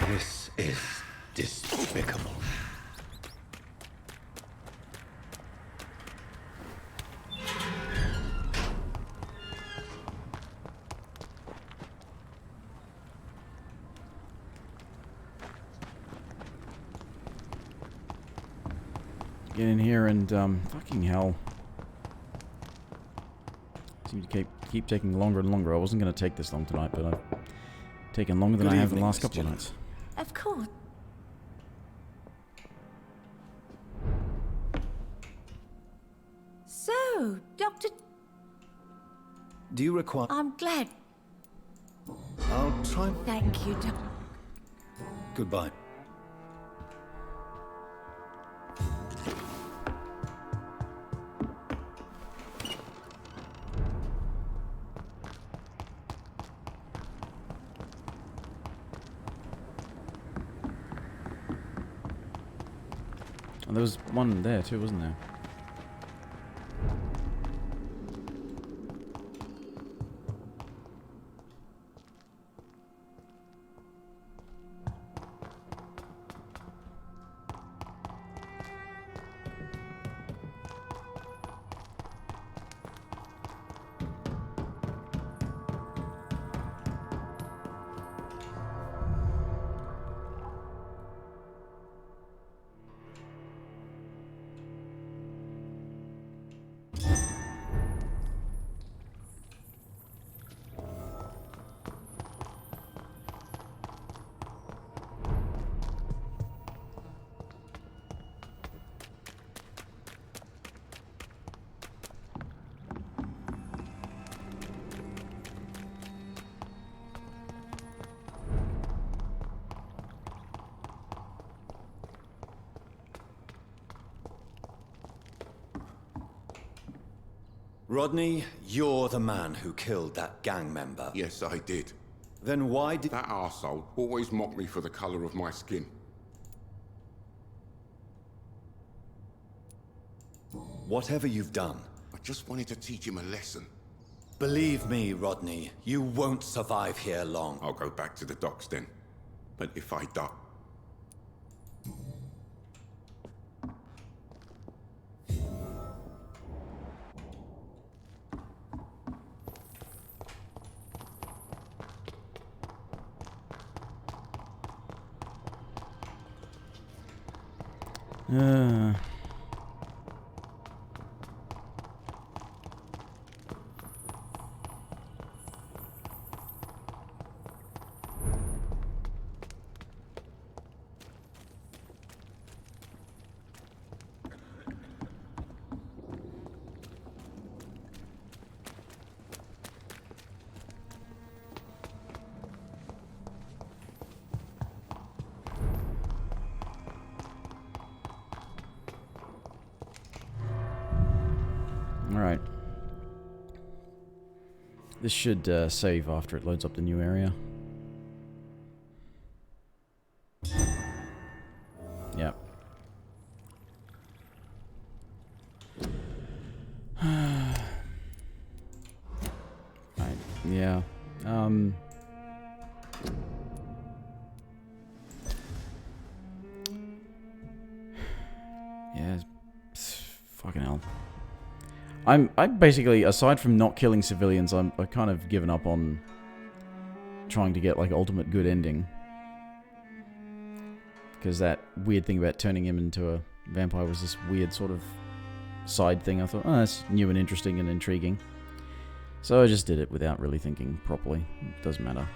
This is despicable.
Get in here and, fucking hell. Seem to keep taking longer and longer. I wasn't going to take this long tonight, but I've taken longer than I have the last couple of nights.
Of course. So, Dr.
Do you require...
I'm glad.
I'll try...
Thank you, Doctor.
Goodbye.
And there was one there too, wasn't there?
Rodney, you're the man who killed that gang member.
Yes, I did.
Then why did...
That arsehole always mocked me for the colour of my skin.
Whatever you've done...
I just wanted to teach him a lesson.
Believe me, Rodney, you won't survive here long.
I'll go back to the docks then. But if I die...
Alright. This should save after it loads up the new area. Yep. Right, yeah. Yeah, fucking hell. I'm basically, aside from not killing civilians, I've kind of given up on trying to get like ultimate good ending. Because that weird thing about turning him into a vampire was this weird sort of side thing. I thought, oh, that's new and interesting and intriguing. So I just did it without really thinking properly. It doesn't matter.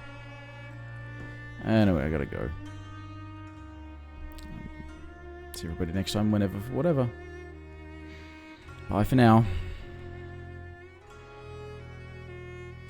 Anyway, I gotta go. See everybody next time, whenever, whatever. Bye for now.